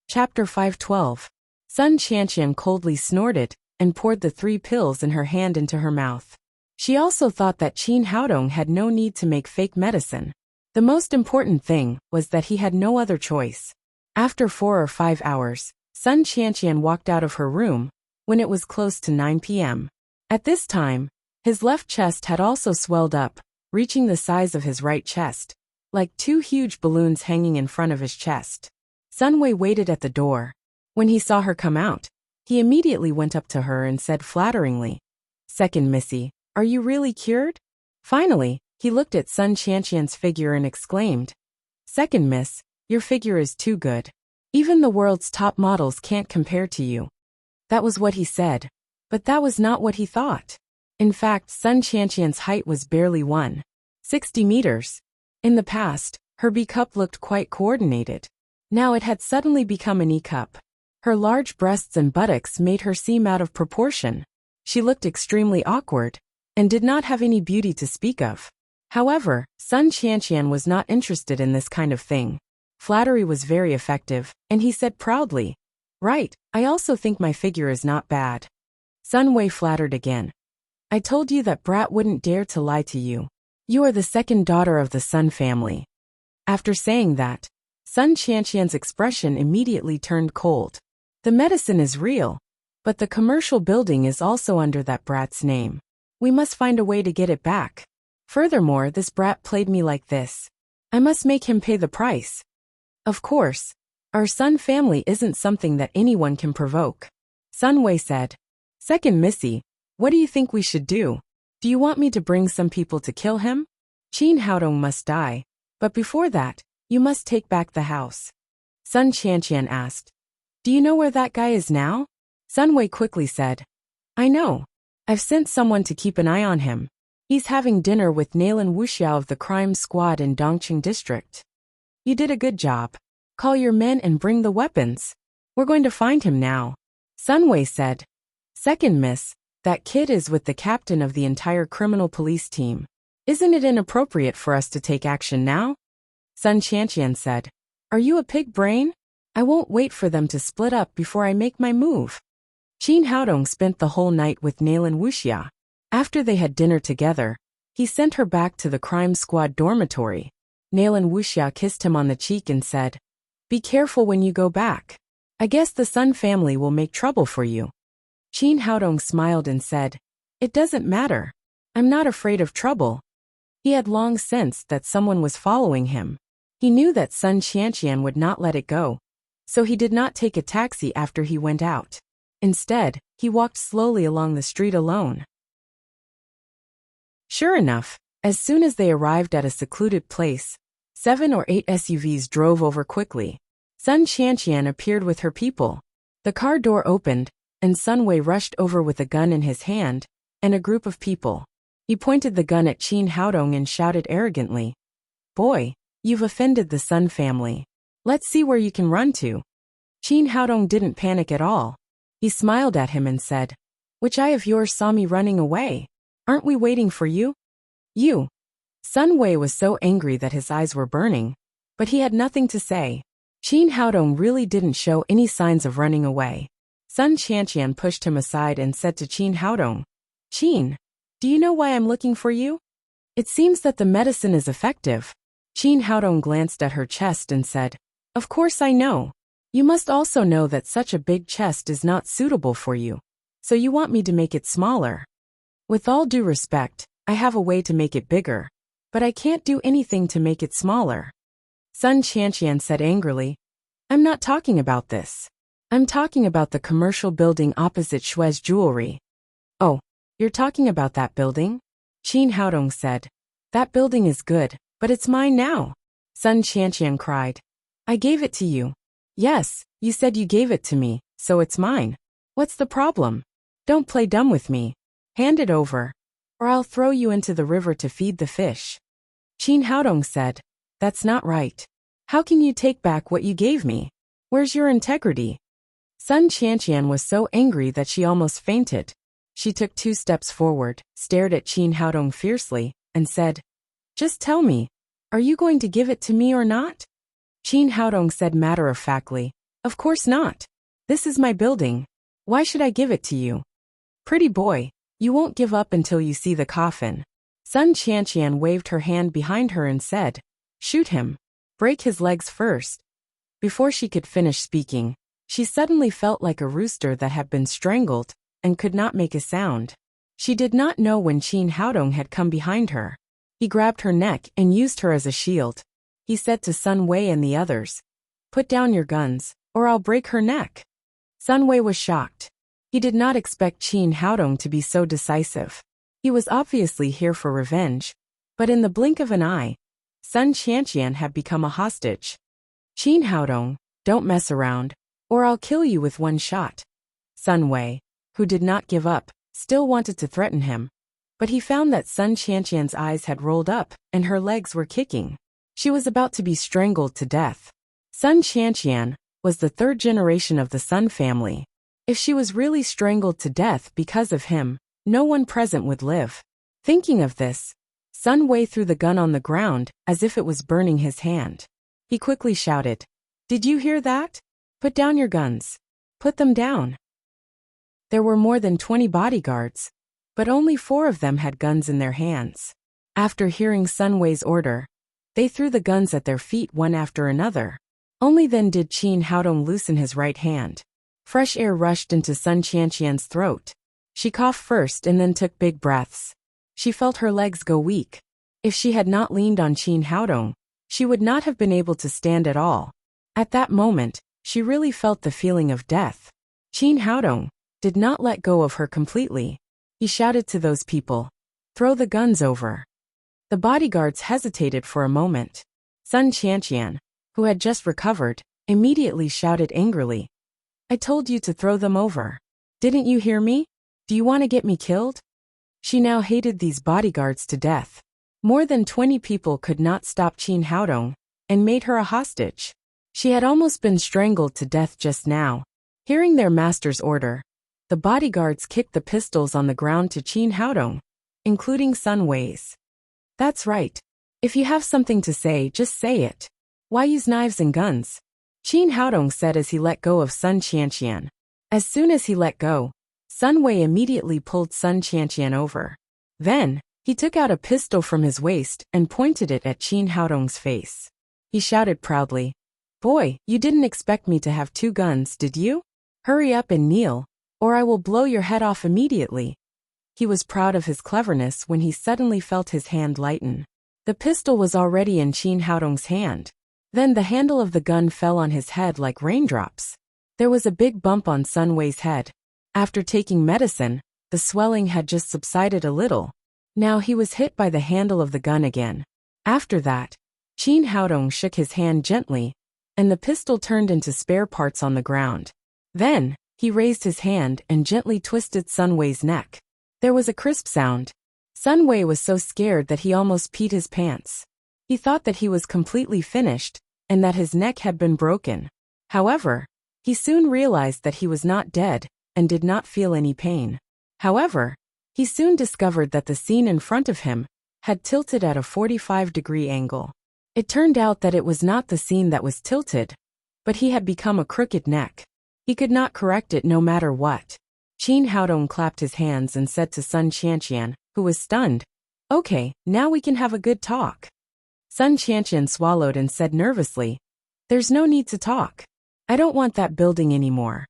Chapter 512. Sun Qianqian coldly snorted and poured the 3 pills in her hand into her mouth. She also thought that Qin Haodong had no need to make fake medicine. The most important thing was that he had no other choice. After 4 or 5 hours, Sun Qianqian walked out of her room when it was close to 9 p.m. At this time, his left chest had also swelled up, reaching the size of his right chest, like 2 huge balloons hanging in front of his chest. Sun Wei waited at the door. When he saw her come out, he immediately went up to her and said flatteringly, "Second Missy, are you really cured?" Finally, he looked at Sun Qianqian's figure and exclaimed, "Second Miss, your figure is too good. Even the world's top models can't compare to you." That was what he said, but that was not what he thought. In fact, Sun Qianqian's height was barely 160 meters. In the past, her B cup looked quite coordinated. Now it had suddenly become an E cup. Her large breasts and buttocks made her seem out of proportion. She looked extremely awkward and did not have any beauty to speak of. However, Sun Qianqian was not interested in this kind of thing. Flattery was very effective, and he said proudly, "Right, I also think my figure is not bad." Sun Wei flattered again. "I told you that brat wouldn't dare to lie to you. You are the second daughter of the Sun family." After saying that, Sun Qianqian's expression immediately turned cold. "The medicine is real, but the commercial building is also under that brat's name. We must find a way to get it back. Furthermore, this brat played me like this. I must make him pay the price. Of course, our Sun family isn't something that anyone can provoke." Sun Wei said, "Second Missy, what do you think we should do? Do you want me to bring some people to kill him? Qin Haodong must die, but before that, you must take back the house." Sun Qianqian asked, "Do you know where that guy is now?" Sun Wei quickly said, "I know. I've sent someone to keep an eye on him. He's having dinner with Nailan Wuxiao of the crime squad in Dongqing district." "You did a good job. Call your men and bring the weapons. We're going to find him now." Sun Wei said, "Second Miss, that kid is with the captain of the entire criminal police team. Isn't it inappropriate for us to take action now?" Sun Qianqian said, "Are you a pig brain? I won't wait for them to split up before I make my move." Qin Haodong spent the whole night with Nailan Wuxia. After they had dinner together, he sent her back to the crime squad dormitory. Nailan Wuxia kissed him on the cheek and said, "Be careful when you go back. I guess the Sun family will make trouble for you." Qin Haodong smiled and said, "It doesn't matter. I'm not afraid of trouble." He had long sensed that someone was following him. He knew that Sun Qianqian would not let it go, so he did not take a taxi after he went out. Instead, he walked slowly along the street alone. Sure enough, as soon as they arrived at a secluded place, 7 or 8 SUVs drove over quickly. Sun Qianqian appeared with her people. The car door opened, and Sun Wei rushed over with a gun in his hand and a group of people. He pointed the gun at Qin Haodong and shouted arrogantly, "Boy, you've offended the Sun family. Let's see where you can run to." Qin Haodong didn't panic at all. He smiled at him and said, "Which eye of yours saw me running away? Aren't we waiting for you?" "You." Sun Wei was so angry that his eyes were burning, but he had nothing to say. Qin Haodong really didn't show any signs of running away. Sun Qianqian pushed him aside and said to Qin Haodong, "Qin, do you know why I'm looking for you? It seems that the medicine is effective." Qin Haodong glanced at her chest and said, "Of course I know. You must also know that such a big chest is not suitable for you, so you want me to make it smaller. With all due respect, I have a way to make it bigger, but I can't do anything to make it smaller." Sun Qianqian said angrily, "I'm not talking about this. I'm talking about the commercial building opposite Shue's jewelry." "Oh, you're talking about that building?" Qin Haodong said, "That building is good, but it's mine now." Sun Qianqian cried, "I gave it to you." "Yes, you said you gave it to me, so it's mine. What's the problem? Don't play dumb with me. Hand it over, or I'll throw you into the river to feed the fish." Qin Haodong said, "That's not right. How can you take back what you gave me? Where's your integrity?" Sun Qianqian was so angry that she almost fainted. She took 2 steps forward, stared at Qin Haodong fiercely, and said, "Just tell me, are you going to give it to me or not?" Qin Haodong said matter-of-factly, Of course not. This is my building. Why should I give it to you? Pretty boy, you won't give up until you see the coffin. Sun Qianqian waved her hand behind her and said, shoot him. Break his legs first. Before she could finish speaking, she suddenly felt like a rooster that had been strangled and could not make a sound. She did not know when Qin Haodong had come behind her. He grabbed her neck and used her as a shield. He said to Sun Wei and the others, put down your guns, or I'll break her neck. Sun Wei was shocked. He did not expect Qin Haodong to be so decisive. He was obviously here for revenge, but in the blink of an eye, Sun Qianqian had become a hostage. Qin Haodong, don't mess around, or I'll kill you with one shot. Sun Wei, who did not give up, still wanted to threaten him, but he found that Sun Qianqian's eyes had rolled up and her legs were kicking. She was about to be strangled to death. Sun Qianqian was the third generation of the Sun family. If she was really strangled to death because of him, no one present would live. Thinking of this, Sun Wei threw the gun on the ground as if it was burning his hand. He quickly shouted, did you hear that? Put down your guns. Put them down. There were more than 20 bodyguards, but only 4 of them had guns in their hands. After hearing Sun Wei's order, they threw the guns at their feet one after another. Only then did Qin Haodong loosen his right hand. Fresh air rushed into Sun Qianqian's throat. She coughed first and then took big breaths. She felt her legs go weak. If she had not leaned on Qin Haodong, she would not have been able to stand at all. At that moment, she really felt the feeling of death. Qin Haodong did not let go of her completely. He shouted to those people, throw the guns over. The bodyguards hesitated for a moment. Sun Qianqian, who had just recovered, immediately shouted angrily, I told you to throw them over. Didn't you hear me? Do you want to get me killed? She now hated these bodyguards to death. More than 20 people could not stop Qin Haodong and made her a hostage. She had almost been strangled to death just now. Hearing their master's order, the bodyguards kicked the pistols on the ground to Qin Haodong, including Sun Wei's. That's right. If you have something to say, just say it. Why use knives and guns? Qin Haodong said as he let go of Sun Qianqian. As soon as he let go, Sun Wei immediately pulled Sun Qianqian over. Then, he took out a pistol from his waist and pointed it at Qin Haodong's face. He shouted proudly, boy, you didn't expect me to have 2 guns, did you? Hurry up and kneel, or I will blow your head off immediately. He was proud of his cleverness when he suddenly felt his hand lighten. The pistol was already in Qin Haodong's hand. Then the handle of the gun fell on his head like raindrops. There was a big bump on Sun Wei's head. After taking medicine, the swelling had just subsided a little. Now he was hit by the handle of the gun again. After that, Qin Haodong shook his hand gently, and the pistol turned into spare parts on the ground. Then, he raised his hand and gently twisted Sun Wei's neck. There was a crisp sound. Sun Wei was so scared that he almost peed his pants. He thought that he was completely finished, and that his neck had been broken. However, he soon realized that he was not dead, and did not feel any pain. However, he soon discovered that the scene in front of him had tilted at a 45-degree angle. It turned out that it was not the scene that was tilted, but he had become a crooked neck. He could not correct it no matter what. Qin Haodong clapped his hands and said to Sun Qianqian, who was stunned, okay, now we can have a good talk. Sun Qianqian swallowed and said nervously, there's no need to talk. I don't want that building anymore.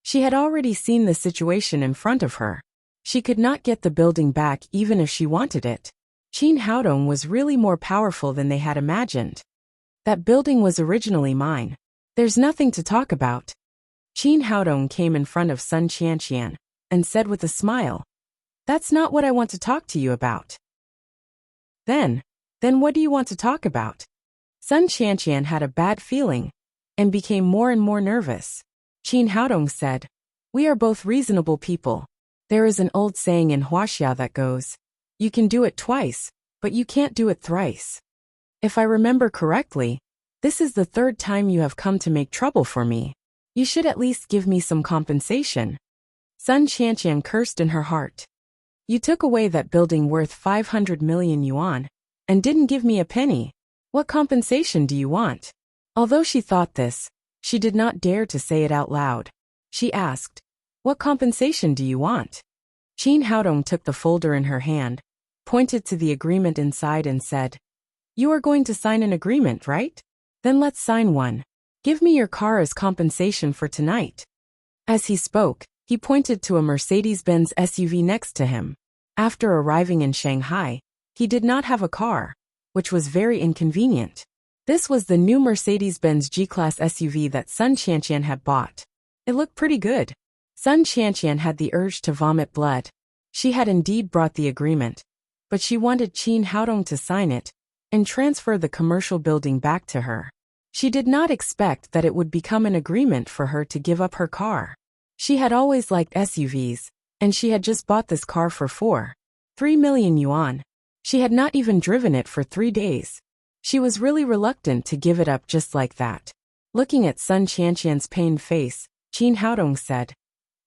She had already seen the situation in front of her. She could not get the building back even if she wanted it. Qin Haodong was really more powerful than they had imagined. That building was originally mine. There's nothing to talk about. Qin Haodong came in front of Sun Qianqian and said with a smile, that's not what I want to talk to you about. Then what do you want to talk about? Sun Qianqian had a bad feeling and became more and more nervous. Qin Haodong said, we are both reasonable people. There is an old saying in Huaxia that goes, you can do it twice, but you can't do it thrice. If I remember correctly, this is the 3rd time you have come to make trouble for me. You should at least give me some compensation. Sun Qianqian cursed in her heart. You took away that building worth 500 million yuan, and didn't give me a penny. What compensation do you want? Although she thought this, She did not dare to say it out loud. She asked, "What compensation do you want?" Chin Haodong took the folder in her hand, pointed to the agreement inside and said, "You are going to sign an agreement, right? Then let's sign one. Give me your car as compensation for tonight." As he spoke, he pointed to a Mercedes-Benz SUV next to him. After arriving in Shanghai, he did not have a car, which was very inconvenient. This was the new Mercedes-Benz G-Class SUV that Sun Qianqian had bought. It looked pretty good. Sun Qianqian had the urge to vomit blood. She had indeed brought the agreement, but she wanted Chin Haodong to sign it and transfer the commercial building back to her. She did not expect that it would become an agreement for her to give up her car. She had always liked SUVs, and she had just bought this car for 3 million yuan. She had not even driven it for 3 days. She was really reluctant to give it up just like that. Looking at Sun Qianqian's pained face, Chin Haodong said,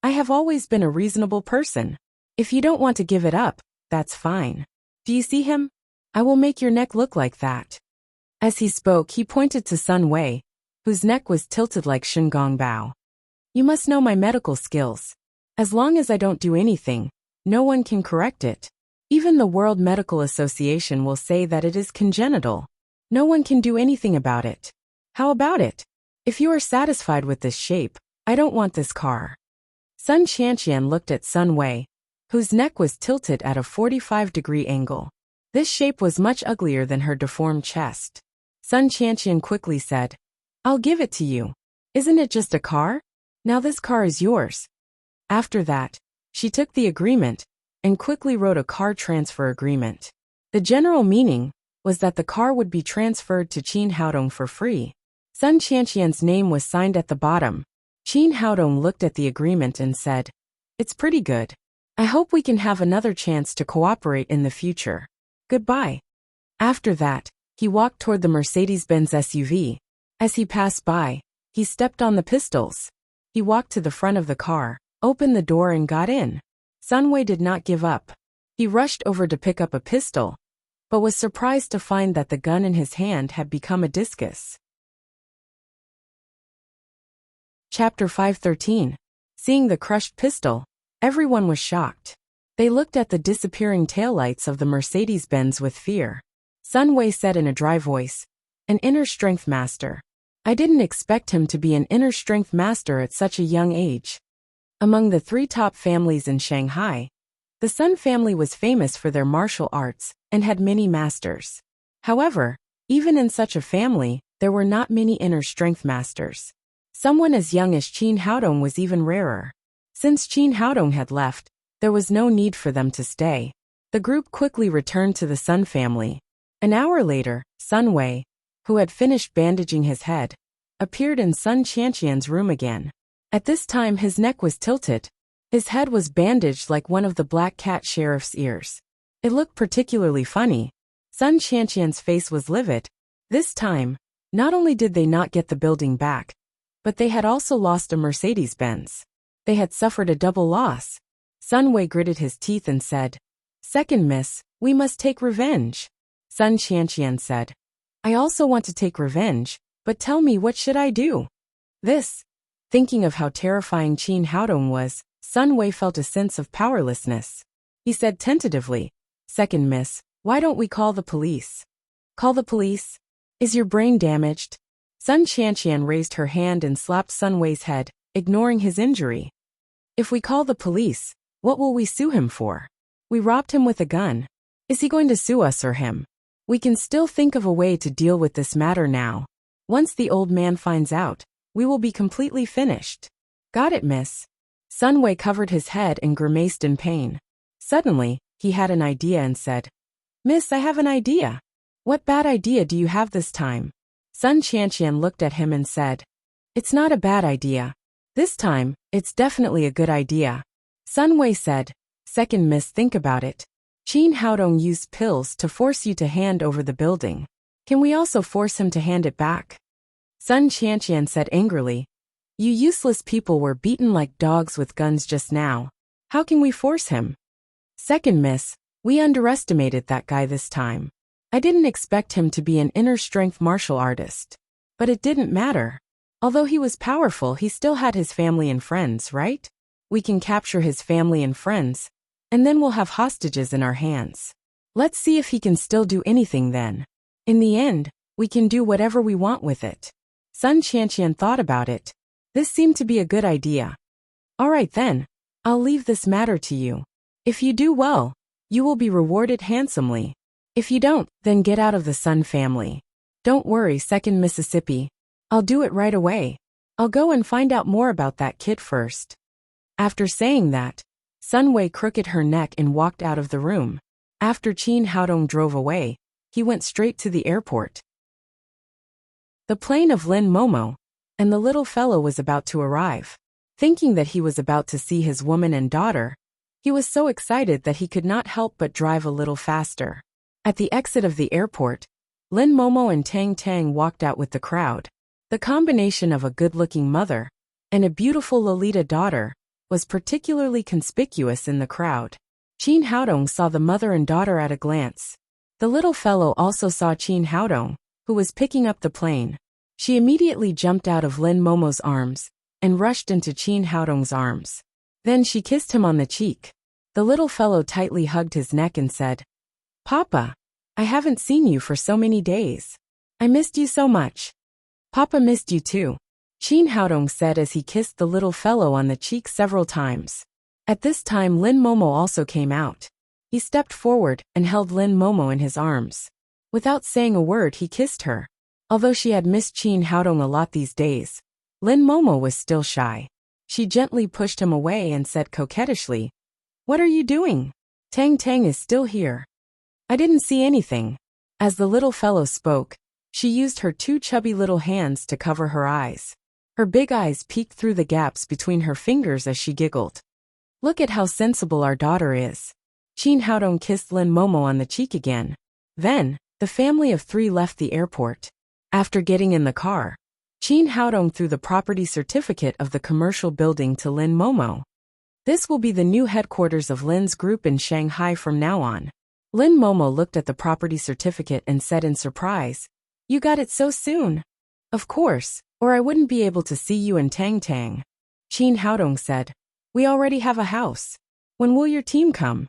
"I have always been a reasonable person. If you don't want to give it up, that's fine. Do you see him? I will make your neck look like that." As he spoke, he pointed to Sun Wei, whose neck was tilted like Shengong Bao. "You must know my medical skills. As long as I don't do anything, no one can correct it. Even the World Medical Association will say that it is congenital. No one can do anything about it. How about it? If you are satisfied with this shape, I don't want this car." Sun Qianqian looked at Sun Wei, whose neck was tilted at a 45-degree angle. This shape was much uglier than her deformed chest. Sun Qianqian quickly said, "I'll give it to you. Isn't it just a car? Now this car is yours." After that, she took the agreement and quickly wrote a car transfer agreement. The general meaning was that the car would be transferred to Chin Haodong for free. Sun Qianqian's name was signed at the bottom. Chin Haodong looked at the agreement and said, "It's pretty good. I hope we can have another chance to cooperate in the future. Goodbye." After that, he walked toward the Mercedes-Benz SUV. As he passed by, he stepped on the pistols. He walked to the front of the car, opened the door and got in. Sun Wei did not give up. He rushed over to pick up a pistol, but was surprised to find that the gun in his hand had become a discus. Chapter 513. Seeing the crushed pistol, everyone was shocked. They looked at the disappearing taillights of the Mercedes-Benz with fear. Sun Wei said in a dry voice, "An inner strength master. I didn't expect him to be an inner strength master at such a young age." Among the 3 top families in Shanghai, the Sun family was famous for their martial arts and had many masters. However, even in such a family, there were not many inner strength masters. Someone as young as Chin Haodong was even rarer. Since Chin Haodong had left, there was no need for them to stay. The group quickly returned to the Sun family. An hour later, Sun Wei, who had finished bandaging his head, appeared in Sun Qianqian's room again. At this time his neck was tilted. His head was bandaged like one of the black cat sheriff's ears. It looked particularly funny. Sun Qianqian's face was livid. This time, not only did they not get the building back, but they had also lost a Mercedes-Benz. They had suffered a double loss. Sun Wei gritted his teeth and said, "Second miss, we must take revenge." Sun Qianqian said, "I also want to take revenge, but tell me, what should I do?" Thinking of how terrifying Chin Haodong was, Sun Wei felt a sense of powerlessness. He said tentatively, "Second miss, why don't we call the police?" "Call the police? Is your brain damaged?" Sun Qianqian raised her hand and slapped Sun Wei's head, ignoring his injury. "If we call the police, what will we sue him for? We robbed him with a gun. Is he going to sue us or him? We can still think of a way to deal with this matter now. Once the old man finds out, we will be completely finished." "Got it, miss." Sun Wei covered his head and grimaced in pain. Suddenly, he had an idea and said, "Miss, I have an idea." "What bad idea do you have this time?" Sun Qianqian looked at him and said, "It's not a bad idea. This time, it's definitely a good idea." Sun Wei said, "Second miss, think about it. Chin Haodong used pills to force you to hand over the building. Can we also force him to hand it back?" Sun Qianqian said angrily, "You useless people were beaten like dogs with guns just now. How can we force him?" "Second miss, we underestimated that guy this time. I didn't expect him to be an inner strength martial artist. But it didn't matter. Although he was powerful, he still had his family and friends, right? We can capture his family and friends, and then we'll have hostages in our hands. Let's see if he can still do anything then. In the end, we can do whatever we want with it. Sun Qianqian thought about it. This seemed to be a good idea. All right then, I'll leave this matter to you. If you do well, you will be rewarded handsomely. If you don't, then get out of the Sun family. Don't worry, Second Mississippi. I'll do it right away. I'll go and find out more about that kid first. After saying that, Sun Wei crooked her neck and walked out of the room. After Qin Haodong drove away, he went straight to the airport. The plane of Lin Momo and the little fellow was about to arrive. Thinking that he was about to see his woman and daughter, he was so excited that he could not help but drive a little faster. At the exit of the airport, Lin Momo and Tang Tang walked out with the crowd. The combination of a good-looking mother and a beautiful Lolita daughter was particularly conspicuous in the crowd. Qin Haodong saw the mother and daughter at a glance. The little fellow also saw Qin Haodong, who was picking up the plane. She immediately jumped out of Lin Momo's arms and rushed into Qin Haodong's arms. Then she kissed him on the cheek. The little fellow tightly hugged his neck and said, "Papa, I haven't seen you for so many days. I missed you so much." "Papa missed you too," Qin Haodong said as he kissed the little fellow on the cheek several times. At this time Lin Momo also came out. He stepped forward and held Lin Momo in his arms. Without saying a word, he kissed her. Although she had missed Qin Haodong a lot these days, Lin Momo was still shy. She gently pushed him away and said coquettishly, "What are you doing? Tang Tang is still here." "I didn't see anything." As the little fellow spoke, she used her two chubby little hands to cover her eyes. Her big eyes peeked through the gaps between her fingers as she giggled. "Look at how sensible our daughter is." Qin Haodong kissed Lin Momo on the cheek again. Then, the family of three left the airport. After getting in the car, Qin Haodong threw the property certificate of the commercial building to Lin Momo. "This will be the new headquarters of Lin's group in Shanghai from now on." Lin Momo looked at the property certificate and said in surprise, "You got it so soon?" "Of course, or I wouldn't be able to see you and Tang Tang." Qin Haodong said, "We already have a house. When will your team come?"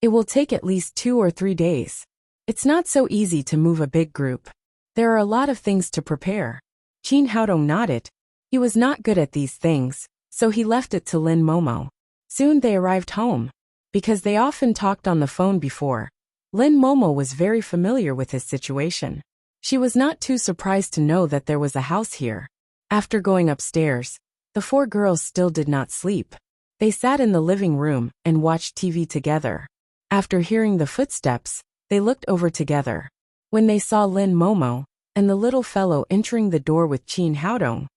"It will take at least 2 or 3 days. It's not so easy to move a big group. There are a lot of things to prepare." Qin Haodong nodded. He was not good at these things, so he left it to Lin Momo. Soon they arrived home. Because they often talked on the phone before, Lin Momo was very familiar with his situation. She was not too surprised to know that there was a house here. After going upstairs, the 4 girls still did not sleep. They sat in the living room and watched TV together. After hearing the footsteps, they looked over together. When they saw Lin Momo and the little fellow entering the door with Qin Haodong,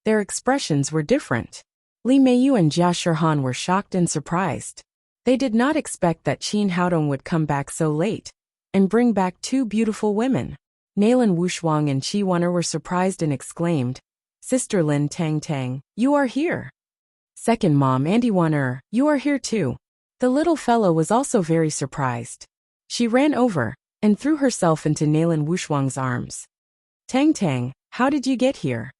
their expressions were different. Li Meiyu and Jia Shirhan were shocked and surprised. They did not expect that Qin Haodong would come back so late and bring back 2 beautiful women. Nailin Wushuang and Qi Waner were surprised and exclaimed, "Sister Lin Tang Tang, you are here." Second mom Andy Waner, "You are here too." The little fellow was also very surprised. She ran over and threw herself into Nailin Wushuang's arms. "Tang Tang, how did you get here?"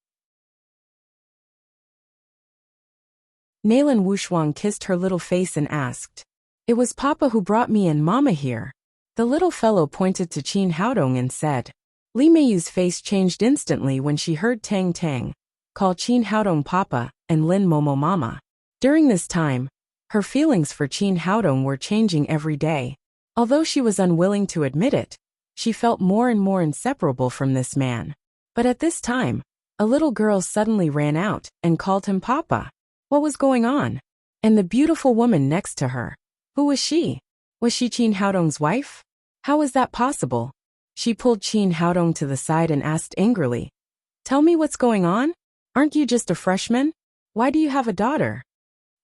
Nailin Wushuang kissed her little face and asked, "It was Papa who brought me and Mama here." The little fellow pointed to Qin Haodong and said. Li Meiyu's face changed instantly when she heard Tang Tang call Qin Haodong Papa and Lin Momo Mama. During this time, her feelings for Qin Haodong were changing every day. Although she was unwilling to admit it, she felt more and more inseparable from this man. But at this time, a little girl suddenly ran out and called him Papa. What was going on? And the beautiful woman next to her. Who was she? Was she Qin Haodong's wife? How was that possible? She pulled Qin Haodong to the side and asked angrily, "Tell me what's going on? Aren't you just a freshman? Why do you have a daughter?"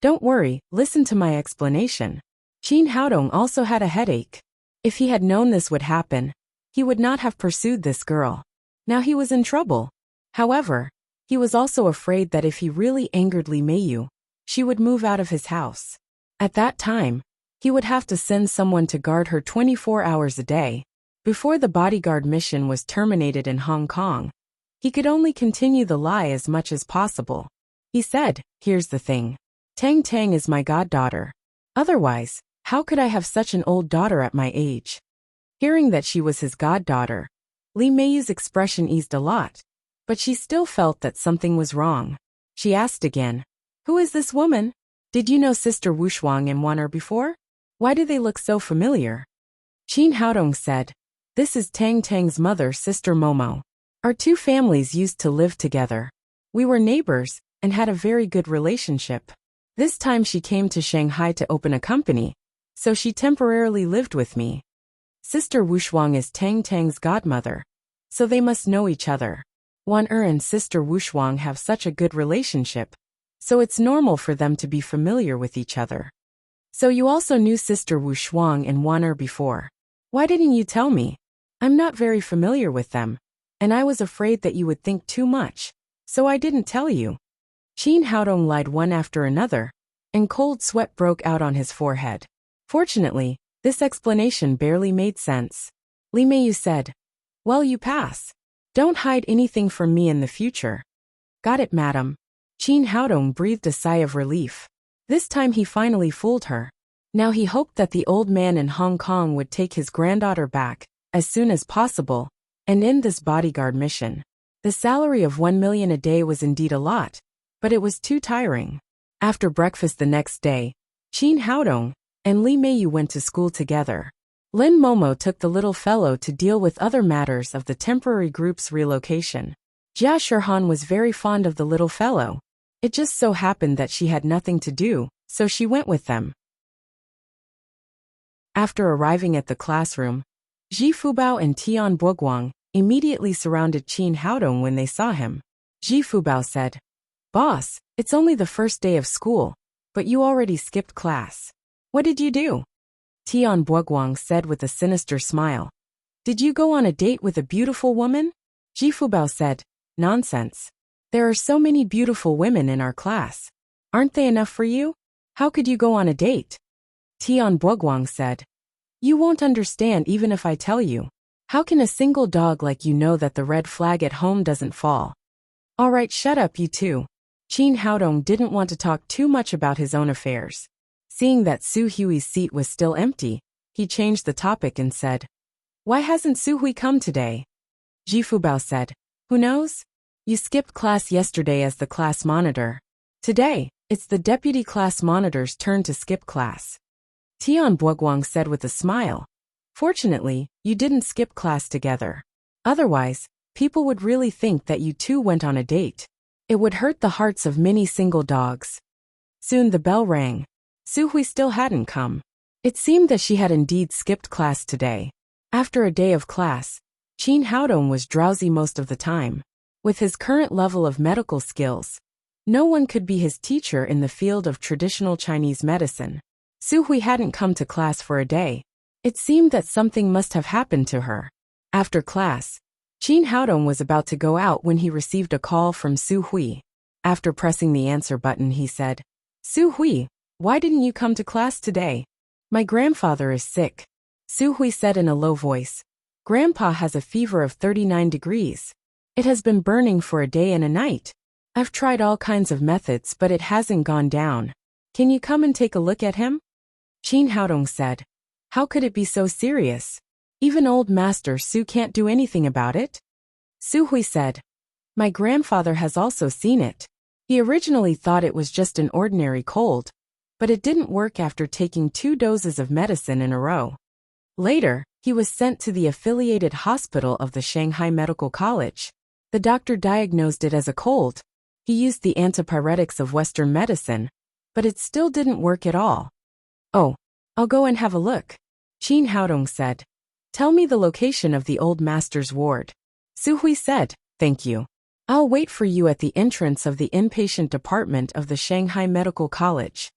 "Don't worry, listen to my explanation." Qin Haodong also had a headache. If he had known this would happen, he would not have pursued this girl. Now he was in trouble. However, he was also afraid that if he really angered Li Meiyu, she would move out of his house. At that time, he would have to send someone to guard her 24 hours a day. Before the bodyguard mission was terminated in Hong Kong, He could only continue the lie as much as possible. He said, "Here's the thing. Tang Tang is my goddaughter. Otherwise, how could I have such an old daughter at my age?" Hearing that she was his goddaughter, Li Meiyu's expression eased a lot, but she still felt that something was wrong. She asked again, "Who is this woman? Did you know Sister Wushuang and Waner before? Why do they look so familiar?" Qin Haodong said, "This is Tang Tang's mother, Sister Momo. Our two families used to live together. We were neighbors and had a very good relationship. This time she came to Shanghai to open a company, so she temporarily lived with me. Sister Wushuang is Tang Tang's godmother, so they must know each other. Waner and Sister Wushuang have such a good relationship, so it's normal for them to be familiar with each other. So you also knew Sister Wushuang and Waner before. Why didn't you tell me? I'm not very familiar with them, and I was afraid that you would think too much, so I didn't tell you." Qin Haodong lied one after another, and cold sweat broke out on his forehead. Fortunately, this explanation barely made sense. Li Meiyu said, "Well, you pass. Don't hide anything from me in the future." "Got it, madam." Qin Haodong breathed a sigh of relief. This time he finally fooled her. Now he hoped that the old man in Hong Kong would take his granddaughter back as soon as possible and end this bodyguard mission. The salary of 1 million a day was indeed a lot, but it was too tiring. After breakfast the next day, Qin Haodong and Li Meiyu went to school together. Lin Momo took the little fellow to deal with other matters of the temporary group's relocation. Jia Shirhan was very fond of the little fellow. It just so happened that she had nothing to do, so she went with them. After arriving at the classroom, Ji Fubao and Tian Boguang immediately surrounded Qin Haodong when they saw him. Ji Fubao said, "Boss, it's only the first day of school, but you already skipped class. What did you do?" Tian Boguang said with a sinister smile, "Did you go on a date with a beautiful woman?" Ji Fubao said, "Nonsense. There are so many beautiful women in our class. Aren't they enough for you? How could you go on a date?" Tian Boguang said, "You won't understand even if I tell you. How can a single dog like you know that the red flag at home doesn't fall?" "All right, shut up, you two." Qin Haodong didn't want to talk too much about his own affairs. Seeing that Su Hui's seat was still empty, he changed the topic and said, "Why hasn't Su Hui come today?" Ji Fubao said, "Who knows? You skipped class yesterday as the class monitor. Today, it's the deputy class monitor's turn to skip class." Tian Boguang said with a smile, "Fortunately, you didn't skip class together. Otherwise, people would really think that you two went on a date. It would hurt the hearts of many single dogs." Soon the bell rang. Su Hui still hadn't come. It seemed that she had indeed skipped class today. After a day of class, Qin Haodong was drowsy most of the time. With his current level of medical skills, no one could be his teacher in the field of traditional Chinese medicine. Su Hui hadn't come to class for a day. It seemed that something must have happened to her. After class, Qin Haodong was about to go out when he received a call from Su Hui. After pressing the answer button, he said, "Su Hui, why didn't you come to class today?" "My grandfather is sick," Su Hui said in a low voice. "Grandpa has a fever of 39 degrees. It has been burning for a day and a night. I've tried all kinds of methods, but it hasn't gone down. Can you come and take a look at him?" Qin Haodong said, "How could it be so serious? Even old Master Su can't do anything about it?" Su Hui said, "My grandfather has also seen it. He originally thought it was just an ordinary cold, but it didn't work after taking 2 doses of medicine in a row. Later, he was sent to the affiliated hospital of the Shanghai Medical College. The doctor diagnosed it as a cold. He used the antipyretics of Western medicine, but it still didn't work at all." "Oh, I'll go and have a look," Qin Haodong said. "Tell me the location of the old master's ward." Su Hui said, "Thank you. I'll wait for you at the entrance of the inpatient department of the Shanghai Medical College."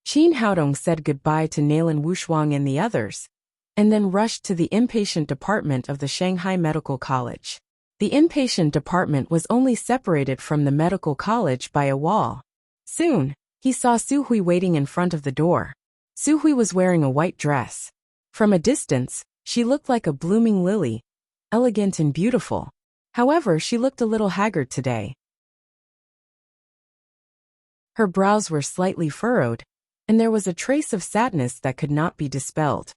Qin Haodong said goodbye to Nailan Wushuang and the others, and then rushed to the inpatient department of the Shanghai Medical College. The inpatient department was only separated from the medical college by a wall. Soon, he saw Su Hui waiting in front of the door. Su Hui was wearing a white dress. From a distance, she looked like a blooming lily, elegant and beautiful. However, she looked a little haggard today. Her brows were slightly furrowed, and there was a trace of sadness that could not be dispelled.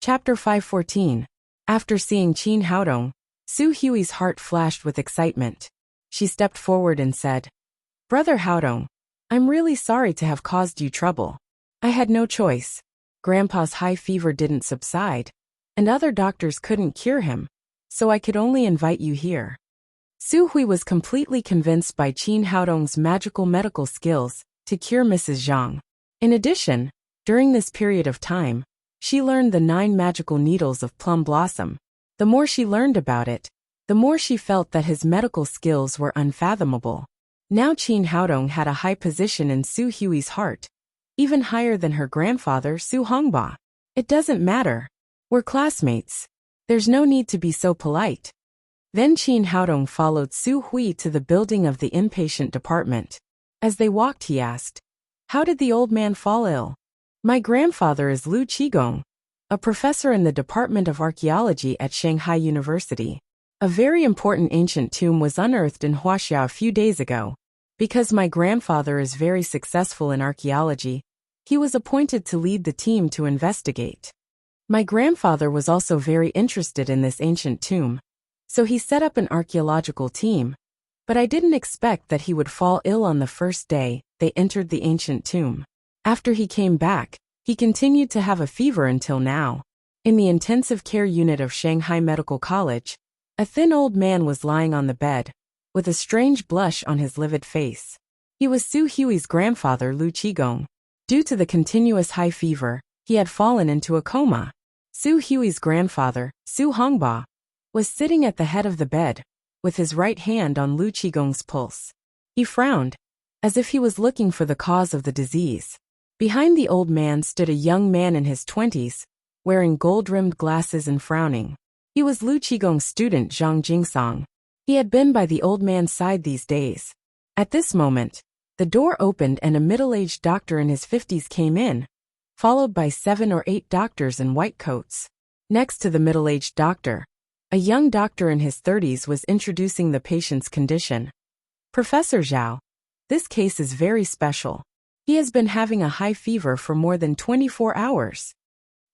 Chapter 514. After seeing Qin Haodong, Su Hui's heart flashed with excitement. She stepped forward and said, "Brother Haodong, I'm really sorry to have caused you trouble. I had no choice. Grandpa's high fever didn't subside, and other doctors couldn't cure him, so I could only invite you here." Su Hui was completely convinced by Qin Haodong's magical medical skills to cure Mrs. Zhang. In addition, during this period of time, she learned the 9 magical needles of plum blossom. The more she learned about it, the more she felt that his medical skills were unfathomable. Now Qin Haodong had a high position in Su Hui's heart, even higher than her grandfather Su Hongba. "It doesn't matter. We're classmates. There's no need to be so polite." Then Qin Haodong followed Su Hui to the building of the inpatient department. As they walked, he asked, "How did the old man fall ill?" "My grandfather is Lu Qigong, a professor in the Department of Archaeology at Shanghai University. A very important ancient tomb was unearthed in Huaxia a few days ago. Because my grandfather is very successful in archaeology, he was appointed to lead the team to investigate. My grandfather was also very interested in this ancient tomb, so he set up an archaeological team, but I didn't expect that he would fall ill on the first day they entered the ancient tomb. After he came back, he continued to have a fever until now. In the intensive care unit of Shanghai Medical College, a thin old man was lying on the bed, with a strange blush on his livid face. He was Su Hui's grandfather Lu Qigong. Due to the continuous high fever, he had fallen into a coma. Su Hui's grandfather, Su Hongba, was sitting at the head of the bed, with his right hand on Lu Qigong's pulse. He frowned, as if he was looking for the cause of the disease. Behind the old man stood a young man in his 20s, wearing gold-rimmed glasses and frowning. He was Lu Qigong's student Zhang Jingsong. He had been by the old man's side these days. At this moment, the door opened and a middle-aged doctor in his 50s came in, followed by 7 or 8 doctors in white coats. Next to the middle-aged doctor, a young doctor in his 30s was introducing the patient's condition. "Professor Zhao, this case is very special. He has been having a high fever for more than 24 hours.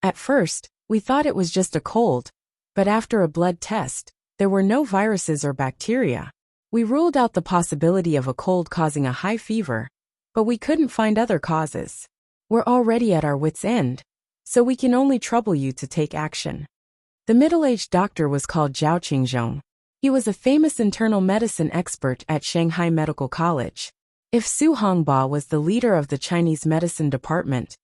At first, we thought it was just a cold, but after a blood test, there were no viruses or bacteria. We ruled out the possibility of a cold causing a high fever, but we couldn't find other causes. We're already at our wits' end, so we can only trouble you to take action." The middle-aged doctor was called Zhao Qingzhong. He was a famous internal medicine expert at Shanghai Medical College. If Su Hongba was the leader of the Chinese medicine department,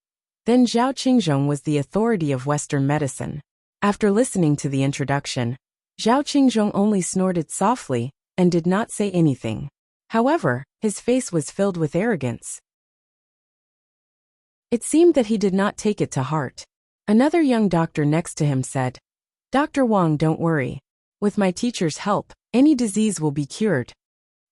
then Zhao Qingzhong was the authority of Western medicine. After listening to the introduction, Zhao Qingzhong only snorted softly and did not say anything. However, his face was filled with arrogance. It seemed that he did not take it to heart. Another young doctor next to him said, "Dr. Wang, don't worry. With my teacher's help, any disease will be cured."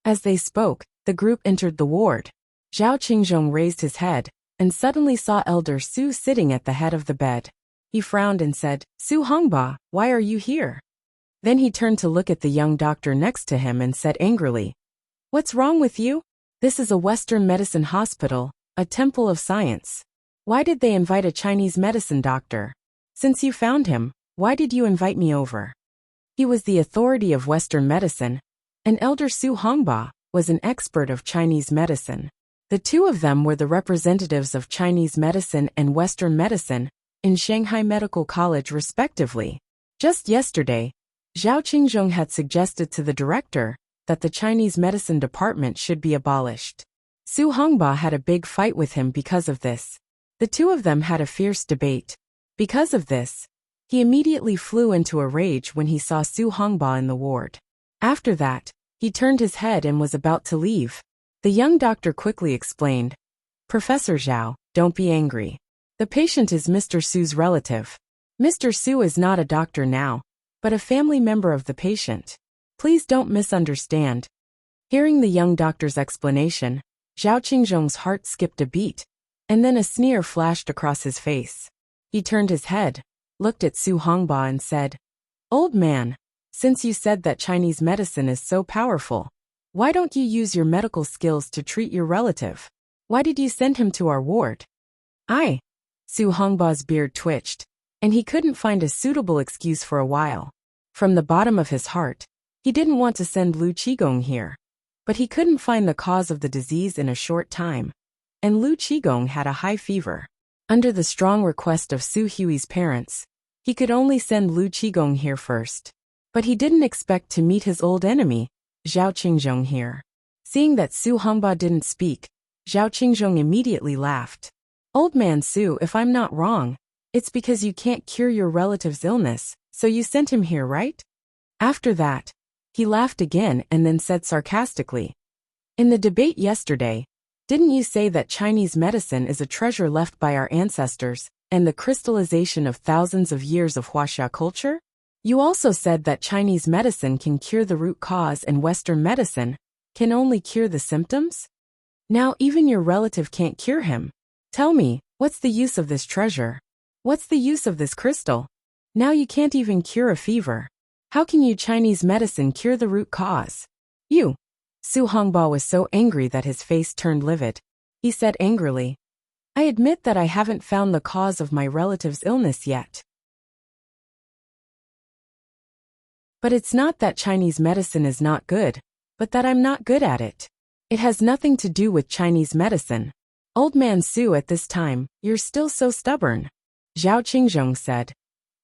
As they spoke, the group entered the ward. Zhao Qingzhong raised his head and suddenly saw Elder Su sitting at the head of the bed. He frowned and said, "Su Hongba, why are you here?" Then he turned to look at the young doctor next to him and said angrily, "What's wrong with you? This is a Western medicine hospital, a temple of science. Why did they invite a Chinese medicine doctor? Since you found him, why did you invite me over?" He was the authority of Western medicine, and Elder Su Hongba was an expert of Chinese medicine. The two of them were the representatives of Chinese medicine and Western medicine in Shanghai Medical College respectively. Just yesterday, Zhao Qingzhong had suggested to the director that the Chinese medicine department should be abolished. Su Hongba had a big fight with him because of this. The two of them had a fierce debate. Because of this, he immediately flew into a rage when he saw Su Hongba in the ward. After that, he turned his head and was about to leave. The young doctor quickly explained, "Professor Zhao, don't be angry. The patient is Mr. Su's relative. Mr. Su is not a doctor now, but a family member of the patient. Please don't misunderstand." Hearing the young doctor's explanation, Zhao Qingzhong's heart skipped a beat, and then a sneer flashed across his face. He turned his head, looked at Su Hongba and said, "Old man, since you said that Chinese medicine is so powerful, why don't you use your medical skills to treat your relative? Why did you send him to our ward?" Su Hongba's beard twitched, and he couldn't find a suitable excuse for a while. From the bottom of his heart, he didn't want to send Lu Qigong here. But he couldn't find the cause of the disease in a short time, and Lu Qigong had a high fever. Under the strong request of Su Hui's parents, he could only send Lu Qigong here first. But he didn't expect to meet his old enemy, Zhao Qingzhong, here. Seeing that Su Hongba didn't speak, Zhao Qingzhong immediately laughed. "Old man Su, if I'm not wrong, it's because you can't cure your relative's illness, so you sent him here, right?" After that, he laughed again and then said sarcastically, "In the debate yesterday, didn't you say that Chinese medicine is a treasure left by our ancestors and the crystallization of thousands of years of Huaxia culture? You also said that Chinese medicine can cure the root cause and Western medicine can only cure the symptoms? Now even your relative can't cure him. Tell me, what's the use of this treasure? What's the use of this crystal? Now you can't even cure a fever. How can you Chinese medicine cure the root cause? You." Su Hongba was so angry that his face turned livid. He said angrily, "I admit that I haven't found the cause of my relative's illness yet. But it's not that Chinese medicine is not good, but that I'm not good at it. It has nothing to do with Chinese medicine. Old man Su, at this time, you're still so stubborn," Zhao Qingzhong said.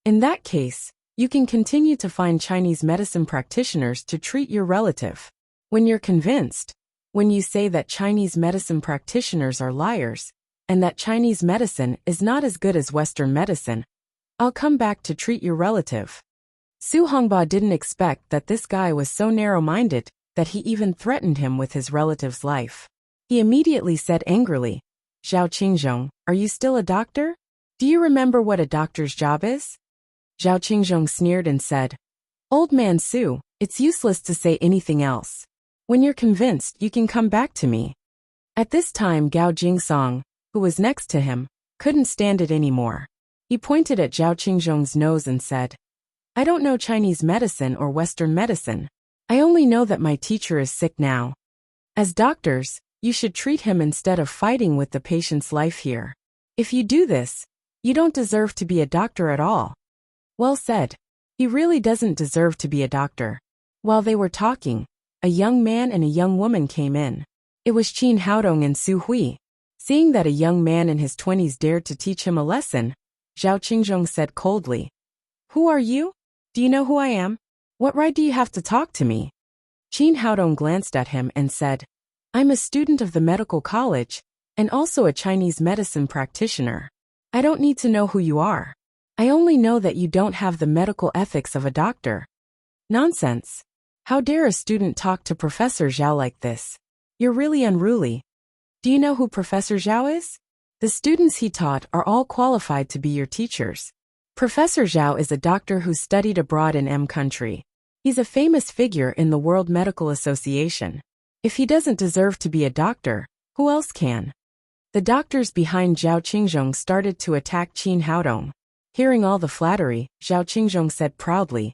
"In that case, you can continue to find Chinese medicine practitioners to treat your relative. When you're convinced, when you say that Chinese medicine practitioners are liars, and that Chinese medicine is not as good as Western medicine, I'll come back to treat your relative." Su Hongba didn't expect that this guy was so narrow-minded that he even threatened him with his relative's life. He immediately said angrily, "Zhao Qingzhong, are you still a doctor? Do you remember what a doctor's job is?" Zhao Qingzhong sneered and said, "Old man Su, it's useless to say anything else. When you're convinced, you can come back to me." At this time, Gao Jingsong, who was next to him, couldn't stand it anymore. He pointed at Zhao Qingzhong's nose and said, "I don't know Chinese medicine or Western medicine. I only know that my teacher is sick now. As doctors, you should treat him instead of fighting with the patient's life here. If you do this, you don't deserve to be a doctor at all." Well said. He really doesn't deserve to be a doctor. While they were talking, a young man and a young woman came in. It was Qin Haodong and Su Hui. Seeing that a young man in his 20s dared to teach him a lesson, Zhao Qingzhong said coldly, "Who are you? Do you know who I am? What right do you have to talk to me?" Qin Haodong glanced at him and said, "I'm a student of the medical college, and also a Chinese medicine practitioner. I don't need to know who you are. I only know that you don't have the medical ethics of a doctor." "Nonsense. How dare a student talk to Professor Zhao like this? You're really unruly. Do you know who Professor Zhao is? The students he taught are all qualified to be your teachers. Professor Zhao is a doctor who studied abroad in M country. He's a famous figure in the World Medical Association. If he doesn't deserve to be a doctor, who else can?" The doctors behind Zhao Qingzhong started to attack Qin Haodong. Hearing all the flattery, Zhao Qingzhong said proudly,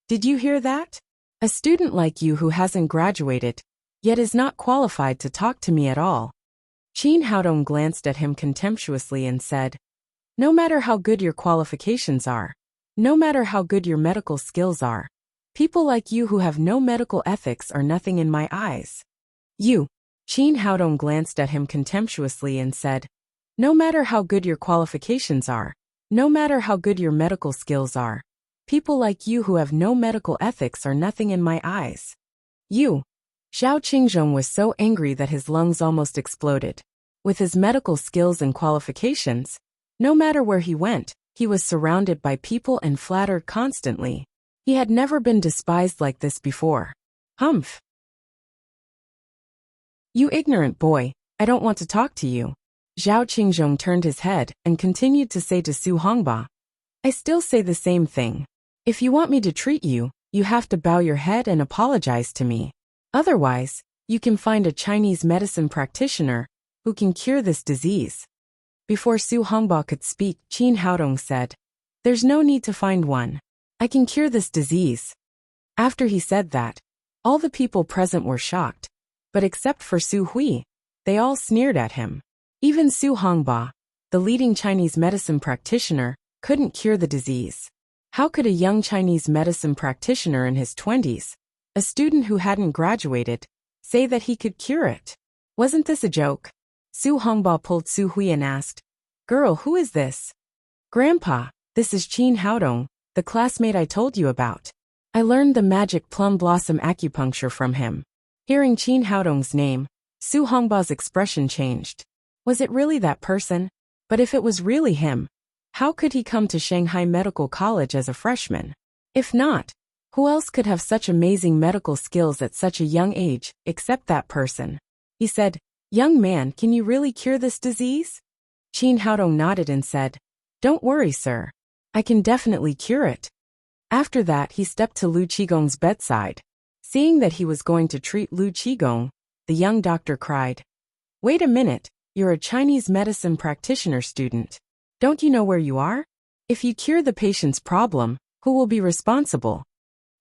"Did you hear that? A student like you who hasn't graduated, yet is not qualified to talk to me at all." Qin Haodong glanced at him contemptuously and said, "No matter how good your qualifications are, no matter how good your medical skills are, people like you who have no medical ethics are nothing in my eyes." "You." Qin Haodong glanced at him contemptuously and said, "No matter how good your qualifications are, no matter how good your medical skills are, people like you who have no medical ethics are nothing in my eyes." "You." Zhao Qingzhong was so angry that his lungs almost exploded. With his medical skills and qualifications, no matter where he went, he was surrounded by people and flattered constantly. He had never been despised like this before. "Humph. You ignorant boy, I don't want to talk to you." Zhao Qingzhong turned his head and continued to say to Su Hongba, "I still say the same thing. If you want me to treat you, you have to bow your head and apologize to me. Otherwise, you can find a Chinese medicine practitioner who can cure this disease." Before Su Hongba could speak, Qin Haodong said, There's no need to find one. I can cure this disease. After he said that, all the people present were shocked, but except for Su Hui, they all sneered at him. Even Su Hongba, the leading Chinese medicine practitioner, couldn't cure the disease. How could a young Chinese medicine practitioner in his 20s, a student who hadn't graduated, say that he could cure it? Wasn't this a joke? Su Hongba pulled Su Hui and asked, "Girl, who is this?" "Grandpa, this is Qin Haodong, the classmate I told you about. I learned the magic plum blossom acupuncture from him." Hearing Qin Haodong's name, Su Hongba's expression changed. Was it really that person? But if it was really him, how could he come to Shanghai Medical College as a freshman? If not, who else could have such amazing medical skills at such a young age, except that person? He said, "Young man, can you really cure this disease?" Qin Haodong nodded and said, "Don't worry, sir. I can definitely cure it." After that, he stepped to Lu Qigong's bedside. Seeing that he was going to treat Lu Qigong, the young doctor cried, "Wait a minute, you're a Chinese medicine practitioner student. Don't you know where you are? If you cure the patient's problem, who will be responsible?"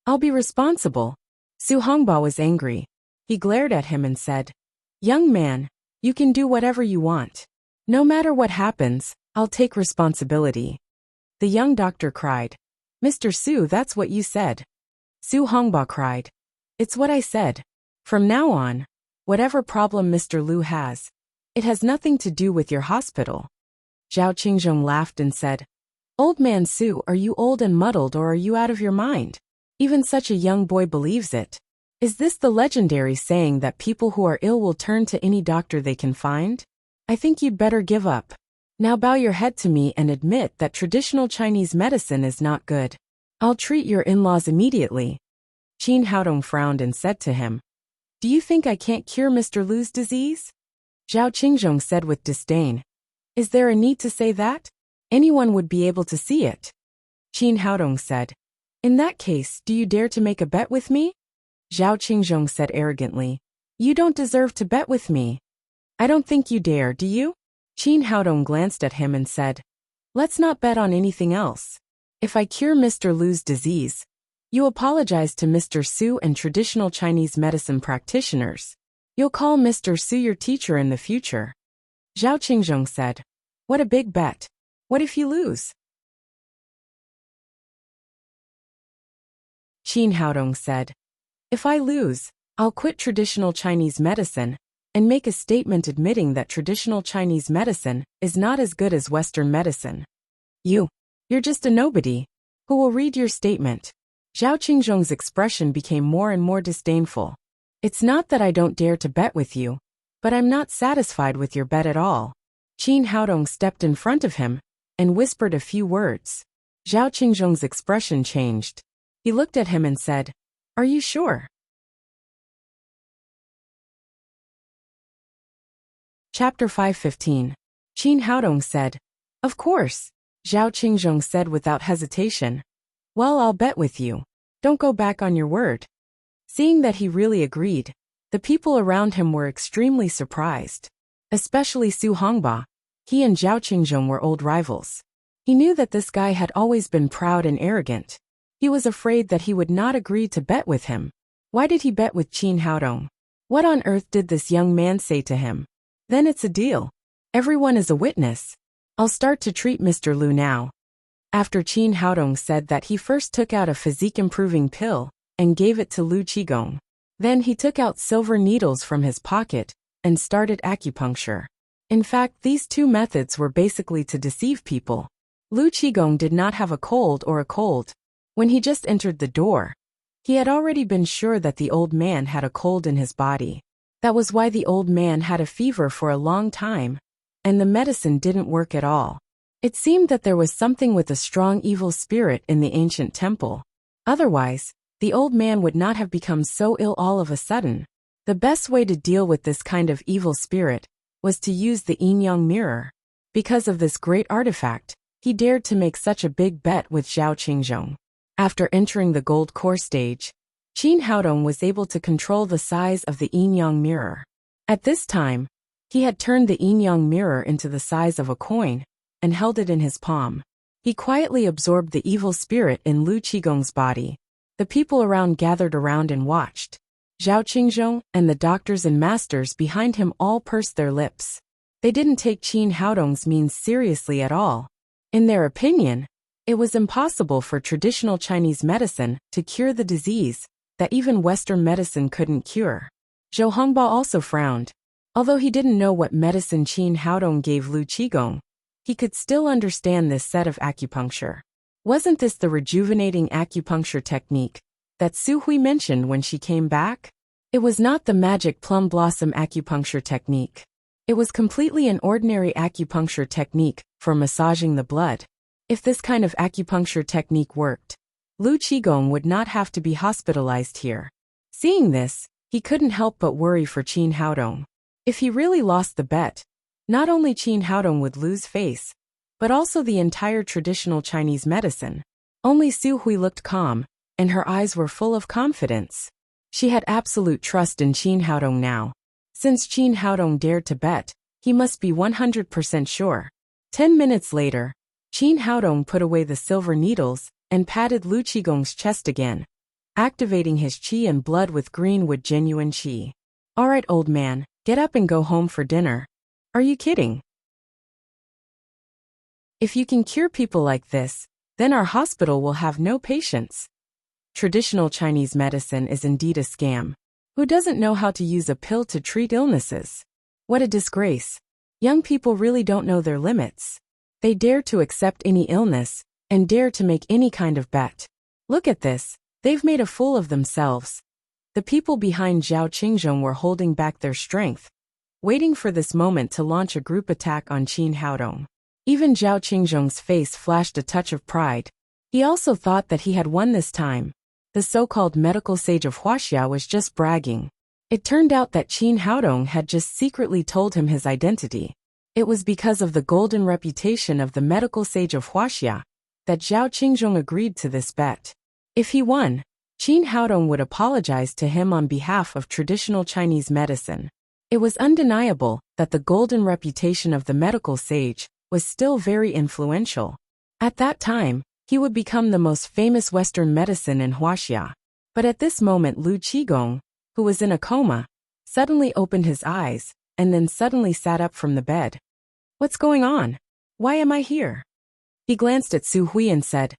"I'll be responsible." Su Hongba was angry. He glared at him and said, "Young man, you can do whatever you want. No matter what happens, I'll take responsibility." The young doctor cried, "Mr. Su, that's what you said." Su Hongba cried, "It's what I said. From now on, whatever problem Mr. Lu has, it has nothing to do with your hospital." Zhao Qingzhong laughed and said, "Old man Su, are you old and muddled or are you out of your mind? Even such a young boy believes it. Is this the legendary saying that people who are ill will turn to any doctor they can find? I think you'd better give up. Now bow your head to me and admit that traditional Chinese medicine is not good. I'll treat your in-laws immediately." Qin Haodong frowned and said to him, "Do you think I can't cure Mr. Lu's disease?" Zhao Qingzhong said with disdain, "Is there a need to say that? Anyone would be able to see it." Qin Haodong said, "In that case, do you dare to make a bet with me?" Zhao Qingzhong said arrogantly, "You don't deserve to bet with me." "I don't think you dare, do you?" Qin Haodong glanced at him and said, "Let's not bet on anything else. If I cure Mr. Lu's disease, you apologize to Mr. Su and traditional Chinese medicine practitioners. You'll call Mr. Su your teacher in the future." Zhao Qingzhong said, "What a big bet. What if you lose?" Qin Haodong said, "If I lose, I'll quit traditional Chinese medicine and make a statement admitting that traditional Chinese medicine is not as good as Western medicine. You're just a nobody. Who will read your statement?" Zhao Qingzhong's expression became more and more disdainful. "It's not that I don't dare to bet with you, but I'm not satisfied with your bet at all." Qin Haodong stepped in front of him and whispered a few words. Zhao Qingzhong's expression changed. He looked at him and said, "Are you sure?" Chapter 5:15. Qin Haodong said, "Of course." Zhao Qingzhong said without hesitation, "Well, I'll bet with you. Don't go back on your word." Seeing that he really agreed, the people around him were extremely surprised. Especially Su Hongba. He and Zhao Qingzhong were old rivals. He knew that this guy had always been proud and arrogant. He was afraid that he would not agree to bet with him. Why did he bet with Qin Haodong? What on earth did this young man say to him? Then it's a deal. Everyone is a witness. I'll start to treat Mr. Lu now. After Qin Haodong said that, he first took out a physique-improving pill and gave it to Lu Qigong. Then he took out silver needles from his pocket and started acupuncture. In fact, these two methods were basically to deceive people. Lu Qigong did not have a cold. When he just entered the door, he had already been sure that the old man had a cold in his body. That was why the old man had a fever for a long time, and the medicine didn't work at all. It seemed that there was something with a strong evil spirit in the ancient temple. Otherwise, the old man would not have become so ill all of a sudden. The best way to deal with this kind of evil spirit was to use the yin-yang mirror. Because of this great artifact, he dared to make such a big bet with Zhao Qingzhong. After entering the gold core stage, Qin Haodong was able to control the size of the yin-yang mirror. At this time, he had turned the yin-yang mirror into the size of a coin and held it in his palm. He quietly absorbed the evil spirit in Lu Qigong's body. The people around gathered around and watched. Zhao Qingzhong and the doctors and masters behind him all pursed their lips. They didn't take Qin Haodong's means seriously at all. In their opinion, it was impossible for traditional Chinese medicine to cure the disease that even Western medicine couldn't cure. Zhou Hongba also frowned. Although he didn't know what medicine Qin Haodong gave Lu Qigong, he could still understand this set of acupuncture. Wasn't this the rejuvenating acupuncture technique that Su Hui mentioned when she came back? It was not the magic plum blossom acupuncture technique. It was completely an ordinary acupuncture technique for massaging the blood. If this kind of acupuncture technique worked, Lu Qigong would not have to be hospitalized here. Seeing this, he couldn't help but worry for Qin Haodong. If he really lost the bet, not only Qin Haodong would lose face, but also the entire traditional Chinese medicine. Only Su Hui looked calm, and her eyes were full of confidence. She had absolute trust in Qin Haodong now. Since Qin Haodong dared to bet, he must be 100% sure. 10 minutes later, Qin Haodong put away the silver needles and patted Lu Qigong's chest again, activating his qi and blood with greenwood genuine qi. All right, old man, get up and go home for dinner. Are you kidding? If you can cure people like this, then our hospital will have no patients. Traditional Chinese medicine is indeed a scam. Who doesn't know how to use a pill to treat illnesses? What a disgrace. Young people really don't know their limits. They dare to accept any illness, and dare to make any kind of bet. Look at this, they've made a fool of themselves. The people behind Zhao Qingzhong were holding back their strength, waiting for this moment to launch a group attack on Qin Haodong. Even Zhao Qingzhong's face flashed a touch of pride. He also thought that he had won this time. The so-called medical sage of Huaxia was just bragging. It turned out that Qin Haodong had just secretly told him his identity. It was because of the golden reputation of the medical sage of Huaxia that Zhao Qingzhong agreed to this bet. If he won, Qin Haodong would apologize to him on behalf of traditional Chinese medicine. It was undeniable that the golden reputation of the medical sage was still very influential. At that time, he would become the most famous Western medicine in Huaxia. But at this moment Lu Qigong, who was in a coma, suddenly opened his eyes, and then suddenly sat up from the bed. What's going on? Why am I here? He glanced at Su Hui and said,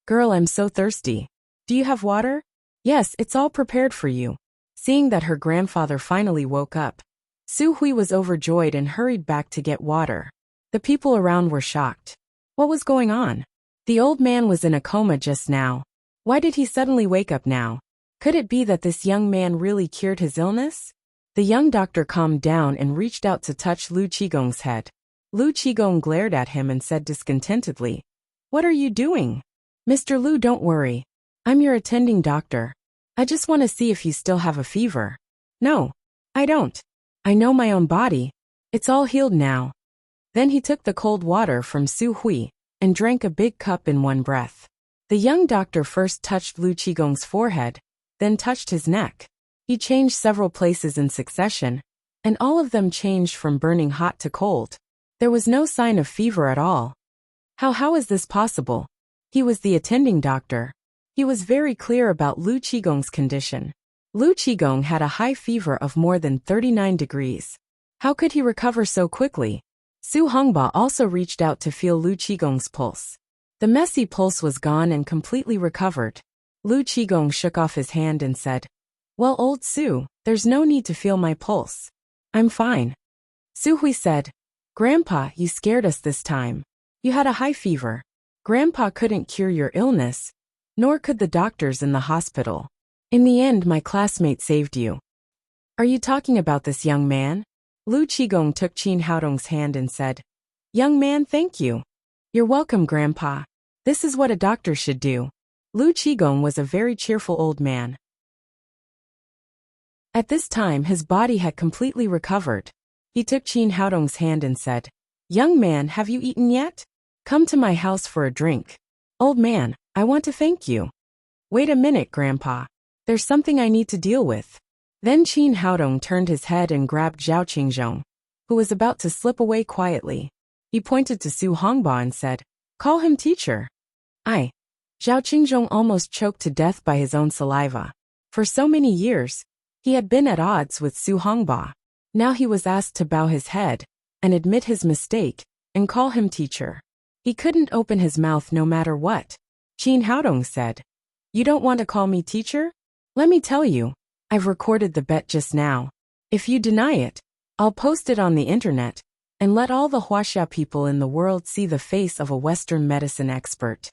Girl, I'm so thirsty. Do you have water? Yes, it's all prepared for you. Seeing that her grandfather finally woke up, Su Hui was overjoyed and hurried back to get water. The people around were shocked. What was going on? The old man was in a coma just now. Why did he suddenly wake up now? Could it be that this young man really cured his illness? The young doctor calmed down and reached out to touch Lu Qigong's head. Lu Qigong glared at him and said discontentedly, What are you doing? Mr. Lu, don't worry. I'm your attending doctor. I just want to see if you still have a fever. No, I don't. I know my own body. It's all healed now. Then he took the cold water from Su Hui and drank a big cup in one breath. The young doctor first touched Lu Qigong's forehead, then touched his neck. He changed several places in succession, and all of them changed from burning hot to cold. There was no sign of fever at all. How is this possible? He was the attending doctor. He was very clear about Lu Qigong's condition. Lu Qigong had a high fever of more than 39 degrees. How could he recover so quickly? Su Hongba also reached out to feel Lu Qigong's pulse. The messy pulse was gone and completely recovered. Lu Qigong shook off his hand and said, Well, old Su, there's no need to feel my pulse. I'm fine. Su Hui said, Grandpa, you scared us this time. You had a high fever. Grandpa couldn't cure your illness, nor could the doctors in the hospital. In the end, my classmate saved you. Are you talking about this young man? Lu Qigong took Qin Haodong's hand and said, Young man, thank you. You're welcome, Grandpa. This is what a doctor should do. Lu Qigong was a very cheerful old man. At this time his body had completely recovered. He took Qin Haodong's hand and said, Young man, have you eaten yet? Come to my house for a drink. Old man, I want to thank you. Wait a minute, Grandpa. There's something I need to deal with. Then Qin Haodong turned his head and grabbed Zhao Qingzhong, who was about to slip away quietly. He pointed to Su Hongba and said, Call him teacher. I. Zhao Qingzhong almost choked to death by his own saliva. For so many years, he had been at odds with Su Hongba. Now he was asked to bow his head and admit his mistake and call him teacher. He couldn't open his mouth no matter what. Qin Haodong said, "You don't want to call me teacher? Let me tell you, I've recorded the bet just now. If you deny it, I'll post it on the internet and let all the Huaxia people in the world see the face of a Western medicine expert."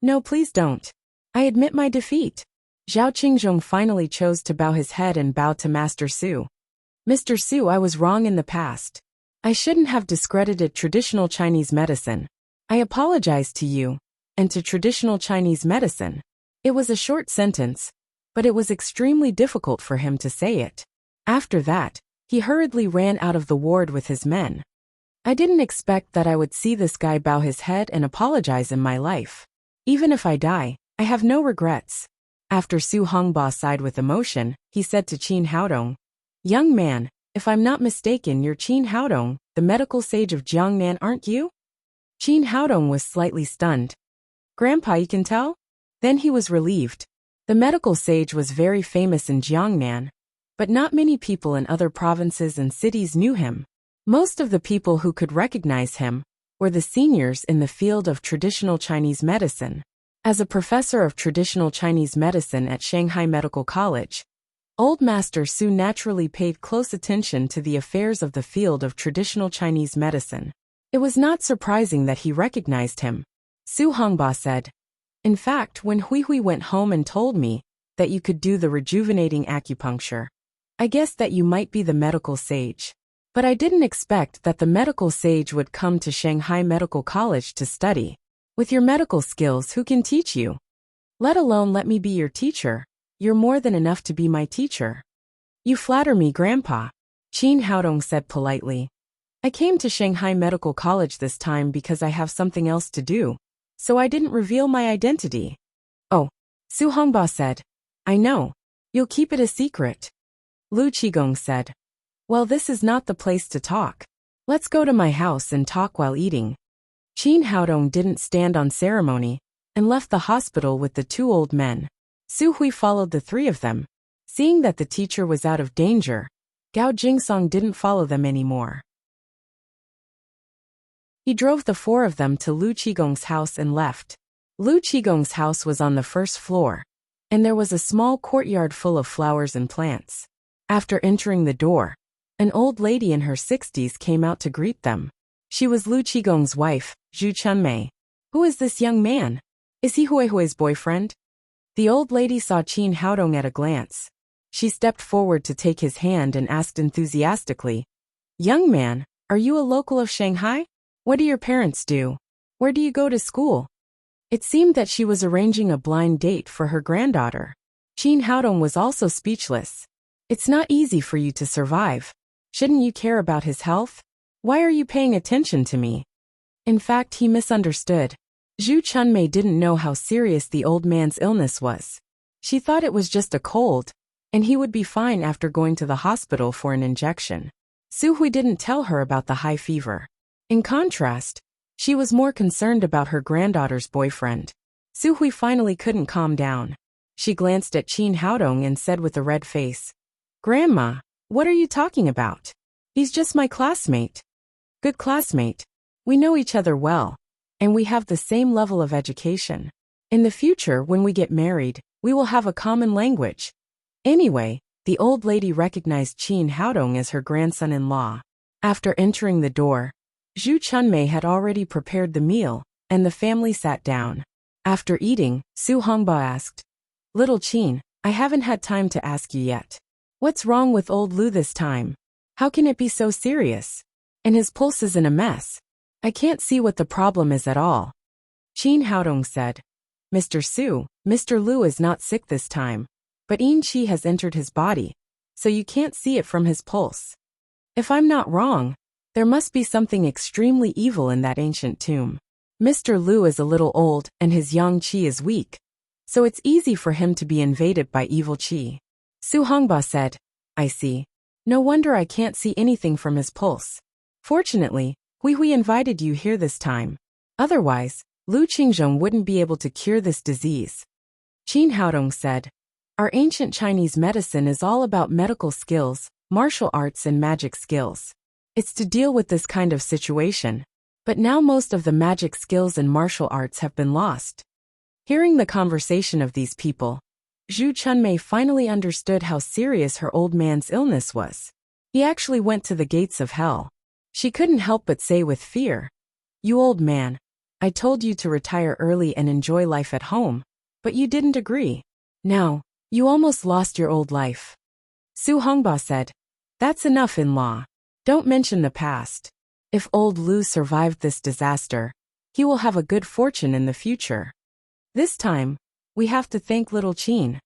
"No, please don't. I admit my defeat." Zhao Qingzhong finally chose to bow his head and bow to Master Su. "Mr. Su, I was wrong in the past. I shouldn't have discredited traditional Chinese medicine. I apologize to you, and to traditional Chinese medicine." It was a short sentence, but it was extremely difficult for him to say it. After that, he hurriedly ran out of the ward with his men. "I didn't expect that I would see this guy bow his head and apologize in my life. Even if I die, I have no regrets." After Su Hongba sighed with emotion, he said to Qin Haodong, "Young man, if I'm not mistaken, you're Qin Haodong, the medical sage of Jiangnan, aren't you?" Qin Haodong was slightly stunned. "Grandpa, you can tell?" Then he was relieved. The medical sage was very famous in Jiangnan, but not many people in other provinces and cities knew him. Most of the people who could recognize him were the seniors in the field of traditional Chinese medicine. As a professor of traditional Chinese medicine at Shanghai Medical College, Old Master Su naturally paid close attention to the affairs of the field of traditional Chinese medicine. It was not surprising that he recognized him. Su Hongba said, "In fact, when Hui went home and told me that you could do the rejuvenating acupuncture, I guessed that you might be the medical sage. But I didn't expect that the medical sage would come to Shanghai Medical College to study. With your medical skills, who can teach you? Let alone let me be your teacher. You're more than enough to be my teacher." "You flatter me, Grandpa," Qin Haodong said politely. "I came to Shanghai Medical College this time because I have something else to do, so I didn't reveal my identity." "Oh," Su Hongba said, "I know. You'll keep it a secret." Lu Qigong said, "Well, this is not the place to talk. Let's go to my house and talk while eating." Qin Haodong didn't stand on ceremony and left the hospital with the two old men. Su Hui followed the three of them. Seeing that the teacher was out of danger, Gao Jingsong didn't follow them anymore. He drove the four of them to Lu Qigong's house and left. Lu Qigong's house was on the first floor, and there was a small courtyard full of flowers and plants. After entering the door, an old lady in her 60s came out to greet them. She was Lu Qigong's wife, Zhu Chunmei. "Who is this young man? Is he Hui's boyfriend?" The old lady saw Qin Haodong at a glance. She stepped forward to take his hand and asked enthusiastically, "Young man, are you a local of Shanghai? What do your parents do? Where do you go to school?" It seemed that she was arranging a blind date for her granddaughter. Qin Haodong was also speechless. "It's not easy for you to survive. Shouldn't you care about his health? Why are you paying attention to me?" In fact, he misunderstood. Zhu Chunmei didn't know how serious the old man's illness was. She thought it was just a cold, and he would be fine after going to the hospital for an injection. Su Hui didn't tell her about the high fever. In contrast, she was more concerned about her granddaughter's boyfriend. Su Hui finally couldn't calm down. She glanced at Qin Haodong and said with a red face, "Grandma, what are you talking about? He's just my classmate." "Good classmate. We know each other well, and we have the same level of education. In the future, when we get married, we will have a common language." Anyway, the old lady recognized Qin Haodong as her grandson-in-law. After entering the door, Zhu Chunmei had already prepared the meal, and the family sat down. After eating, Su Hongba asked, "Little Qin, I haven't had time to ask you yet. What's wrong with old Lu this time? How can it be so serious? And his pulse is in a mess. I can't see what the problem is at all." Qin Haodong said, "Mr. Su, Mr. Lu is not sick this time, but Yin Qi has entered his body, so you can't see it from his pulse. If I'm not wrong, there must be something extremely evil in that ancient tomb. Mr. Lu is a little old and his yang qi is weak, so it's easy for him to be invaded by evil qi." Su Hongba said, "I see. No wonder I can't see anything from his pulse. Fortunately, Hui invited you here this time. Otherwise, Lu Qingzhong wouldn't be able to cure this disease. Qin Haodong said, "Our ancient Chinese medicine is all about medical skills, martial arts and magic skills. It's to deal with this kind of situation. But now most of the magic skills and martial arts have been lost." Hearing the conversation of these people, Zhu Chunmei finally understood how serious her old man's illness was. He actually went to the gates of hell. She couldn't help but say with fear, "You old man, I told you to retire early and enjoy life at home, but you didn't agree. Now, you almost lost your old life." Su Hongba said, "That's enough, in-law. Don't mention the past. If old Lu survived this disaster, he will have a good fortune in the future. This time, we have to thank little Qin.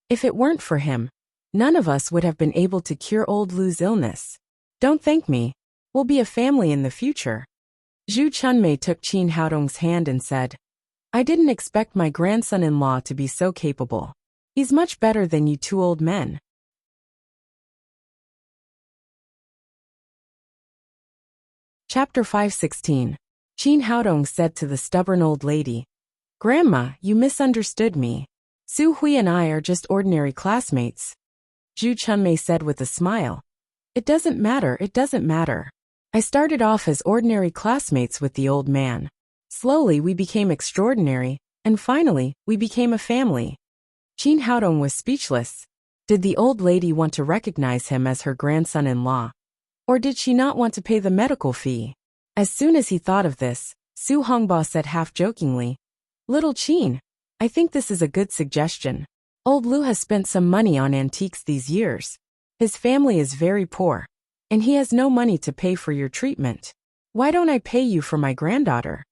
If it weren't for him, none of us would have been able to cure old Lu's illness. Don't thank me. We'll be a family in the future." Zhu Chunmei took Qin Haodong's hand and said, "I didn't expect my grandson-in-law to be so capable. He's much better than you two old men." Chapter 516. Qin Haodong said to the stubborn old lady, "Grandma, you misunderstood me. Su Hui and I are just ordinary classmates." Zhu Chunmei said with a smile, "It doesn't matter, it doesn't matter. I started off as ordinary classmates with the old man. Slowly we became extraordinary, and finally, we became a family." Qin Haodong was speechless. Did the old lady want to recognize him as her grandson-in-law? Or did she not want to pay the medical fee? As soon as he thought of this, Su Hongba said half-jokingly, "Little Qin, I think this is a good suggestion. Old Lu has spent some money on antiques these years. His family is very poor, and he has no money to pay for your treatment. Why don't I pay you for my granddaughter?"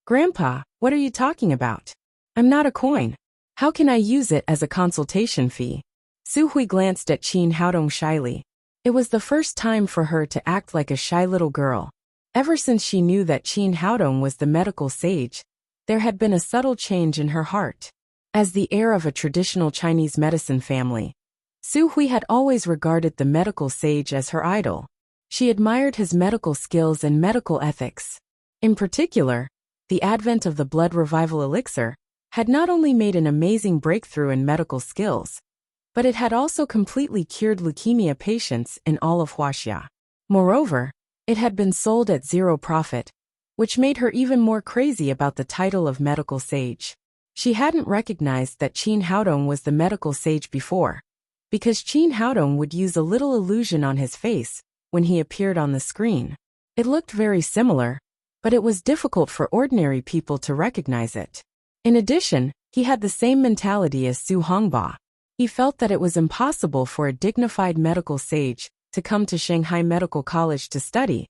"Grandpa, what are you talking about? I'm not a coin. How can I use it as a consultation fee?" Su Hui glanced at Qin Haodong shyly. It was the first time for her to act like a shy little girl. Ever since she knew that Qin Haodong was the medical sage, there had been a subtle change in her heart. As the heir of a traditional Chinese medicine family, Su Hui had always regarded the medical sage as her idol. She admired his medical skills and medical ethics. In particular, the advent of the blood revival elixir had not only made an amazing breakthrough in medical skills, but it had also completely cured leukemia patients in all of Huaxia. Moreover, it had been sold at zero profit, which made her even more crazy about the title of medical sage. She hadn't recognized that Qin Haodong was the medical sage before, because Qin Haodong would use a little illusion on his face when he appeared on the screen. It looked very similar, but it was difficult for ordinary people to recognize it. In addition, he had the same mentality as Su Hongba. He felt that it was impossible for a dignified medical sage to come to Shanghai Medical College to study,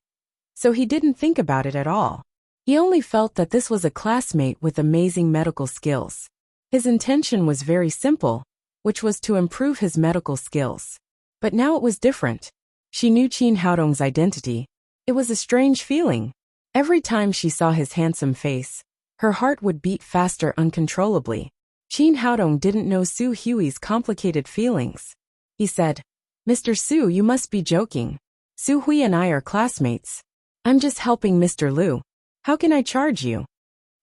so he didn't think about it at all. He only felt that this was a classmate with amazing medical skills. His intention was very simple, which was to improve his medical skills. But now it was different. She knew Qin Haodong's identity. It was a strange feeling. Every time she saw his handsome face, her heart would beat faster uncontrollably. Qin Haodong didn't know Su Hui's complicated feelings. He said, "Mr. Su, you must be joking. Su Hui and I are classmates. I'm just helping Mr. Lu. How can I charge you?"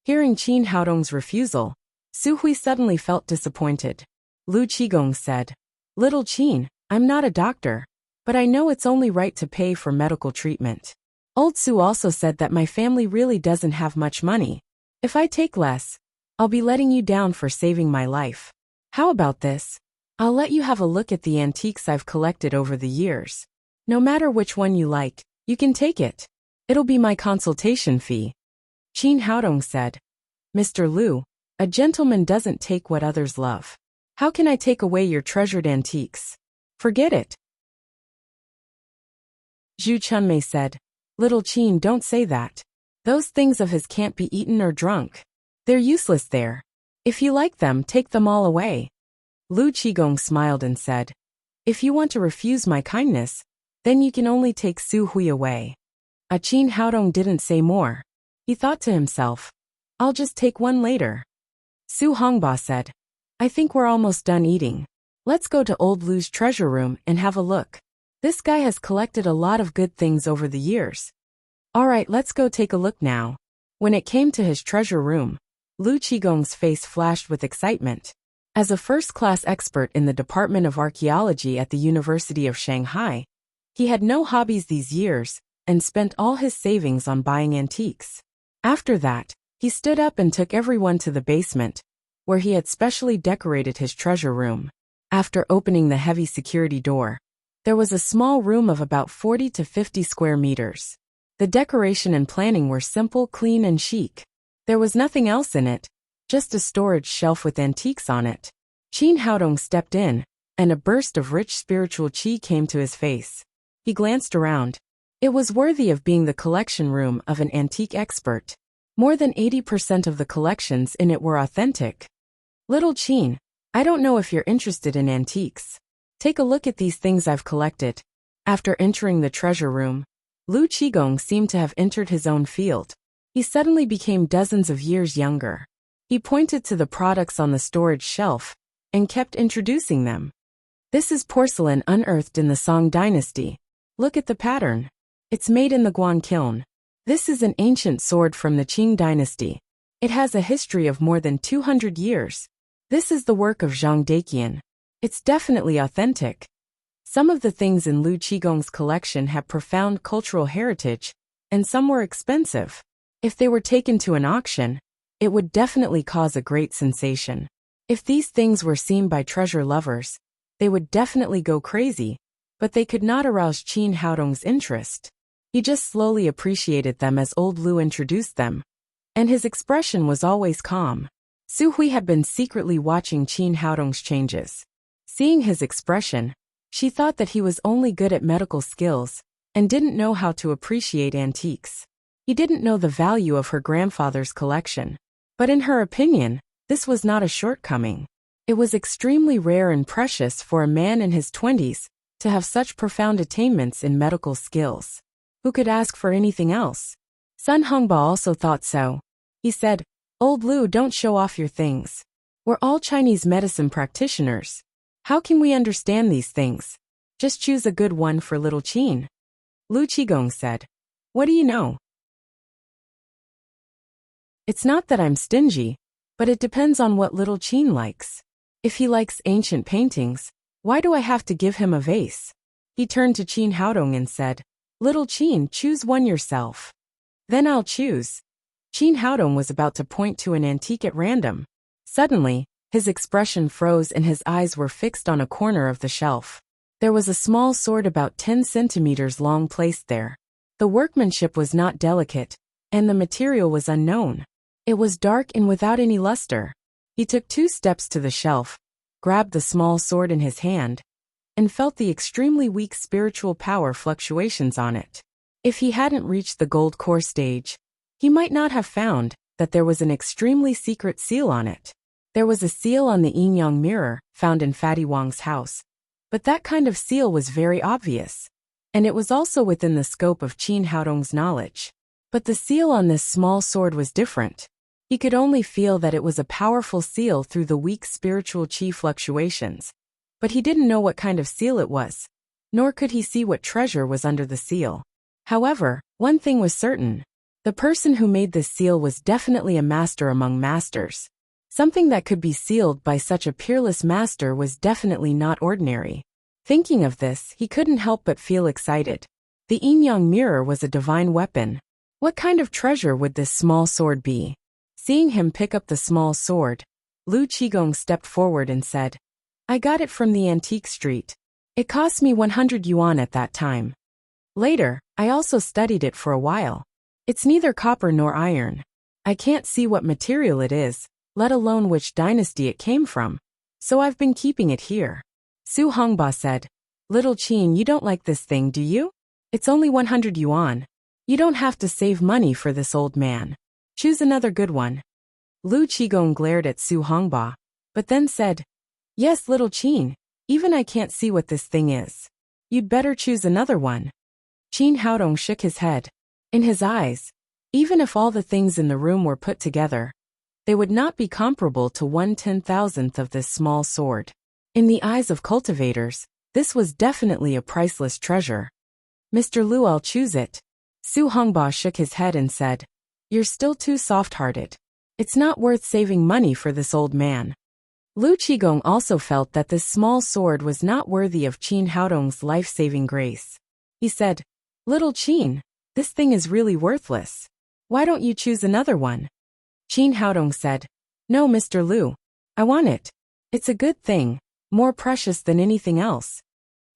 Hearing Qin Haodong's refusal, Su Hui suddenly felt disappointed. Lu Qigong said, "Little Qin, I'm not a doctor, but I know it's only right to pay for medical treatment. Old Su also said that my family really doesn't have much money. If I take less, I'll be letting you down for saving my life. How about this? I'll let you have a look at the antiques I've collected over the years. No matter which one you like, you can take it. It'll be my consultation fee." Qin Haodong said, "Mr. Lu, a gentleman doesn't take what others love. How can I take away your treasured antiques? Forget it." Zhu Chunmei said, "Little Qin, don't say that. Those things of his can't be eaten or drunk. They're useless there. If you like them, take them all away." Lu Qigong smiled and said, "If you want to refuse my kindness, then you can only take Su Hui away." Qin Haodong didn't say more. He thought to himself, "I'll just take one later." Su Hongba said, "I think we're almost done eating. Let's go to old Lu's treasure room and have a look. This guy has collected a lot of good things over the years." "All right, let's go take a look now." When it came to his treasure room, Lu Qigong's face flashed with excitement. As a first-class expert in the Department of Archaeology at the University of Shanghai, he had no hobbies these years and spent all his savings on buying antiques. After that, he stood up and took everyone to the basement, where he had specially decorated his treasure room. After opening the heavy security door, there was a small room of about 40 to 50 square meters. The decoration and planning were simple, clean, and chic. There was nothing else in it, just a storage shelf with antiques on it. Qin Haodong stepped in, and a burst of rich spiritual qi came to his face. He glanced around. It was worthy of being the collection room of an antique expert. More than 80% of the collections in it were authentic. Little Qin, I don't know if you're interested in antiques. Take a look at these things I've collected. After entering the treasure room, Lu Qigong seemed to have entered his own field. He suddenly became dozens of years younger. He pointed to the products on the storage shelf and kept introducing them. This is porcelain unearthed in the Song dynasty. Look at the pattern. It's made in the Guan kiln. This is an ancient sword from the Qing dynasty. It has a history of more than 200 years. This is the work of Zhang Daqian. It's definitely authentic. Some of the things in Lu Qigong's collection have profound cultural heritage, and some were expensive. If they were taken to an auction, it would definitely cause a great sensation. If these things were seen by treasure lovers, they would definitely go crazy, but they could not arouse Qin Haodong's interest. He just slowly appreciated them as old Lu introduced them, and his expression was always calm. Su Hui had been secretly watching Qin Haodong's changes. Seeing his expression, she thought that he was only good at medical skills and didn't know how to appreciate antiques. He didn't know the value of her grandfather's collection. But in her opinion, this was not a shortcoming. It was extremely rare and precious for a man in his 20s to have such profound attainments in medical skills. Who could ask for anything else? Sun Hongba also thought so. He said, "Old Lu, don't show off your things. We're all Chinese medicine practitioners. How can we understand these things? Just choose a good one for little Qin." Lu Qigong said, "What do you know? It's not that I'm stingy, but it depends on what little Qin likes. If he likes ancient paintings, why do I have to give him a vase?" He turned to Qin Haodong and said, "Little Qin, choose one yourself." "Then I'll choose." Qin Haodong was about to point to an antique at random. Suddenly, his expression froze and his eyes were fixed on a corner of the shelf. There was a small sword about 10 centimeters long placed there. The workmanship was not delicate, and the material was unknown. It was dark and without any luster. He took 2 steps to the shelf, grabbed the small sword in his hand, and felt the extremely weak spiritual power fluctuations on it. If he hadn't reached the gold core stage, he might not have found that there was an extremely secret seal on it. There was a seal on the yin-yang mirror found in Fatty Wang's house, but that kind of seal was very obvious, and it was also within the scope of Qin Haodong's knowledge. But the seal on this small sword was different. He could only feel that it was a powerful seal through the weak spiritual qi fluctuations, but he didn't know what kind of seal it was, nor could he see what treasure was under the seal. However, one thing was certain. The person who made this seal was definitely a master among masters. Something that could be sealed by such a peerless master was definitely not ordinary. Thinking of this, he couldn't help but feel excited. The yin-yang mirror was a divine weapon. What kind of treasure would this small sword be? Seeing him pick up the small sword, Lu Qigong stepped forward and said, "I got it from the antique street. It cost me 100 yuan at that time. Later, I also studied it for a while. It's neither copper nor iron. I can't see what material it is, let alone which dynasty it came from, so I've been keeping it here." Su Hongba said, "Little Qin, you don't like this thing, do you? It's only 100 yuan. You don't have to save money for this old man. Choose another good one." Lu Qigong glared at Su Hongba, but then said, "Yes, little Qin, even I can't see what this thing is. You'd better choose another one." Qin Haodong shook his head. In his eyes, even if all the things in the room were put together, they would not be comparable to 1/10,000th of this small sword. In the eyes of cultivators, this was definitely a priceless treasure. "Mr. Lu, I'll choose it." Su Hongba shook his head and said, You're still too soft-hearted. It's not worth saving money for this old man. Lu Qigong also felt that this small sword was not worthy of Qin Haodong's life-saving grace. He said, "Little Qin, this thing is really worthless. Why don't you choose another one?" Qin Haodong said, "No, Mr. Lu. I want it. It's a good thing, more precious than anything else."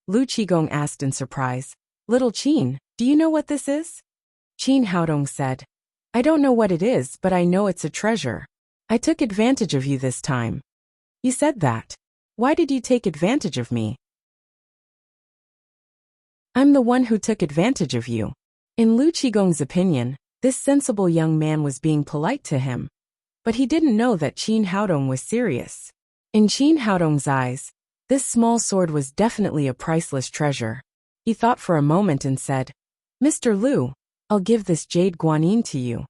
Lu Qigong asked in surprise, "Little Qin, do you know what this is?" Qin Haodong said, "I don't know what it is, but I know it's a treasure. I took advantage of you this time." "You said that. Why did you take advantage of me?" "I'm the one who took advantage of you." In Lu Qigong's opinion, this sensible young man was being polite to him. But he didn't know that Qin Haodong was serious. In Qin Haodong's eyes, this small sword was definitely a priceless treasure. He thought for a moment and said, "Mr. Lu, I'll give this jade guanyin to you."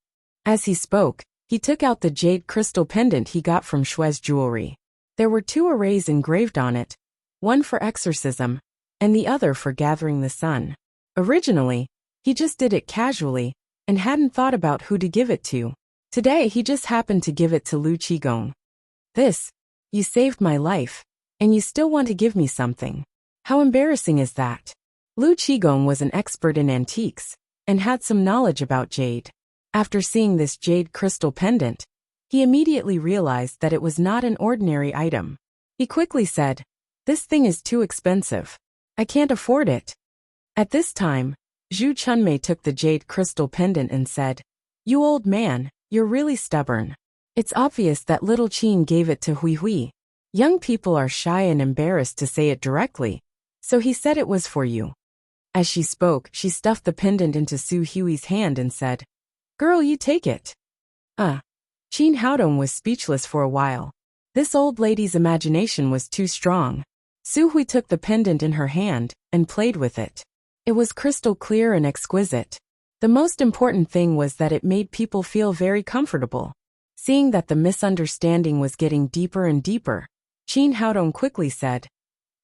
As he spoke, he took out the jade crystal pendant he got from Shui's jewelry. There were 2 arrays engraved on it, one for exorcism, and the other for gathering the sun. Originally, he just did it casually, and hadn't thought about who to give it to. Today he just happened to give it to Lu Qigong. You saved my life, and you still want to give me something. How embarrassing is that?" Lu Qigong was an expert in antiques, and had some knowledge about jade. After seeing this jade crystal pendant, he immediately realized that it was not an ordinary item. He quickly said, "This thing is too expensive. I can't afford it." At this time, Zhu Chunmei took the jade crystal pendant and said, "You old man, you're really stubborn. It's obvious that little Qin gave it to Hui Hui. Young people are shy and embarrassed to say it directly, so he said it was for you." As she spoke, she stuffed the pendant into Su Hui's hand and said, "Girl, you take it." Qin Haodong was speechless for a while. This old lady's imagination was too strong. Su Hui took the pendant in her hand and played with it. It was crystal clear and exquisite. The most important thing was that it made people feel very comfortable. Seeing that the misunderstanding was getting deeper and deeper, Qin Haodong quickly said,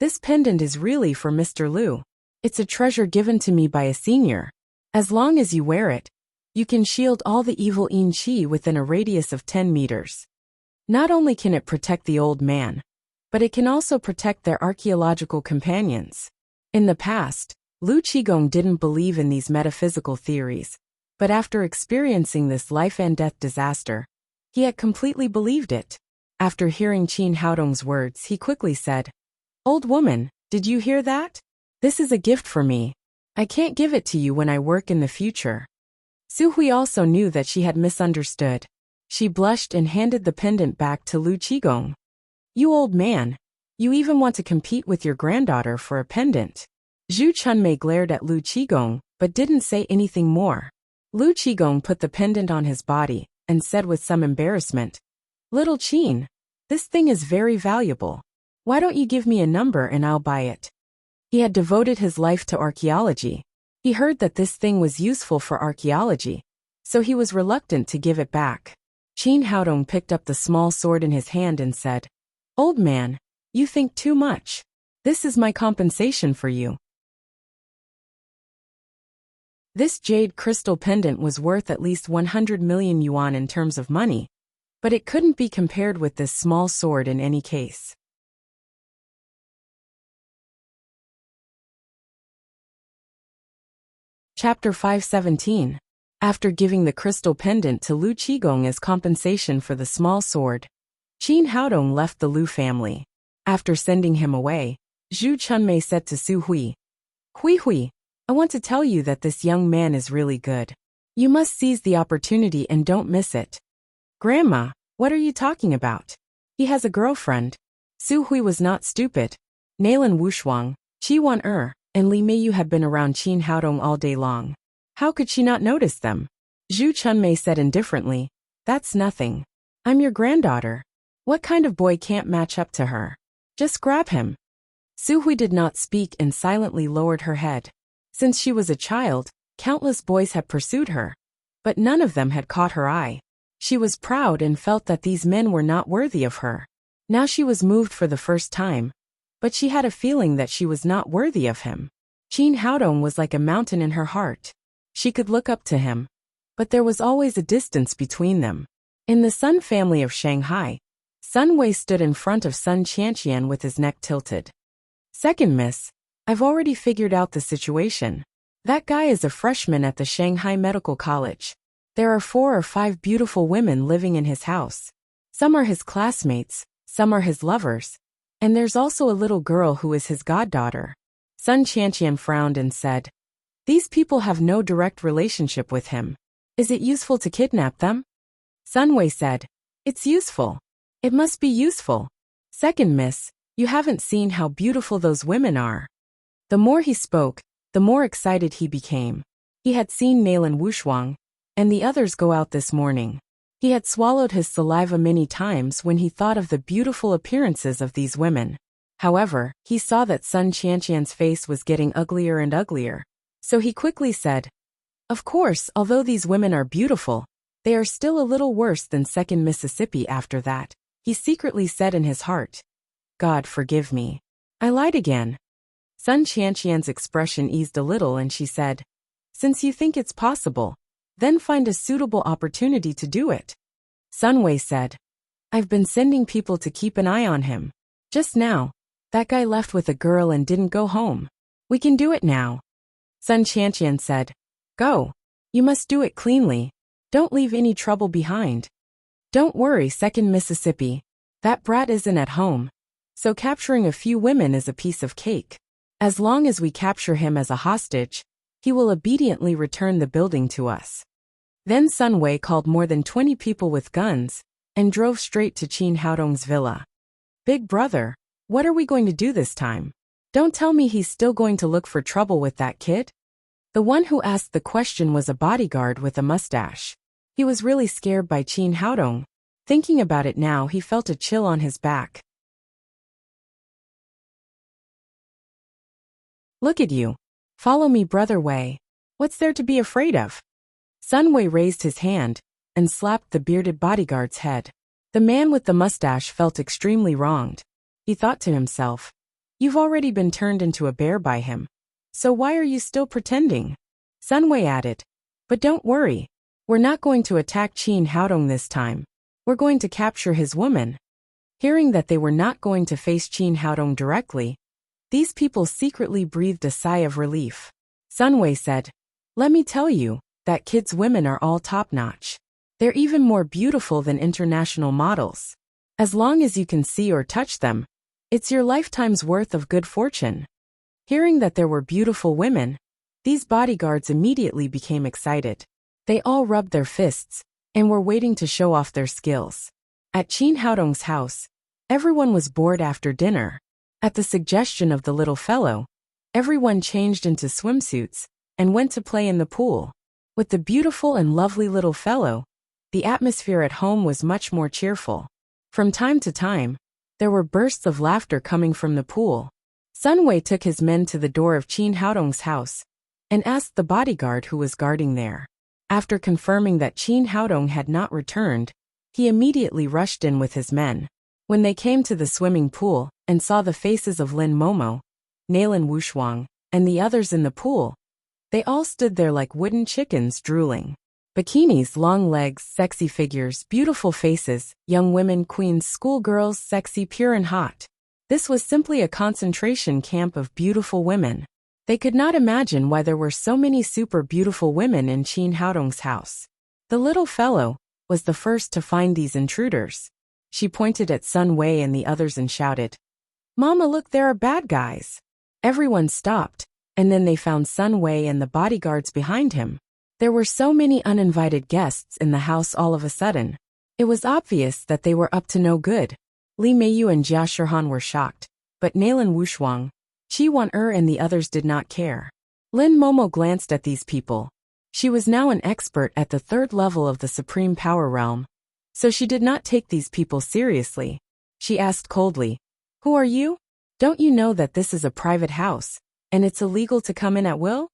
"This pendant is really for Mr. Lu. It's a treasure given to me by a senior. As long as you wear it, you can shield all the evil yin qi within a radius of 10 meters. Not only can it protect the old man, but it can also protect their archaeological companions." In the past, Lu Qigong didn't believe in these metaphysical theories, but after experiencing this life and death disaster, he had completely believed it. After hearing Qin Haodong's words, he quickly said, "Old woman, did you hear that? This is a gift for me. I can't give it to you when I work in the future." Su Hui also knew that she had misunderstood. She blushed and handed the pendant back to Lu Qigong. "You old man, you even want to compete with your granddaughter for a pendant." Zhu Chunmei glared at Lu Qigong, but didn't say anything more. Lu Qigong put the pendant on his body, and said with some embarrassment, "Little Qin, this thing is very valuable. Why don't you give me a number and I'll buy it?" He had devoted his life to archaeology. He heard that this thing was useful for archaeology, so he was reluctant to give it back. Qin Haodong picked up the small sword in his hand and said, "Old man, you think too much. This is my compensation for you." This jade crystal pendant was worth at least 100 million yuan in terms of money, but it couldn't be compared with this small sword in any case. Chapter 517. After giving the crystal pendant to Lu Qigong as compensation for the small sword, Qin Haodong left the Lu family. After sending him away, Zhu Chunmei said to Su Hui, "Hui Hui, I want to tell you that this young man is really good. You must seize the opportunity and don't miss it." "Grandma, what are you talking about? He has a girlfriend." Su Hui was not stupid. Nalan Wushuang, Qi Wan and Li Meiyu had been around Qin Haodong all day long. How could she not notice them? Zhu Chunmei said indifferently, "That's nothing. I'm your granddaughter. What kind of boy can't match up to her? Just grab him." Su Hui did not speak and silently lowered her head. Since she was a child, countless boys had pursued her, but none of them had caught her eye. She was proud and felt that these men were not worthy of her. Now she was moved for the first time, but she had a feeling that she was not worthy of him. Qin Haodong was like a mountain in her heart. She could look up to him. but there was always a distance between them. In the Sun family of Shanghai, Sun Wei stood in front of Sun Qianqian with his neck tilted. "Second miss, I've already figured out the situation. That guy is a freshman at the Shanghai Medical College. There are 4 or 5 beautiful women living in his house. Some are his classmates, some are his lovers, and there's also a little girl who is his goddaughter." Sun Qianqian frowned and said, "These people have no direct relationship with him. Is it useful to kidnap them?" Sun Wei said, "It's useful. It must be useful. Second miss, you haven't seen how beautiful those women are." The more he spoke, the more excited he became. He had seen Nailan Wushuang and the others go out this morning. He had swallowed his saliva many times when he thought of the beautiful appearances of these women. However, he saw that Sun Qianqian's face was getting uglier and uglier, so he quickly said, "Of course, although these women are beautiful, they are still a little worse than Second Mississippi after that." He secretly said in his heart, "God forgive me. I lied again." Sun Qianqian's expression eased a little and she said, "Since you think it's possible, then find a suitable opportunity to do it." Sun Wei said, "I've been sending people to keep an eye on him. Just now, that guy left with a girl and didn't go home. We can do it now." Sun Qianqian said, "Go. You must do it cleanly. Don't leave any trouble behind. Don't worry, Second Mississippi. That brat isn't at home. So capturing a few women is a piece of cake. As long as we capture him as a hostage, he will obediently return the building to us." Then Sun Wei called more than 20 people with guns and drove straight to Qin Haodong's villa. "Big brother, what are we going to do this time? Don't tell me he's still going to look for trouble with that kid?" The one who asked the question was a bodyguard with a mustache. He was really scared by Qin Haodong. Thinking about it now, he felt a chill on his back. "Look at you. Follow me, brother Wei. What's there to be afraid of?" Sun Wei raised his hand and slapped the bearded bodyguard's head. The man with the mustache felt extremely wronged. He thought to himself, "You've already been turned into a bear by him. So why are you still pretending?" Sun Wei added, "But don't worry. We're not going to attack Qin Haodong this time. We're going to capture his woman." Hearing that they were not going to face Qin Haodong directly, these people secretly breathed a sigh of relief. Sun Wei said, "Let me tell you, that kid's women are all top-notch. They're even more beautiful than international models. As long as you can see or touch them, it's your lifetime's worth of good fortune." Hearing that there were beautiful women, these bodyguards immediately became excited. They all rubbed their fists and were waiting to show off their skills. At Qin Haodong's house, everyone was bored after dinner. At the suggestion of the little fellow, everyone changed into swimsuits and went to play in the pool. With the beautiful and lovely little fellow, the atmosphere at home was much more cheerful. From time to time, there were bursts of laughter coming from the pool. Sun Wei took his men to the door of Qin Haodong's house and asked the bodyguard who was guarding there. After confirming that Qin Haodong had not returned, he immediately rushed in with his men. When they came to the swimming pool and saw the faces of Lin Momo, Nailan Wushuang, and the others in the pool, they all stood there like wooden chickens drooling. Bikinis, long legs, sexy figures, beautiful faces, young women, queens, schoolgirls, sexy, pure and hot. This was simply a concentration camp of beautiful women. They could not imagine why there were so many super beautiful women in Qin Haodong's house. The little fellow was the first to find these intruders. She pointed at Sun Wei and the others and shouted, "Mama, look, there are bad guys." Everyone stopped, and then they found Sun Wei and the bodyguards behind him. There were so many uninvited guests in the house all of a sudden. It was obvious that they were up to no good. Li Meiyu and Jia Shihan were shocked, but Nailan Wushuang, Qi Wan-er and the others did not care. Lin Momo glanced at these people. She was now an expert at the 3rd level of the Supreme Power Realm, so she did not take these people seriously. She asked coldly, "Who are you? Don't you know that this is a private house, and it's illegal to come in at will?"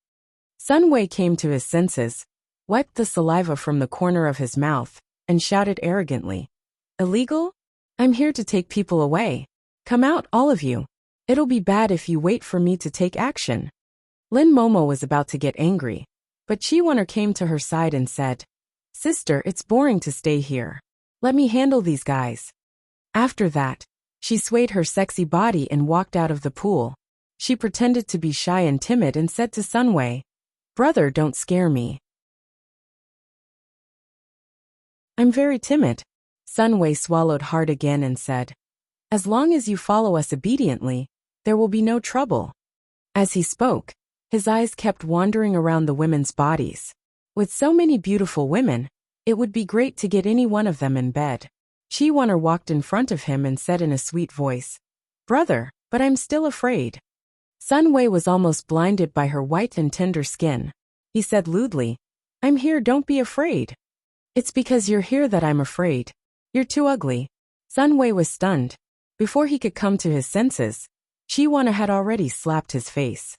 Sun Wei came to his senses, wiped the saliva from the corner of his mouth, and shouted arrogantly, "Illegal? I'm here to take people away. Come out, all of you. It'll be bad if you wait for me to take action." Lin Momo was about to get angry, but Qi Wan-er came to her side and said, Sister, it's boring to stay here. Let me handle these guys. After that, she swayed her sexy body and walked out of the pool. She pretended to be shy and timid and said to Sunway, "Brother, don't scare me. I'm very timid." Sunway swallowed hard again and said, "As long as you follow us obediently, there will be no trouble." As he spoke, his eyes kept wandering around the women's bodies. With so many beautiful women, it would be great to get any one of them in bed. Chi-Wonner walked in front of him and said in a sweet voice, "Brother, but I'm still afraid." Sunway was almost blinded by her white and tender skin. He said lewdly, "I'm here, don't be afraid." "It's because you're here that I'm afraid. You're too ugly." Sunway was stunned. Before he could come to his senses, Chi-Wonner had already slapped his face.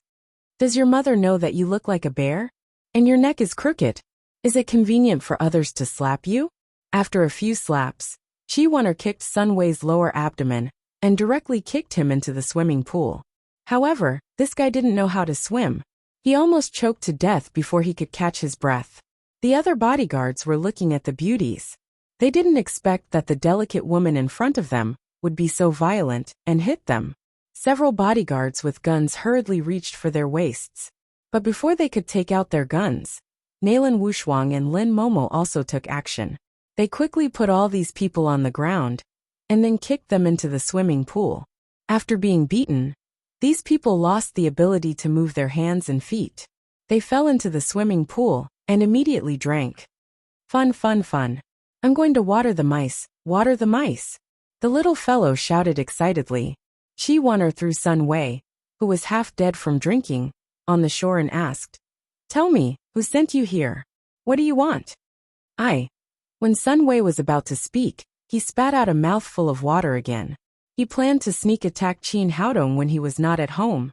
"Does your mother know that you look like a bear? And your neck is crooked? Is it convenient for others to slap you?" After a few slaps, Chi-Wonner kicked Sunway's lower abdomen and directly kicked him into the swimming pool. However, this guy didn't know how to swim. He almost choked to death before he could catch his breath. The other bodyguards were looking at the beauties. They didn't expect that the delicate woman in front of them would be so violent and hit them. Several bodyguards with guns hurriedly reached for their waists. But before they could take out their guns, Nalan Wushuang and Lin Momo also took action. They quickly put all these people on the ground and then kicked them into the swimming pool. After being beaten, these people lost the ability to move their hands and feet. They fell into the swimming pool and immediately drank. "Fun, fun, fun. I'm going to water the mice, water the mice." The little fellow shouted excitedly. Chi-Wonner threw Sunway, who was half dead from drinking, on the shore and asked, "Tell me, who sent you here? What do you want?" When Sunway was about to speak, he spat out a mouthful of water again. He planned to sneak attack Qin Haodong when he was not at home.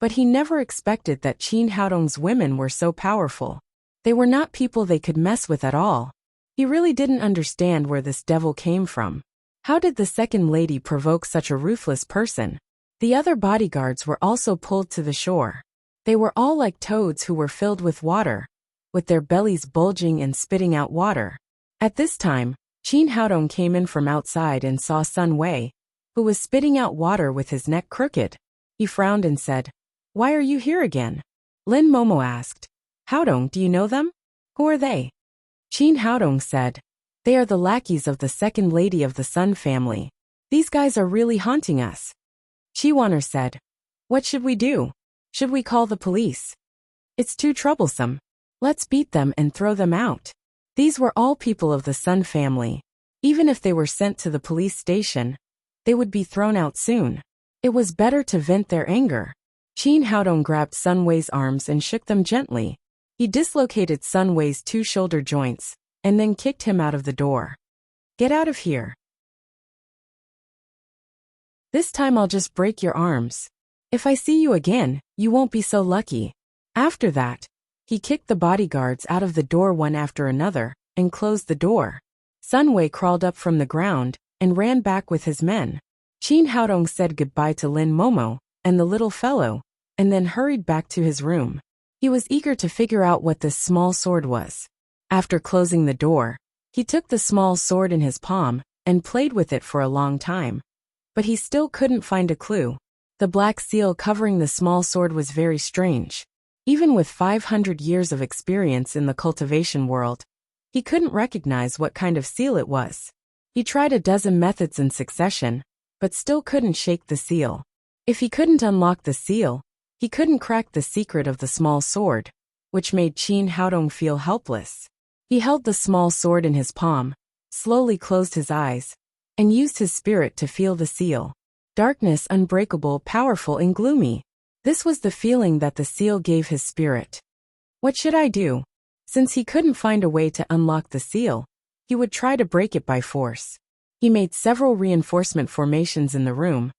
But he never expected that Qin Haodong's women were so powerful. They were not people they could mess with at all. He really didn't understand where this devil came from. How did the second lady provoke such a ruthless person? The other bodyguards were also pulled to the shore. They were all like toads who were filled with water, with their bellies bulging and spitting out water. At this time, Qin Haodong came in from outside and saw Sunway, who was spitting out water with his neck crooked. He frowned and said, "Why are you here again?" Lin Momo asked, "Haodong, do you know them? Who are they?" Qin Haodong said, "They are the lackeys of the second lady of the Sun family. These guys are really haunting us." Chi-Wonner said, "What should we do? Should we call the police?" "It's too troublesome. Let's beat them and throw them out." These were all people of the Sun family. Even if they were sent to the police station, they would be thrown out soon. It was better to vent their anger. Qin Haodong grabbed Sunway's arms and shook them gently. He dislocated Sunway's 2 shoulder joints, and then kicked him out of the door. "Get out of here. This time I'll just break your arms. If I see you again, you won't be so lucky." After that, he kicked the bodyguards out of the door one after another, and closed the door. Sunway crawled up from the ground, and ran back with his men. Qin Haodong said goodbye to Lin Momo, and the little fellow, and then hurried back to his room. He was eager to figure out what this small sword was. After closing the door, he took the small sword in his palm, and played with it for a long time. But he still couldn't find a clue. The black seal covering the small sword was very strange. Even with 500 years of experience in the cultivation world, he couldn't recognize what kind of seal it was. He tried a dozen methods in succession, but still couldn't shake the seal. If he couldn't unlock the seal, he couldn't crack the secret of the small sword, which made Qin Haodong feel helpless. He held the small sword in his palm, slowly closed his eyes, and used his spirit to feel the seal. Darkness, unbreakable, powerful, and gloomy. This was the feeling that the seal gave his spirit. What should I do? Since he couldn't find a way to unlock the seal, he would try to break it by force. He made several reinforcement formations in the room,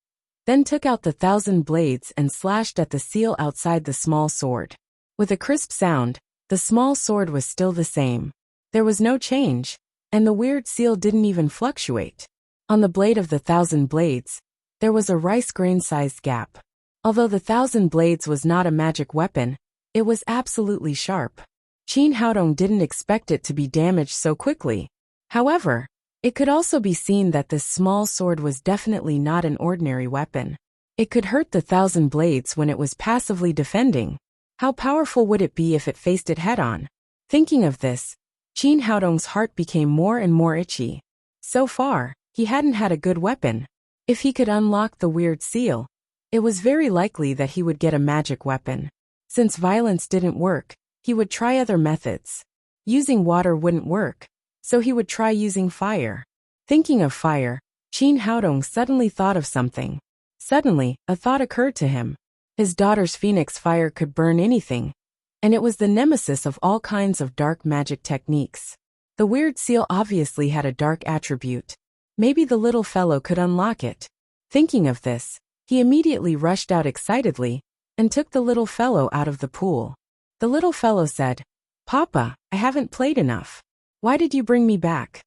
then took out the 1,000 blades and slashed at the seal outside the small sword. With a crisp sound, the small sword was still the same. There was no change, and the weird seal didn't even fluctuate. On the blade of the 1,000 blades, there was a rice grain-sized gap. Although the 1,000 blades was not a magic weapon, it was absolutely sharp. Qin Haodong didn't expect it to be damaged so quickly. However, it could also be seen that this small sword was definitely not an ordinary weapon. It could hurt the 1,000 blades when it was passively defending. How powerful would it be if it faced it head-on? Thinking of this, Qin Haodong's heart became more and more itchy. So far, he hadn't had a good weapon. If he could unlock the weird seal, it was very likely that he would get a magic weapon. Since violence didn't work, he would try other methods. Using water wouldn't work, so he would try using fire. Thinking of fire, Qin Haodong suddenly thought of something. Suddenly, a thought occurred to him. His daughter's phoenix fire could burn anything, and it was the nemesis of all kinds of dark magic techniques. The weird seal obviously had a dark attribute. Maybe the little fellow could unlock it. Thinking of this, he immediately rushed out excitedly and took the little fellow out of the pool. The little fellow said, "Papa, I haven't played enough. Why did you bring me back?"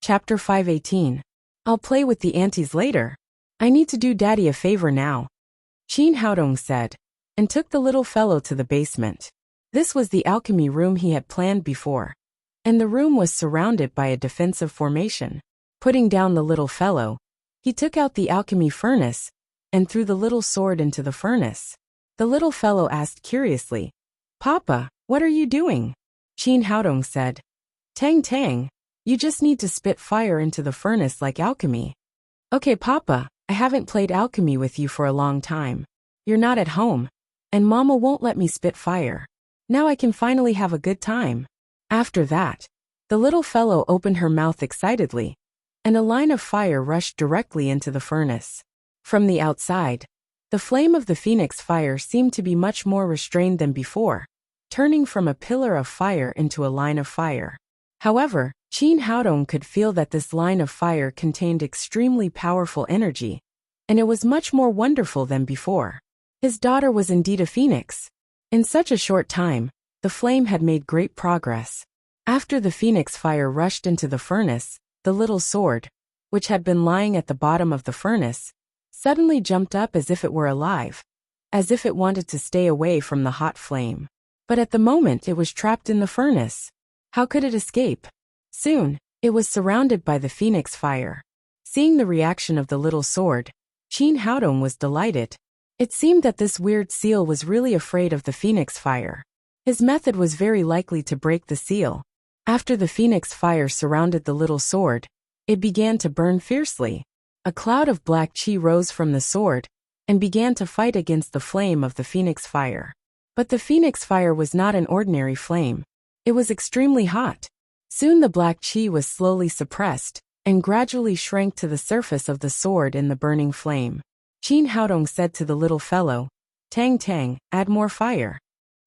Chapter 518. I'll play with the aunties later. I need to do Daddy a favor now, Qin Haodong said, and took the little fellow to the basement. This was the alchemy room he had planned before, and the room was surrounded by a defensive formation. Putting down the little fellow, he took out the alchemy furnace and threw the little sword into the furnace. The little fellow asked curiously, "Papa, what are you doing?" Qin Haodong said, "Tang Tang, you just need to spit fire into the furnace like alchemy." "Okay, Papa, I haven't played alchemy with you for a long time. You're not at home, and Mama won't let me spit fire. Now I can finally have a good time." After that, the little fellow opened her mouth excitedly, and a line of fire rushed directly into the furnace. From the outside, the flame of the phoenix fire seemed to be much more restrained than before, turning from a pillar of fire into a line of fire. However, Qin Haodong could feel that this line of fire contained extremely powerful energy, and it was much more wonderful than before. His daughter was indeed a phoenix. In such a short time, the flame had made great progress. After the phoenix fire rushed into the furnace, the little sword, which had been lying at the bottom of the furnace, suddenly jumped up as if it were alive, as if it wanted to stay away from the hot flame. But at the moment it was trapped in the furnace. How could it escape? Soon, it was surrounded by the phoenix fire. Seeing the reaction of the little sword, Qin Haodong was delighted. It seemed that this weird seal was really afraid of the phoenix fire. His method was very likely to break the seal. After the phoenix fire surrounded the little sword, it began to burn fiercely. A cloud of black qi rose from the sword and began to fight against the flame of the phoenix fire. But the phoenix fire was not an ordinary flame. It was extremely hot. Soon the black qi was slowly suppressed and gradually shrank to the surface of the sword in the burning flame. Qin Haodong said to the little fellow, "Tang Tang, add more fire."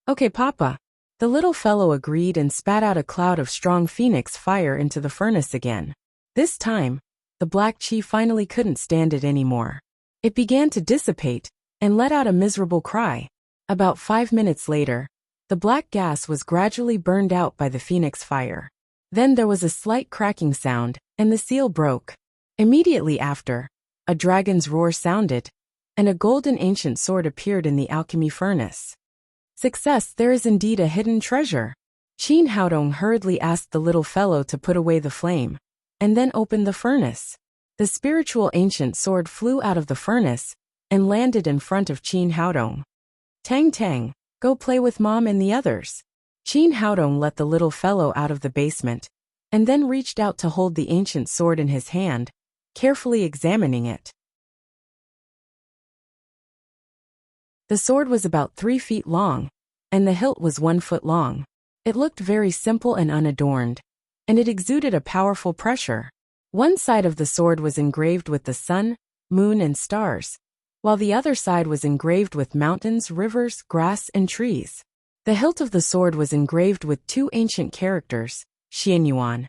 "Okay, Papa." The little fellow agreed and spat out a cloud of strong phoenix fire into the furnace again. This time, the black qi finally couldn't stand it anymore. It began to dissipate and let out a miserable cry. About 5 minutes later, the black gas was gradually burned out by the phoenix fire. Then there was a slight cracking sound, and the seal broke. Immediately after, a dragon's roar sounded, and a golden ancient sword appeared in the alchemy furnace. Success, there is indeed a hidden treasure. Qin Haodong hurriedly asked the little fellow to put away the flame, and then opened the furnace. The spiritual ancient sword flew out of the furnace and landed in front of Qin Haodong. "Tang Tang, go play with Mom and the others." Qin Haodong let the little fellow out of the basement, and then reached out to hold the ancient sword in his hand, carefully examining it. The sword was about 3 feet long, and the hilt was 1 foot long. It looked very simple and unadorned, and it exuded a powerful pressure. One side of the sword was engraved with the sun, moon, and stars, while the other side was engraved with mountains, rivers, grass, and trees. The hilt of the sword was engraved with 2 ancient characters, Xianyuan.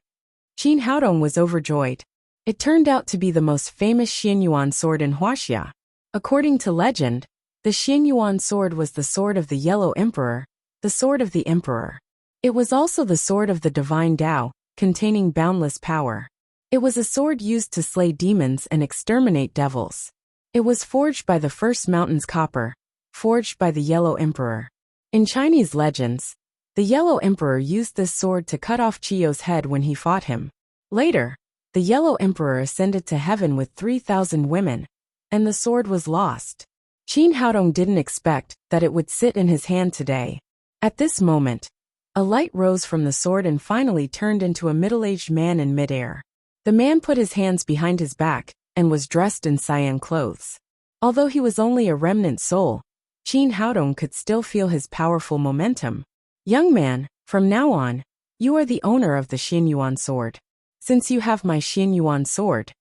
Qin Haodong was overjoyed. It turned out to be the most famous Xianyuan sword in Huaxia. According to legend, the Xianyuan sword was the sword of the Yellow Emperor, the sword of the Emperor. It was also the sword of the divine Tao, containing boundless power. It was a sword used to slay demons and exterminate devils. It was forged by the first mountain's copper, forged by the Yellow Emperor. In Chinese legends, the Yellow Emperor used this sword to cut off Qiu's head when he fought him. Later, the Yellow Emperor ascended to heaven with 3,000 women, and the sword was lost. Qin Haodong didn't expect that it would sit in his hand today. At this moment, a light rose from the sword and finally turned into a middle-aged man in midair. The man put his hands behind his back and was dressed in cyan clothes. Although he was only a remnant soul, Qin Haodong could still feel his powerful momentum. "Young man, from now on, you are the owner of the Xianyuan sword. Since you have my Xianyuan sword,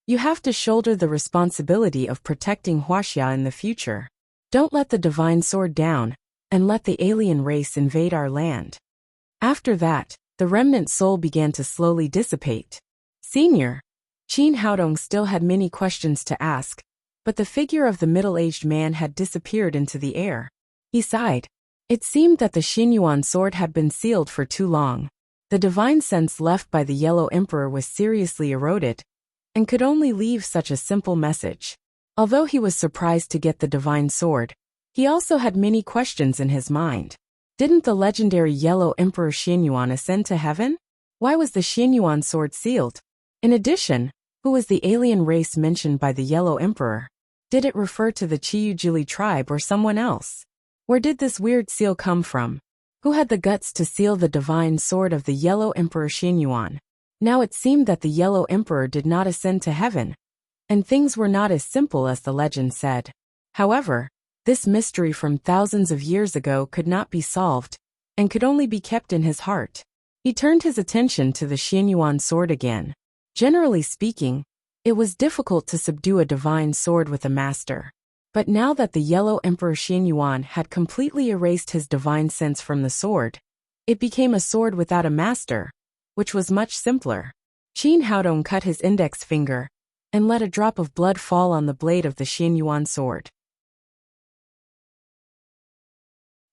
you have to shoulder the responsibility of protecting Huaxia in the future. Don't let the divine sword down, and let the alien race invade our land." After that, the remnant soul began to slowly dissipate. Senior, Qin Haodong still had many questions to ask, but the figure of the middle-aged man had disappeared into the air. He sighed. It seemed that the Xianyuan sword had been sealed for too long. The divine sense left by the Yellow Emperor was seriously eroded, and could only leave such a simple message. Although he was surprised to get the divine sword, he also had many questions in his mind. Didn't the legendary Yellow Emperor Xianyuan ascend to heaven? Why was the Xianyuan sword sealed? In addition, who was the alien race mentioned by the Yellow Emperor? Did it refer to the Qiyu tribe or someone else? Where did this weird seal come from? Who had the guts to seal the divine sword of the Yellow Emperor Xianyuan? Now it seemed that the Yellow Emperor did not ascend to heaven, and things were not as simple as the legend said. However, this mystery from thousands of years ago could not be solved, and could only be kept in his heart. He turned his attention to the Xianyuan sword again. Generally speaking, it was difficult to subdue a divine sword with a master. But now that the Yellow Emperor Xianyuan had completely erased his divine sense from the sword, it became a sword without a master, which was much simpler. Qin Haodong cut his index finger and let a drop of blood fall on the blade of the Xianyuan sword.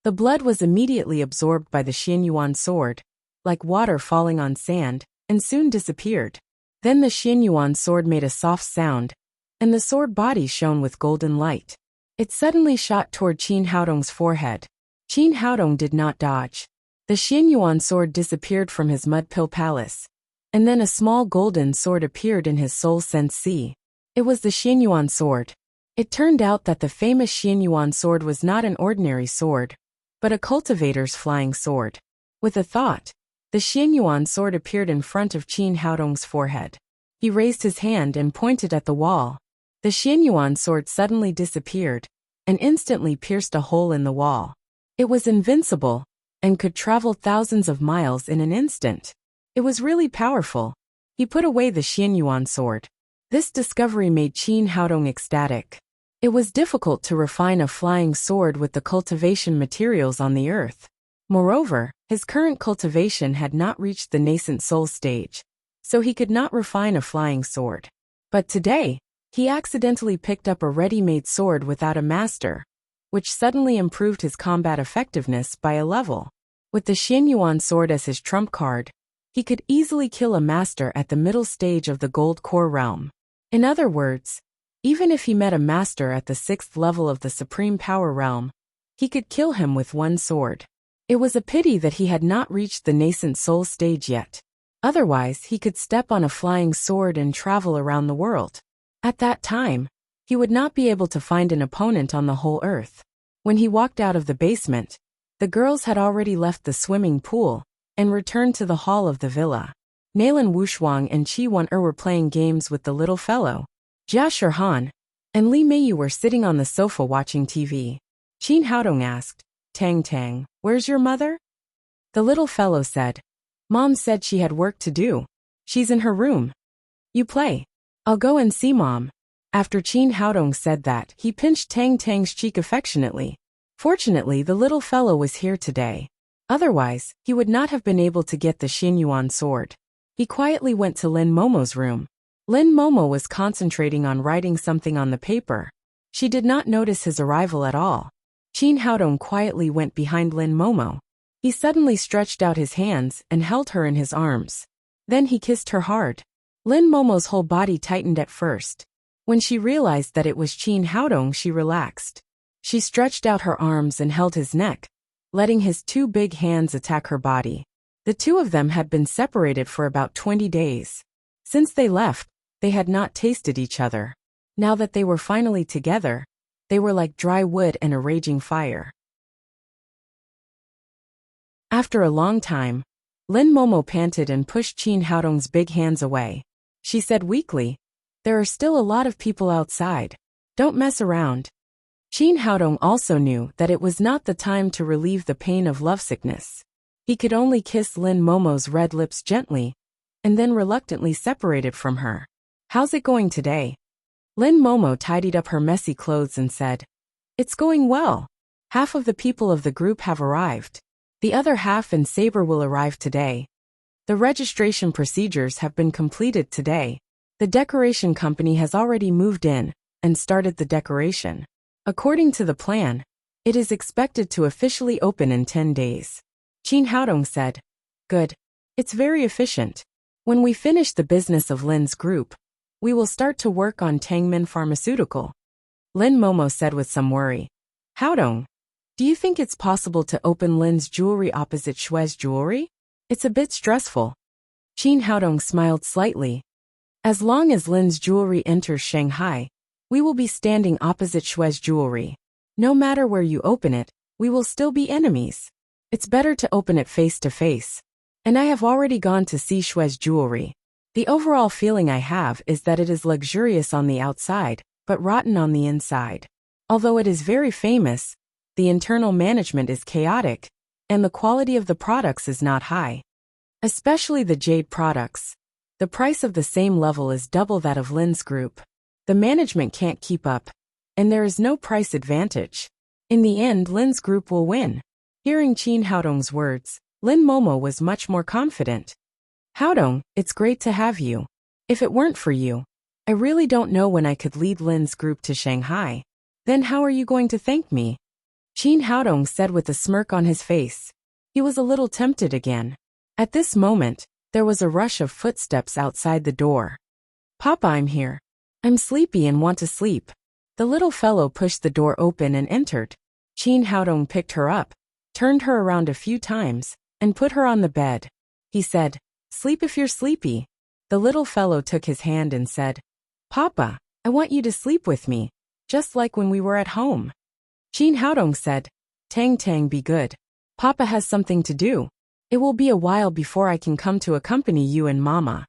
The blood was immediately absorbed by the Xianyuan sword, like water falling on sand, and soon disappeared. Then the Xianyuan sword made a soft sound, and the sword body shone with golden light. It suddenly shot toward Qin Haodong's forehead. Qin Haodong did not dodge. The Xianyuan sword disappeared from his mud pill palace, and then a small golden sword appeared in his soul sense sea. It was the Xianyuan sword. It turned out that the famous Xianyuan sword was not an ordinary sword, but a cultivator's flying sword. With a thought, the Xianyuan sword appeared in front of Qin Haodong's forehead. He raised his hand and pointed at the wall. The Xianyuan sword suddenly disappeared, and instantly pierced a hole in the wall. It was invincible, and could travel thousands of miles in an instant. It was really powerful. He put away the Xianyuan sword. This discovery made Qin Haodong ecstatic. It was difficult to refine a flying sword with the cultivation materials on the earth. Moreover, his current cultivation had not reached the nascent soul stage, so he could not refine a flying sword. But today, he accidentally picked up a ready-made sword without a master, which suddenly improved his combat effectiveness by a level. With the Xianyuan sword as his trump card, he could easily kill a master at the middle stage of the Gold Core realm. In other words, even if he met a master at the 6th level of the Supreme Power realm, he could kill him with one sword. It was a pity that he had not reached the nascent soul stage yet. Otherwise, he could step on a flying sword and travel around the world. At that time, he would not be able to find an opponent on the whole earth. When he walked out of the basement, the girls had already left the swimming pool and returned to the hall of the villa. Nalan Wushuang and Qi Wan-er were playing games with the little fellow. Jia Shirhan and Li Meiyu were sitting on the sofa watching TV. Qin Haodong asked, "Tang Tang, where's your mother?" The little fellow said, "Mom said she had work to do. She's in her room. You play. I'll go and see Mom." After Qin Haodong said that, he pinched Tang Tang's cheek affectionately. Fortunately, the little fellow was here today. Otherwise, he would not have been able to get the Xianyuan sword. He quietly went to Lin Momo's room. Lin Momo was concentrating on writing something on the paper. She did not notice his arrival at all. Qin Haodong quietly went behind Lin Momo. He suddenly stretched out his hands and held her in his arms. Then he kissed her hard. Lin Momo's whole body tightened at first. When she realized that it was Qin Haodong, she relaxed. She stretched out her arms and held his neck, letting his two big hands attack her body. The two of them had been separated for about 20 days. Since they left, they had not tasted each other. Now that they were finally together, they were like dry wood and a raging fire. After a long time, Lin Momo panted and pushed Qin Haodong's big hands away. She said weakly, "There are still a lot of people outside. Don't mess around." Qin Haodong also knew that it was not the time to relieve the pain of lovesickness. He could only kiss Lin Momo's red lips gently, and then reluctantly separated from her. "How's it going today?" Lin Momo tidied up her messy clothes and said, "It's going well. Half of the people of the group have arrived. The other half and Saber will arrive today. The registration procedures have been completed today. The decoration company has already moved in and started the decoration. According to the plan, it is expected to officially open in 10 days. Qin Haodong said, "Good. It's very efficient. When we finish the business of Lin's group, we will start to work on Tangmin Pharmaceutical." Lin Momo said with some worry, "Haodong, do you think it's possible to open Lin's jewelry opposite Shue's jewelry? It's a bit stressful." Qin Haodong smiled slightly. "As long as Lin's jewelry enters Shanghai, we will be standing opposite Shue's jewelry. No matter where you open it, we will still be enemies. It's better to open it face to face. And I have already gone to see Shue's jewelry. The overall feeling I have is that it is luxurious on the outside, but rotten on the inside. Although it is very famous, the internal management is chaotic, and the quality of the products is not high. Especially the jade products. The price of the same level is double that of Lin's group. The management can't keep up, and there is no price advantage. In the end, Lin's group will win." Hearing Qin Haodong's words, Lin Momo was much more confident. "Haodong, it's great to have you. If it weren't for you, I really don't know when I could lead Lin's group to Shanghai. Then how are you going to thank me?" Qin Haodong said with a smirk on his face. He was a little tempted again. At this moment, there was a rush of footsteps outside the door. "Papa, I'm here. I'm sleepy and want to sleep." The little fellow pushed the door open and entered. Qin Haodong picked her up, turned her around a few times, and put her on the bed. He said, "Sleep if you're sleepy." The little fellow took his hand and said, "Papa, I want you to sleep with me, just like when we were at home." Qin Haodong said, "Tang Tang, be good. Papa has something to do. It will be a while before I can come to accompany you and Mama."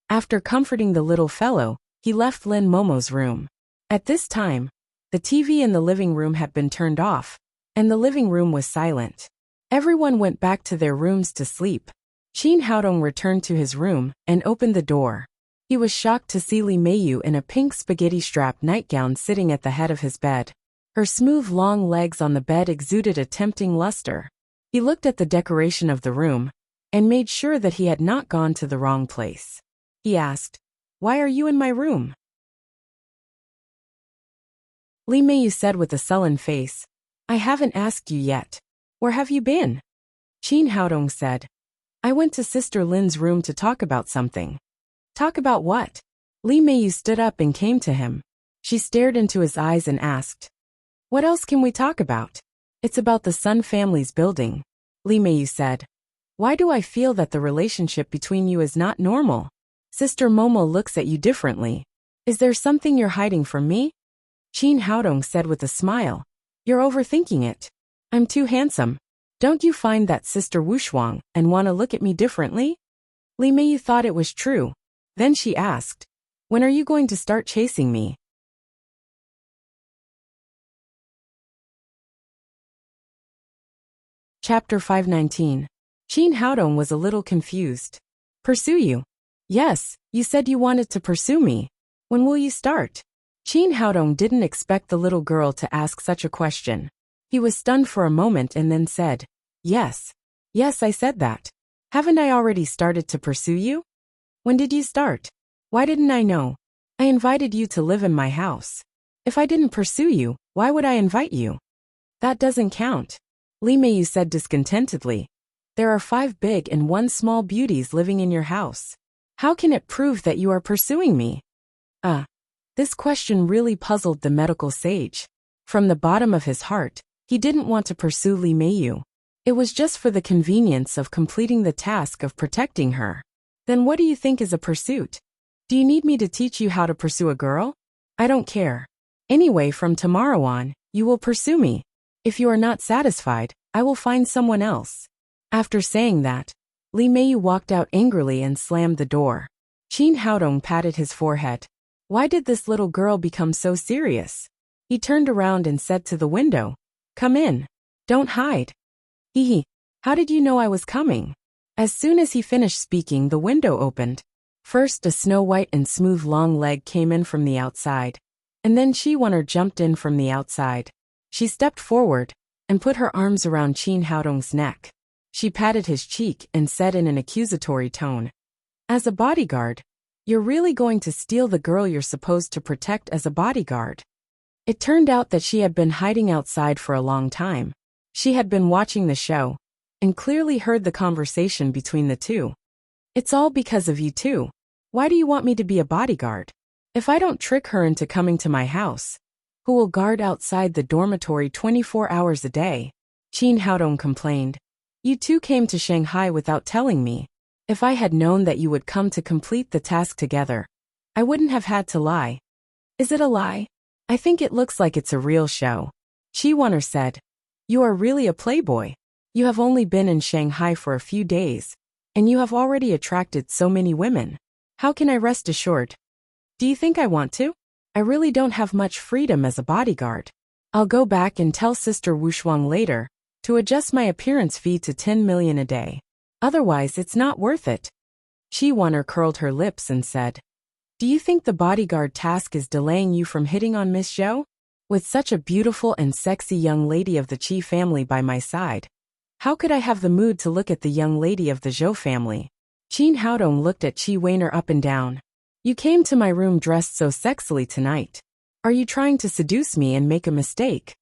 After comforting the little fellow, he left Lin Momo's room. At this time, the TV in the living room had been turned off, and the living room was silent. Everyone went back to their rooms to sleep. Qin Haodong returned to his room and opened the door. He was shocked to see Li Meiyu in a pink spaghetti-strap nightgown sitting at the head of his bed. Her smooth long legs on the bed exuded a tempting luster. He looked at the decoration of the room and made sure that he had not gone to the wrong place. He asked, "Why are you in my room?" Li Meiyu said with a sullen face, "I haven't asked you yet. Where have you been?" Qin Haodong said, "I went to Sister Lin's room to talk about something." "Talk about what?" Li Meiyu stood up and came to him. She stared into his eyes and asked, "What else can we talk about?" "It's about the Sun family's building," Li Meiyu said. "Why do I feel that the relationship between you is not normal? Sister Momo looks at you differently. Is there something you're hiding from me?" Qin Haodong said with a smile, "You're overthinking it. I'm too handsome. Don't you find that, Sister Wushuang, and want to look at me differently?" Li Meiyu thought it was true. Then she asked, "When are you going to start chasing me?" Chapter 519. Qin Haodong was a little confused. "Pursue you?" "Yes, you said you wanted to pursue me. When will you start?" Qin Haodong didn't expect the little girl to ask such a question. He was stunned for a moment and then said, "Yes. Yes, I said that. Haven't I already started to pursue you?" "When did you start? Why didn't I know? I invited you to live in my house. If I didn't pursue you, why would I invite you?" "That doesn't count," Li Meiyu said discontentedly. "There are 5 big and 1 small beauties living in your house. How can it prove that you are pursuing me?" This question really puzzled the medical sage. From the bottom of his heart, he didn't want to pursue Li Meiyu. It was just for the convenience of completing the task of protecting her. Then what do you think is a pursuit? Do you need me to teach you how to pursue a girl? I don't care. Anyway, from tomorrow on, you will pursue me. If you are not satisfied, I will find someone else. After saying that, Li Meiyu walked out angrily and slammed the door. Qin Haodong patted his forehead. Why did this little girl become so serious? He turned around and said to the window, "Come in. Don't hide." Hee. How did you know I was coming? As soon as he finished speaking, the window opened. First, a snow-white and smooth long leg came in from the outside, and then Chi-Wonner jumped in from the outside. She stepped forward and put her arms around Qin Haodong's neck. She patted his cheek and said in an accusatory tone, "As a bodyguard, you're really going to steal the girl you're supposed to protect as a bodyguard?" It turned out that she had been hiding outside for a long time. She had been watching the show and clearly heard the conversation between the two. "It's all because of you two. Why do you want me to be a bodyguard? If I don't trick her into coming to my house, who will guard outside the dormitory 24 hours a day?" Qin Haodong complained. "You two came to Shanghai without telling me. If I had known that you would come to complete the task together, I wouldn't have had to lie." "Is it a lie? I think it looks like it's a real show," Chi-Wonner said. "You are really a playboy. You have only been in Shanghai for a few days, and you have already attracted so many women. How can I rest assured? Do you think I want to? I really don't have much freedom as a bodyguard. I'll go back and tell Sister Wushuang later to adjust my appearance fee to 10 million a day. Otherwise, it's not worth it." Chi-Wonner curled her lips and said, "Do you think the bodyguard task is delaying you from hitting on Miss Zhou? With such a beautiful and sexy young lady of the Qi family by my side, how could I have the mood to look at the young lady of the Zhou family?" Qin Haodong looked at Chi-Wonner up and down. "You came to my room dressed so sexily tonight. Are you trying to seduce me and make a mistake?"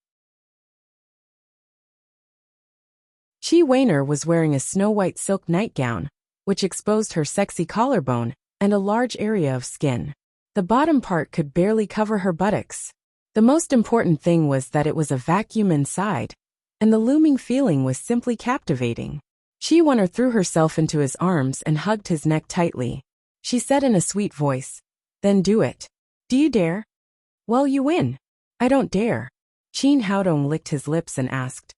Chi-Wonner was wearing a snow-white silk nightgown, which exposed her sexy collarbone and a large area of skin. The bottom part could barely cover her buttocks. The most important thing was that it was a vacuum inside, and the looming feeling was simply captivating. Chi-Wonner threw herself into his arms and hugged his neck tightly. She said in a sweet voice, "Then do it. Do you dare?" "Well, you win." "I don't dare." Qin Haodong licked his lips and asked,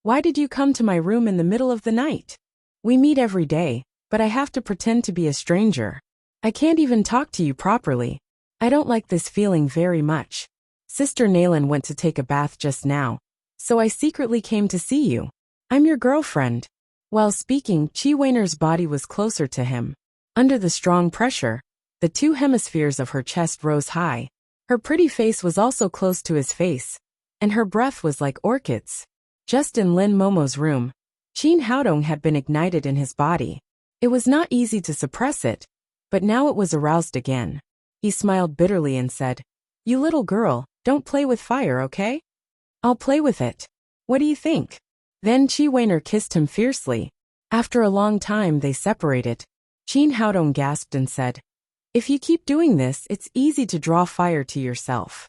"Why did you come to my room in the middle of the night? We meet every day, but I have to pretend to be a stranger. I can't even talk to you properly. I don't like this feeling very much. Sister Naylin went to take a bath just now, so I secretly came to see you. I'm your girlfriend." While speaking, Chi-Wonner's body was closer to him. Under the strong pressure, the two hemispheres of her chest rose high. Her pretty face was also close to his face, and her breath was like orchids. Just in Lin Momo's room, Qin Haodong had been ignited in his body. It was not easy to suppress it, but now it was aroused again. He smiled bitterly and said, "You little girl, don't play with fire, okay? I'll play with it. What do you think?" Then Chi-Wonner kissed him fiercely. After a long time they separated. Qin Haodong gasped and said, "If you keep doing this, it's easy to draw fire to yourself.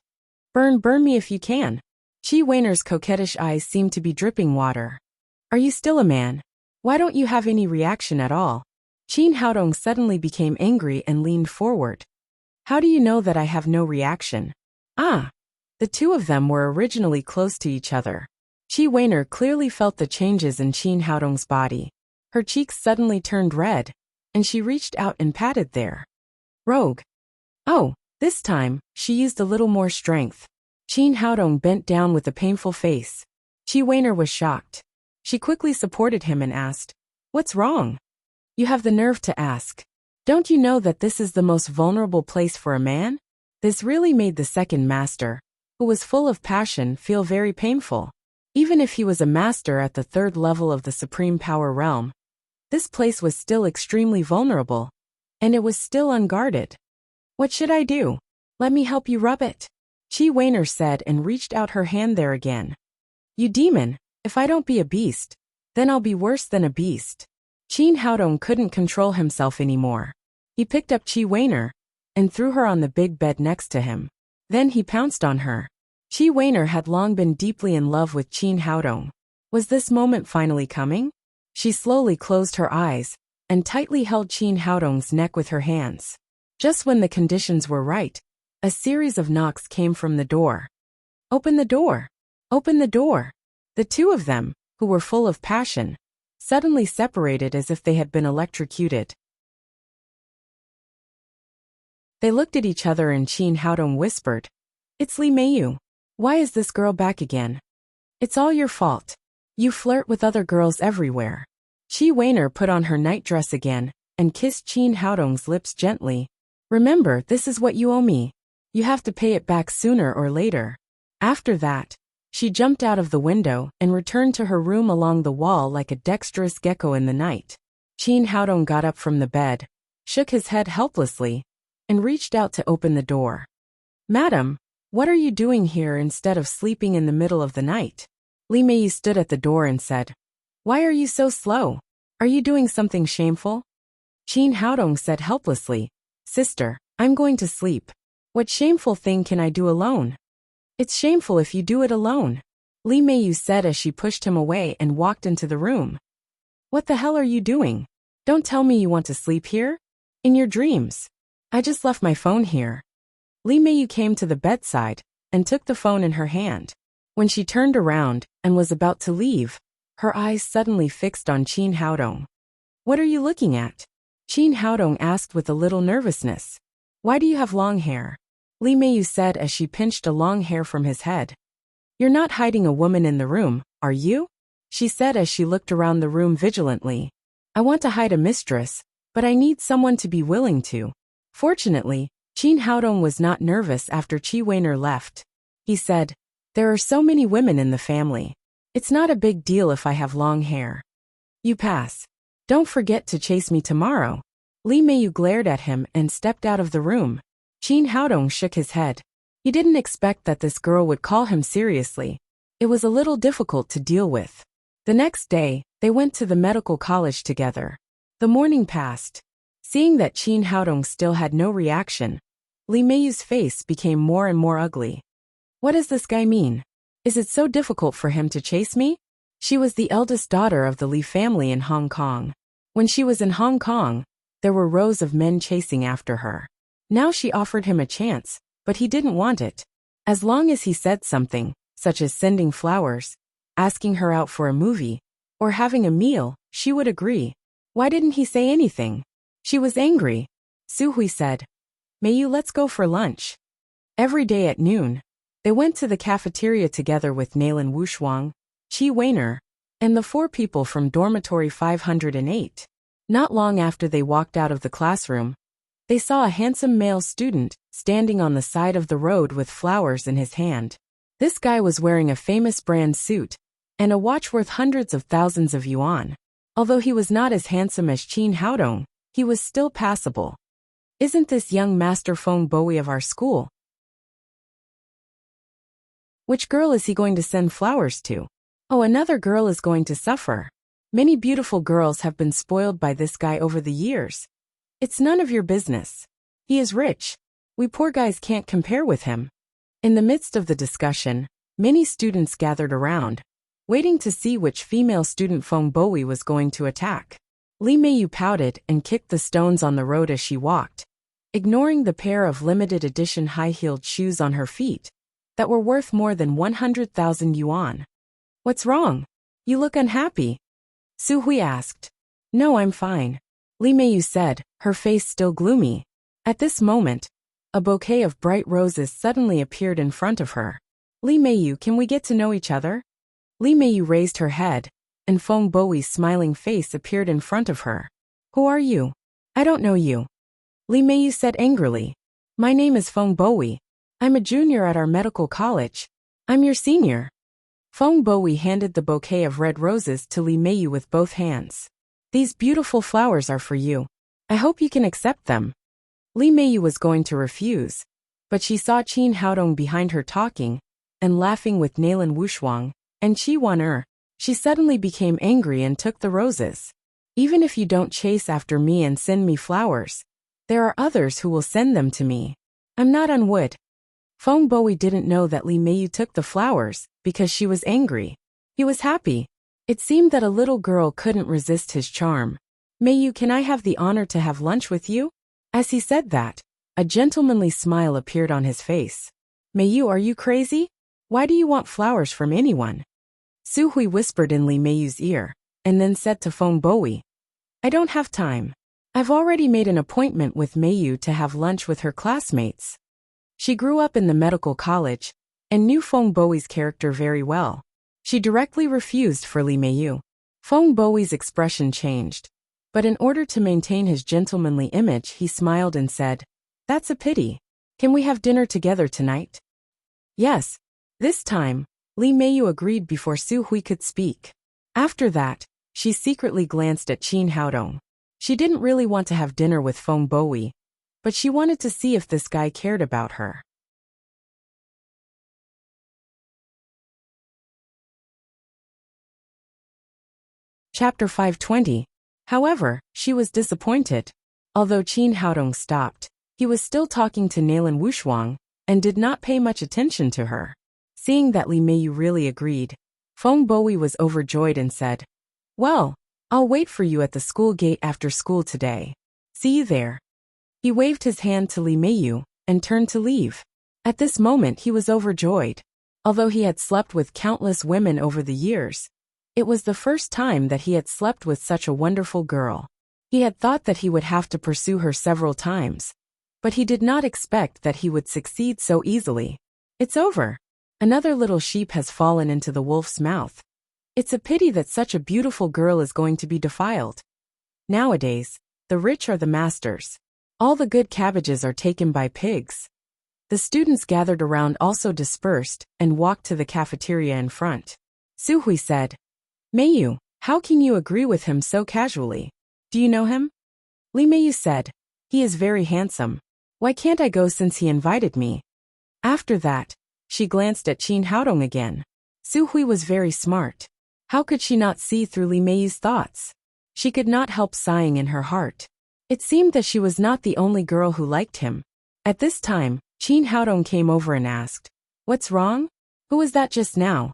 Burn me if you can." Chi-Wonner's coquettish eyes seemed to be dripping water. "Are you still a man? Why don't you have any reaction at all?" Qin Haodong suddenly became angry and leaned forward. "How do you know that I have no reaction?" "Ah." The two of them were originally close to each other. Chi-Wonner clearly felt the changes in Qin Haodong's body. Her cheeks suddenly turned red, and she reached out and patted there. "Rogue." "Oh." This time, she used a little more strength. Qin Haodong bent down with a painful face. Chi-Wonner was shocked. She quickly supported him and asked, "What's wrong?" "You have the nerve to ask. Don't you know that this is the most vulnerable place for a man?" This really made the second master, who was full of passion, feel very painful. Even if he was a master at the third level of the supreme power realm, this place was still extremely vulnerable, and it was still unguarded. "What should I do? Let me help you rub it," Chi-Wonner said and reached out her hand there again. "You demon, if I don't be a beast, then I'll be worse than a beast." Qin Haodong couldn't control himself anymore. He picked up Chi-Wonner and threw her on the big bed next to him. Then he pounced on her. Qi Weiner had long been deeply in love with Qin Haodong. Was this moment finally coming? She slowly closed her eyes and tightly held Qin Haodong's neck with her hands. Just when the conditions were right, a series of knocks came from the door. Open the door! Open the door! The two of them, who were full of passion, suddenly separated as if they had been electrocuted. They looked at each other and Qin Haodong whispered, "It's Li Meiyu. Why is this girl back again? It's all your fault. You flirt with other girls everywhere." Qi Weiner put on her nightdress again and kissed Qin Haodong's lips gently. "Remember, this is what you owe me. You have to pay it back sooner or later." After that, she jumped out of the window and returned to her room along the wall like a dexterous gecko in the night. Qin Haodong got up from the bed, shook his head helplessly, and reached out to open the door. "Madam, what are you doing here instead of sleeping in the middle of the night?" Li Meiyu stood at the door and said, "Why are you so slow? Are you doing something shameful?" Qin Haodong said helplessly, "Sister, I'm going to sleep. What shameful thing can I do alone?" "It's shameful if you do it alone," Li Meiyu said as she pushed him away and walked into the room. "What the hell are you doing? Don't tell me you want to sleep here? In your dreams. I just left my phone here." Li Meiyu came to the bedside and took the phone in her hand. When she turned around and was about to leave, her eyes suddenly fixed on Qin Haodong. "What are you looking at?" Qin Haodong asked with a little nervousness. "Why do you have long hair?" Li Meiyu said as she pinched a long hair from his head. "You're not hiding a woman in the room, are you?" she said as she looked around the room vigilantly. "I want to hide a mistress, but I need someone to be willing to." Fortunately, Qin Haodong was not nervous after Qi Weiner left. He said, "There are so many women in the family. It's not a big deal if I have long hair. You pass. Don't forget to chase me tomorrow." Li Meiyu glared at him and stepped out of the room. Qin Haodong shook his head. He didn't expect that this girl would call him seriously. It was a little difficult to deal with. The next day, they went to the medical college together. The morning passed. Seeing that Qin Haodong still had no reaction, Li Meiyu's face became more and more ugly. "What does this guy mean? Is it so difficult for him to chase me?" She was the eldest daughter of the Li family in Hong Kong. When she was in Hong Kong, there were rows of men chasing after her. Now she offered him a chance, but he didn't want it. As long as he said something, such as sending flowers, asking her out for a movie, or having a meal, she would agree. Why didn't he say anything? She was angry. Su Hui said, "Meiyu, let's go for lunch." Every day at noon, they went to the cafeteria together with Nailan Wushuang, Qi Weiner, and the 4 people from dormitory 508. Not long after they walked out of the classroom, they saw a handsome male student standing on the side of the road with flowers in his hand. This guy was wearing a famous brand suit and a watch worth hundreds of thousands of yuan. Although he was not as handsome as Qin Haodong, he was still passable. "Isn't this young Master Feng Bowie of our school? Which girl is he going to send flowers to? Oh, another girl is going to suffer. Many beautiful girls have been spoiled by this guy over the years. It's none of your business. He is rich. We poor guys can't compare with him." In the midst of the discussion, many students gathered around, waiting to see which female student Feng Bowie was going to attack. Li Meiyu pouted and kicked the stones on the road as she walked, ignoring the pair of limited edition high-heeled shoes on her feet that were worth more than 100,000 yuan. "What's wrong? You look unhappy," Su Hui asked. "No, I'm fine," Li Meiyu said, her face still gloomy. At this moment, a bouquet of bright roses suddenly appeared in front of her. "Li Meiyu, can we get to know each other?" Li Meiyu raised her head, and Feng Bowie's smiling face appeared in front of her. "Who are you?" "I don't know you," Li Meiyu said angrily. "My name is Feng Bowie. I'm a junior at our medical college. I'm your senior." Feng Bowie handed the bouquet of red roses to Li Meiyu with both hands. "These beautiful flowers are for you. I hope you can accept them." Li Meiyu was going to refuse, but she saw Qin Haodong behind her talking and laughing with Nailan Wushuang and Qi Weiner. She suddenly became angry and took the roses. "Even if you don't chase after me and send me flowers, there are others who will send them to me. I'm not on wood." Feng Bowie didn't know that Li Meiyu took the flowers because she was angry. He was happy. It seemed that a little girl couldn't resist his charm. Meiyu, can I have the honor to have lunch with you? As he said that, a gentlemanly smile appeared on his face. Meiyu, are you crazy? Why do you want flowers from anyone? Su Hui whispered in Li Meiyu's ear, and then said to Feng Bowie, I don't have time. I've already made an appointment with Meiyu to have lunch with her classmates. She grew up in the medical college, and knew Feng Bowie's character very well. She directly refused for Li Meiyu. Feng Bowie's expression changed, but in order to maintain his gentlemanly image he smiled and said, That's a pity. Can we have dinner together tonight? Yes. This time, Li Meiyu agreed before Su Hui could speak. After that, she secretly glanced at Qin Haodong. She didn't really want to have dinner with Feng Bowie, but she wanted to see if this guy cared about her. Chapter 520. However, she was disappointed. Although Qin Haodong stopped, he was still talking to Nailan Wushuang, and did not pay much attention to her. Seeing that Li Meiyu really agreed, Feng Bowie was overjoyed and said, Well, I'll wait for you at the school gate after school today. See you there. He waved his hand to Li Meiyu, and turned to leave. At this moment he was overjoyed. Although he had slept with countless women over the years, it was the first time that he had slept with such a wonderful girl. He had thought that he would have to pursue her several times, but he did not expect that he would succeed so easily. It's over. Another little sheep has fallen into the wolf's mouth. It's a pity that such a beautiful girl is going to be defiled. Nowadays, the rich are the masters. All the good cabbages are taken by pigs. The students gathered around also dispersed and walked to the cafeteria in front. Su Hui said, Meiyu, how can you agree with him so casually? Do you know him? Li Meiyu said, He is very handsome. Why can't I go since he invited me? After that, she glanced at Qin Haodong again. Su Hui was very smart. How could she not see through Li Meiyu's thoughts? She could not help sighing in her heart. It seemed that she was not the only girl who liked him. At this time, Qin Haodong came over and asked, What's wrong? Who was that just now?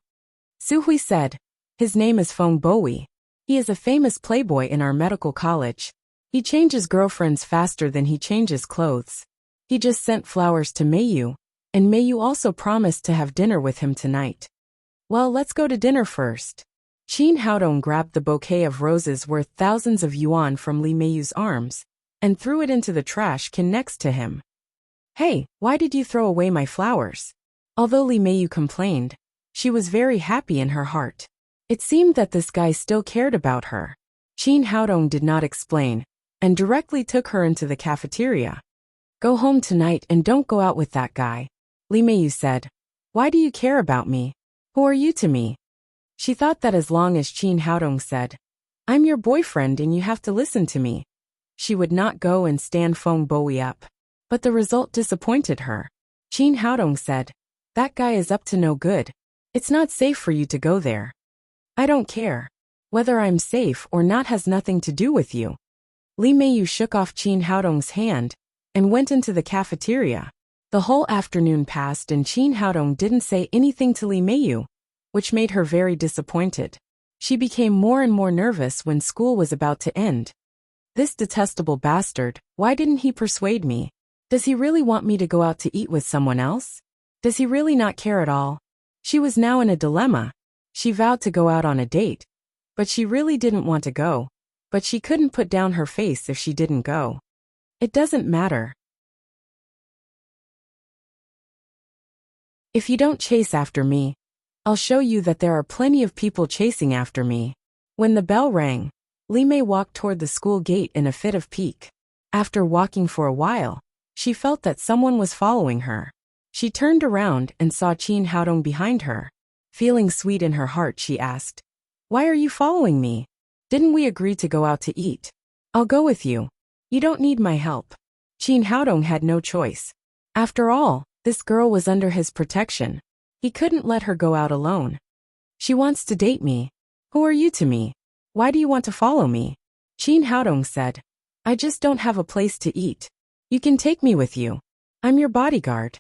Su Hui said, His name is Feng Bowie. He is a famous playboy in our medical college. He changes girlfriends faster than he changes clothes. He just sent flowers to Meiyu, and Meiyu also promised to have dinner with him tonight. Well, let's go to dinner first. Qin Haodong grabbed the bouquet of roses worth thousands of yuan from Li Meiyu's arms, and threw it into the trash can next to him. Hey, why did you throw away my flowers? Although Li Meiyu complained, she was very happy in her heart. It seemed that this guy still cared about her. Qin Haodong did not explain, and directly took her into the cafeteria. Go home tonight and don't go out with that guy. Li Meiyu said, Why do you care about me? Who are you to me? She thought that as long as Qin Haodong said, I'm your boyfriend and you have to listen to me, she would not go and stand Feng Bowie up. But the result disappointed her. Qin Haodong said, That guy is up to no good. It's not safe for you to go there. I don't care. Whether I'm safe or not has nothing to do with you. Li Meiyu shook off Qin Haodong's hand and went into the cafeteria. The whole afternoon passed and Qin Haodong didn't say anything to Li Meiyu, which made her very disappointed. She became more and more nervous when school was about to end. This detestable bastard, why didn't he persuade me? Does he really want me to go out to eat with someone else? Does he really not care at all? She was now in a dilemma. She vowed to go out on a date, but she really didn't want to go. But she couldn't put down her face if she didn't go. It doesn't matter. If you don't chase after me, I'll show you that there are plenty of people chasing after me. When the bell rang, Li Mei walked toward the school gate in a fit of pique. After walking for a while, she felt that someone was following her. She turned around and saw Qin Haodong behind her. Feeling sweet in her heart, she asked, Why are you following me? Didn't we agree to go out to eat? I'll go with you. You don't need my help. Qin Haodong had no choice. After all, this girl was under his protection. He couldn't let her go out alone. She wants to date me. Who are you to me? Why do you want to follow me? Qin Haodong said, I just don't have a place to eat. You can take me with you. I'm your bodyguard.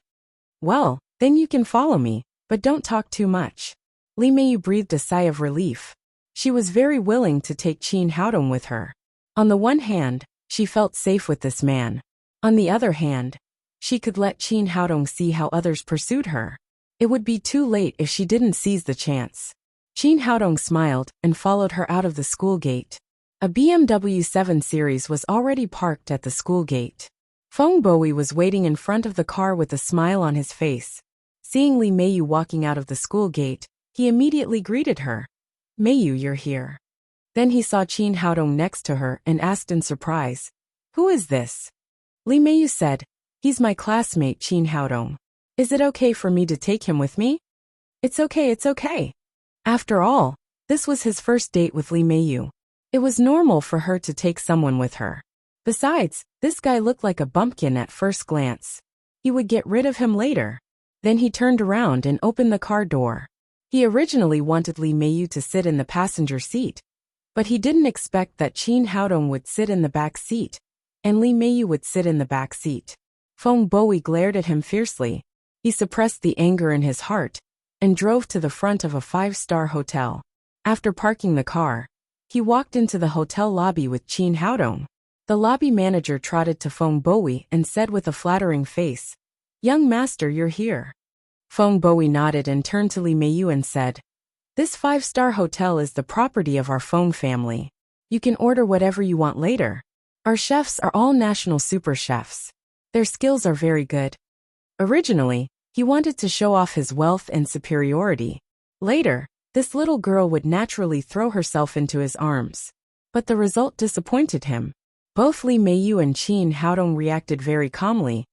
Well, then you can follow me, but don't talk too much. Li Meiyu breathed a sigh of relief. She was very willing to take Qin Haodong with her. On the one hand, she felt safe with this man. On the other hand, she could let Qin Haodong see how others pursued her. It would be too late if she didn't seize the chance. Qin Haodong smiled and followed her out of the school gate. A BMW 7 Series was already parked at the school gate. Feng Bowie was waiting in front of the car with a smile on his face. Seeing Li Meiyu walking out of the school gate, he immediately greeted her. Meiyu, you're here. Then he saw Qin Haodong next to her and asked in surprise, Who is this? Li Meiyu said, He's my classmate Qin Haodong. Is it okay for me to take him with me? It's okay, it's okay. After all, this was his first date with Li Meiyu. It was normal for her to take someone with her. Besides, this guy looked like a bumpkin at first glance. He would get rid of him later. Then he turned around and opened the car door. He originally wanted Li Meiyu to sit in the passenger seat, but he didn't expect that Qin Haodong would sit in the back seat, and Li Meiyu would sit in the back seat. Feng Bowie glared at him fiercely. He suppressed the anger in his heart and drove to the front of a 5-star hotel. After parking the car, he walked into the hotel lobby with Qin Haodong. The lobby manager trotted to Feng Bowie and said with a flattering face, Young master, you're here. Feng Bowie nodded and turned to Li Meiyu and said, This 5-star hotel is the property of our Feng family. You can order whatever you want later. Our chefs are all national super chefs. Their skills are very good. Originally, he wanted to show off his wealth and superiority. Later, this little girl would naturally throw herself into his arms. But the result disappointed him. Both Li Meiyu and Qin Haodong reacted very calmly,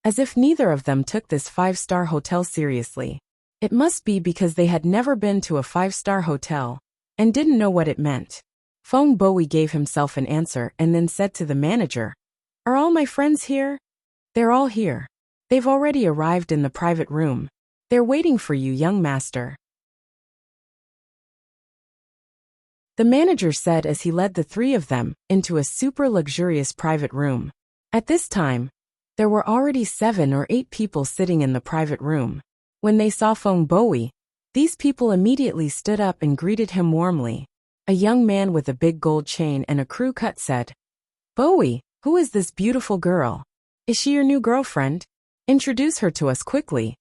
as if neither of them took this 5-star hotel seriously. It must be because they had never been to a 5-star hotel and didn't know what it meant. Feng Bowie gave himself an answer and then said to the manager, Are all my friends here? They're all here. They've already arrived in the private room. They're waiting for you, young master. The manager said as he led the three of them into a super luxurious private room. At this time, there were already 7 or 8 people sitting in the private room. When they saw Feng Bowie, these people immediately stood up and greeted him warmly. A young man with a big gold chain and a crew cut said, Bowie, who is this beautiful girl? Is she your new girlfriend? Introduce her to us quickly.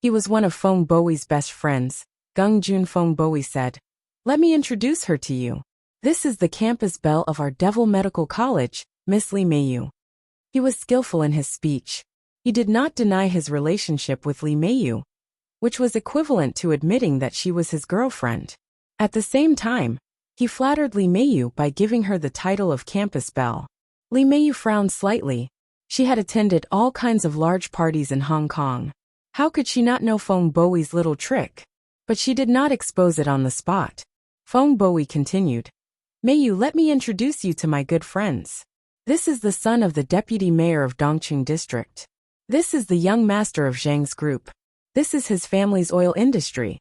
He was one of Feng Bowie's best friends. Gung Jun. Feng Bowie said, Let me introduce her to you. This is the campus belle of our Devil Medical College, Miss Li Meiyu. He was skillful in his speech. He did not deny his relationship with Li Meiyu, which was equivalent to admitting that she was his girlfriend. At the same time, he flattered Li Meiyu by giving her the title of campus belle. Li Meiyu frowned slightly. She had attended all kinds of large parties in Hong Kong. How could she not know Feng Bowie's little trick? But she did not expose it on the spot. Feng Bowie continued, Meiyu, let me introduce you to my good friends. This is the son of the deputy mayor of Dongqing district. This is the young master of Zhang's group. This is his family's oil industry.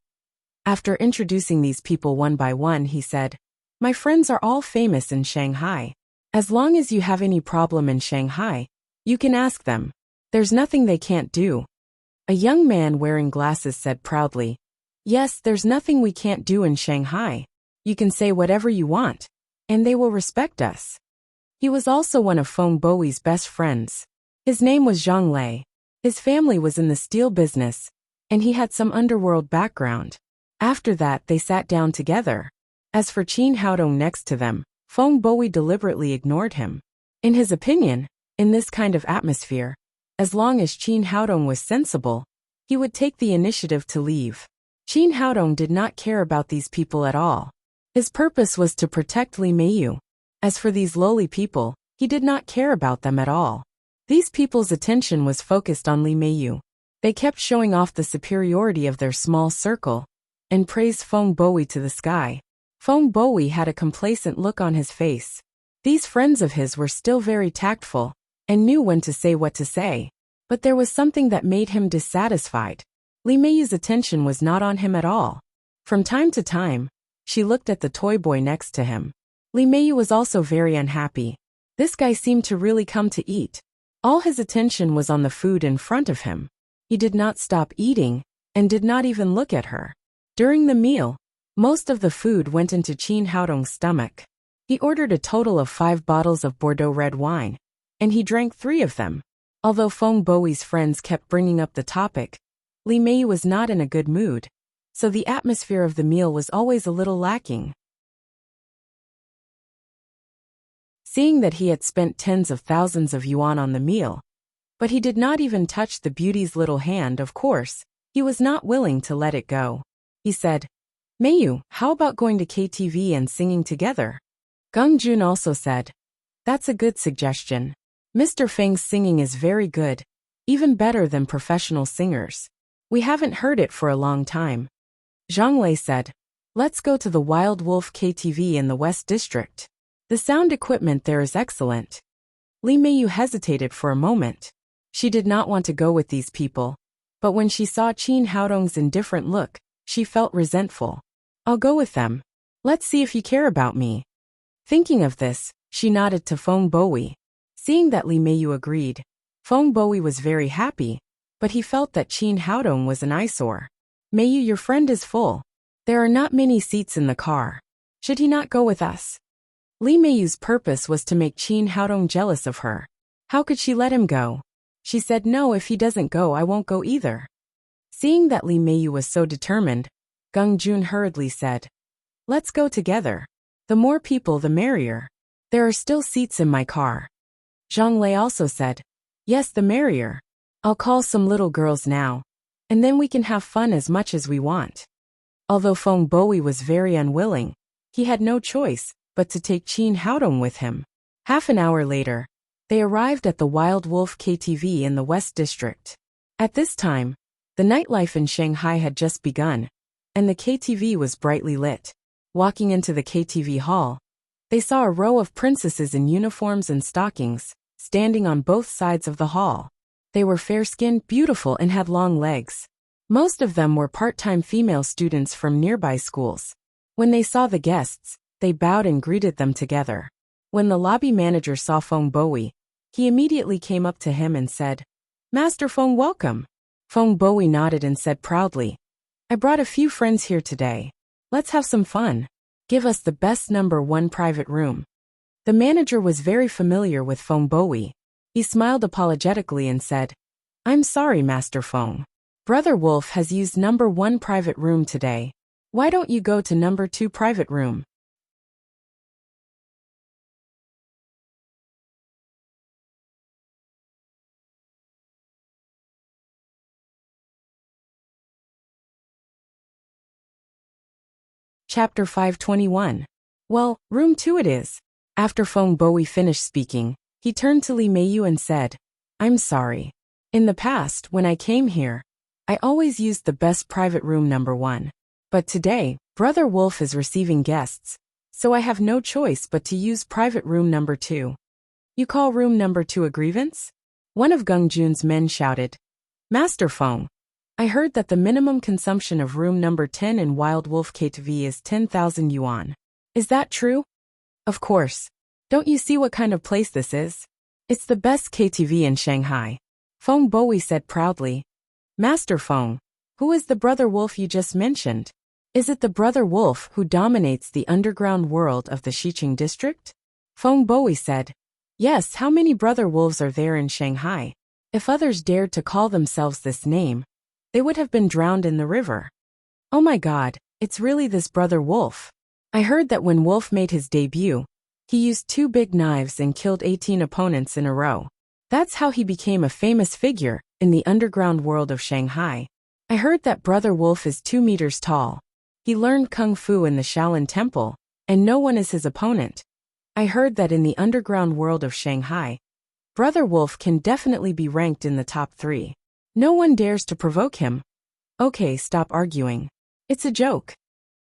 After introducing these people one by one, he said, My friends are all famous in Shanghai. As long as you have any problem in Shanghai, you can ask them. There's nothing they can't do. A young man wearing glasses said proudly, Yes, there's nothing we can't do in Shanghai. You can say whatever you want, and they will respect us. He was also one of Feng Bowie's best friends. His name was Zhang Lei. His family was in the steel business, and he had some underworld background. After that, they sat down together. As for Qin Haodong next to them, Feng Bowie deliberately ignored him. In his opinion, in this kind of atmosphere, as long as Qin Haodong was sensible, he would take the initiative to leave. Qin Haodong did not care about these people at all. His purpose was to protect Li Meiyu. As for these lowly people, he did not care about them at all. These people's attention was focused on Li Meiyu. They kept showing off the superiority of their small circle and praised Feng Bowie to the sky. Feng Bowie had a complacent look on his face. These friends of his were still very tactful and knew when to say what to say. But there was something that made him dissatisfied. Li Meiyu's attention was not on him at all. From time to time, she looked at the toy boy next to him. Li Meiyu was also very unhappy. This guy seemed to really come to eat. All his attention was on the food in front of him. He did not stop eating, and did not even look at her. During the meal, most of the food went into Qin Haodong's stomach. He ordered a total of 5 bottles of Bordeaux red wine, and he drank 3 of them. Although Feng Boi's friends kept bringing up the topic, Li Meiyu was not in a good mood, so the atmosphere of the meal was always a little lacking. Seeing that he had spent tens of thousands of yuan on the meal, but he did not even touch the beauty's little hand, of course, he was not willing to let it go. He said, "Meiyu, how about going to KTV and singing together?" Gung Jun also said, "That's a good suggestion. Mr. Feng's singing is very good, even better than professional singers. We haven't heard it for a long time." Zhang Lei said, "Let's go to the Wild Wolf KTV in the West District. The sound equipment there is excellent." Li Meiyu hesitated for a moment. She did not want to go with these people, but when she saw Qin Haodong's indifferent look, she felt resentful. "I'll go with them. Let's see if you care about me." Thinking of this, she nodded to Feng Boi. Seeing that Li Meiyu agreed, Feng Boi was very happy, but he felt that Qin Haodong was an eyesore. "Meiyu, your friend is full. There are not many seats in the car. Should he not go with us?" Li Meiyu's purpose was to make Qin Haodong jealous of her. How could she let him go? She said, "No, if he doesn't go, I won't go either." Seeing that Li Meiyu was so determined, Gung Jun hurriedly said, "Let's go together. The more people, the merrier. There are still seats in my car." Zhang Lei also said, "Yes, the merrier. I'll call some little girls now, and then we can have fun as much as we want." Although Feng Boi was very unwilling, he had no choice but to take Qin Haodong with him. Half an hour later, they arrived at the Wild Wolf KTV in the West District. At this time, the nightlife in Shanghai had just begun, and the KTV was brightly lit. Walking into the KTV hall, they saw a row of princesses in uniforms and stockings, standing on both sides of the hall. They were fair-skinned, beautiful, and had long legs. Most of them were part-time female students from nearby schools. When they saw the guests, they bowed and greeted them together. When the lobby manager saw Feng Boi, he immediately came up to him and said, "Master Feng, welcome." Feng Boi nodded and said proudly, "I brought a few friends here today. Let's have some fun. Give us the best #1 private room." The manager was very familiar with Feng Boi. He smiled apologetically and said, "I'm sorry, Master Feng. Brother Wolf has used #1 private room today. Why don't you go to #2 private room?" Chapter 521. "Well, room 2 it is." After Feng Boi finished speaking, he turned to Li Meiyu and said, "I'm sorry. In the past, when I came here, I always used the best private room #1. But today, Brother Wolf is receiving guests, so I have no choice but to use private room #2. "You call room #2 a grievance?" One of Gung Jun's men shouted. "Master Feng, I heard that the minimum consumption of room #10 in Wild Wolf KTV is 10,000 yuan. Is that true?" "Of course. Don't you see what kind of place this is? It's the best KTV in Shanghai," Feng Boi said proudly. "Master Feng, who is the Brother Wolf you just mentioned? Is it the Brother Wolf who dominates the underground world of the Xiqing district?" Feng Boi said, "Yes, how many Brother Wolves are there in Shanghai? If others dared to call themselves this name, they would have been drowned in the river. Oh my God, it's really this Brother Wolf. I heard that when Wolf made his debut, he used 2 big knives and killed 18 opponents in a row. That's how he became a famous figure in the underground world of Shanghai. I heard that Brother Wolf is 2 meters tall. He learned Kung Fu in the Shaolin Temple, and no one is his opponent. I heard that in the underground world of Shanghai, Brother Wolf can definitely be ranked in the top 3. No one dares to provoke him." "Okay, stop arguing. It's a joke,"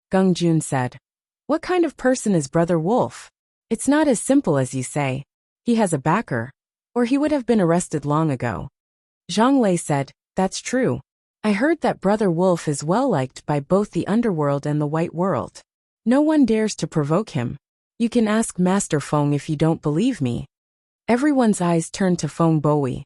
Gung Jun said. "What kind of person is Brother Wolf? It's not as simple as you say. He has a backer, or he would have been arrested long ago." Zhang Lei said, "That's true. I heard that Brother Wolf is well liked by both the underworld and the white world. No one dares to provoke him. You can ask Master Feng if you don't believe me." Everyone's eyes turned to Feng Boi.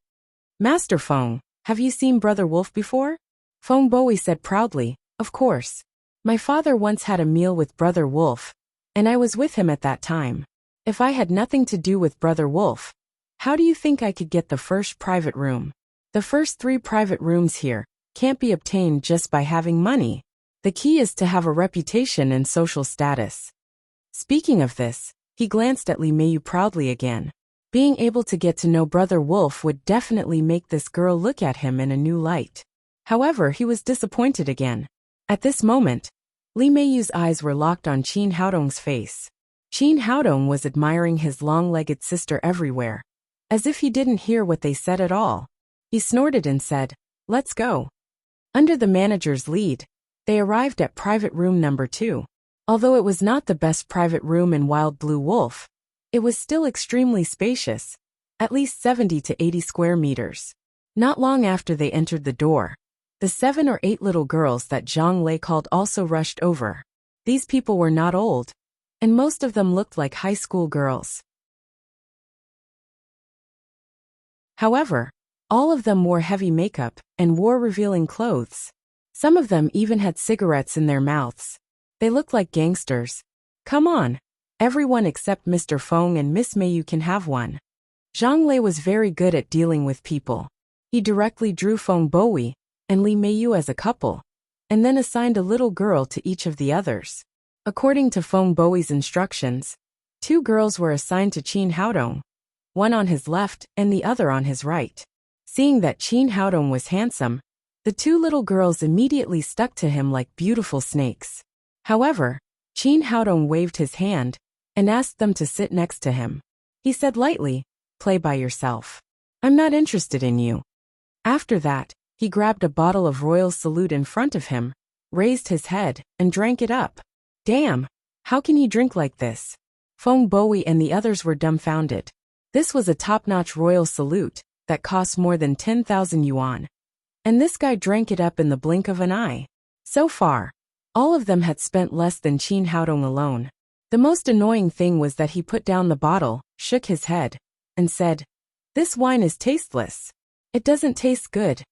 "Master Feng, Have you seen Brother Wolf before? Feng Bowie said proudly, of course. My father once had a meal with Brother Wolf, and I was with him at that time. If I had nothing to do with Brother Wolf, how do you think I could get the first private room? The first 3 private rooms here can't be obtained just by having money. The key is to have a reputation and social status. Speaking of this, he glanced at Li Meiyu proudly again. Being able to get to know Brother Wolf would definitely make this girl look at him in a new light. However, he was disappointed again. At this moment, Li Meiyu's eyes were locked on Qin Haodong's face. Qin Haodong was admiring his long-legged sister everywhere, as if he didn't hear what they said at all. He snorted and said, "Let's go." Under the manager's lead, they arrived at private room number 2. Although it was not the best private room in Wild Blue Wolf, it was still extremely spacious, at least 70 to 80 square meters. Not long after they entered the door, the 7 or 8 little girls that Zhang Lei called also rushed over. These people were not old, and most of them looked like high school girls. However, all of them wore heavy makeup and wore revealing clothes. Some of them even had cigarettes in their mouths. They looked like gangsters. Come on. Everyone except Mr. Feng and Miss Meiyu can have one. Zhang Lei was very good at dealing with people. He directly drew Feng Bowie and Li Meiyu as a couple, and then assigned a little girl to each of the others. According to Feng Bowie's instructions, 2 girls were assigned to Qin Haodong, one on his left and the other on his right. Seeing that Qin Haodong was handsome, the 2 little girls immediately stuck to him like beautiful snakes. However, Qin Haodong waved his hand and asked them to sit next to him. He said lightly, "Play by yourself. I'm not interested in you." After that, he grabbed a bottle of Royal Salute in front of him, raised his head, and drank it up. Damn, how can he drink like this? Feng Bowie and the others were dumbfounded. This was a top-notch Royal Salute that cost more than 10,000 yuan. And this guy drank it up in the blink of an eye. So far, all of them had spent less than Qin Haodong alone. The most annoying thing was that he put down the bottle, shook his head, and said, "This wine is tasteless. It doesn't taste good."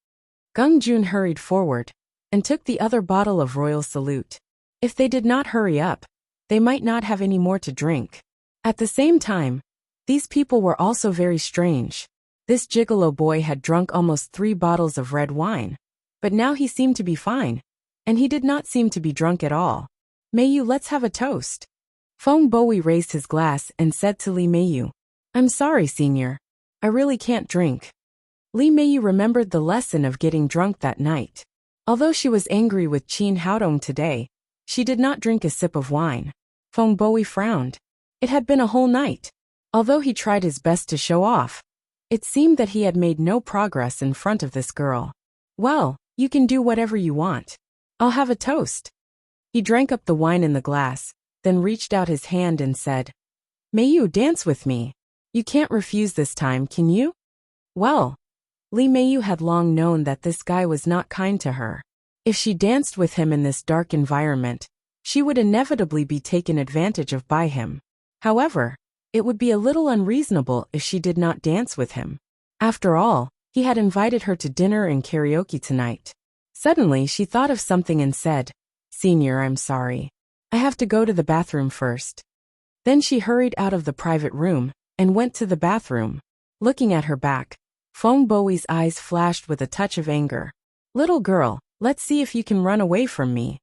Gung Jun hurried forward and took the other bottle of Royal Salute. If they did not hurry up, they might not have any more to drink. At the same time, these people were also very strange. This gigolo boy had drunk almost 3 bottles of red wine, but now he seemed to be fine, and he did not seem to be drunk at all. "Meiyu, let's have a toast." Feng Bowie raised his glass and said to Li Meiyu, "I'm sorry, senior. I really can't drink." Li Meiyu remembered the lesson of getting drunk that night. Although she was angry with Qin Haodong today, she did not drink a sip of wine. Feng Bowie frowned. It had been a whole night. Although he tried his best to show off, it seemed that he had made no progress in front of this girl. "Well, you can do whatever you want. I'll have a toast." He drank up the wine in the glass, then reached out his hand and said, "Meiyu, dance with me. You can't refuse this time, can you?" Well, Li Meiyu had long known that this guy was not kind to her. If she danced with him in this dark environment, she would inevitably be taken advantage of by him. However, it would be a little unreasonable if she did not dance with him. After all, he had invited her to dinner and karaoke tonight. Suddenly, she thought of something and said, "Senior, I'm sorry. I have to go to the bathroom first." Then she hurried out of the private room and went to the bathroom. Looking at her back, Feng Bowie's eyes flashed with a touch of anger. "Little girl, let's see if you can run away from me."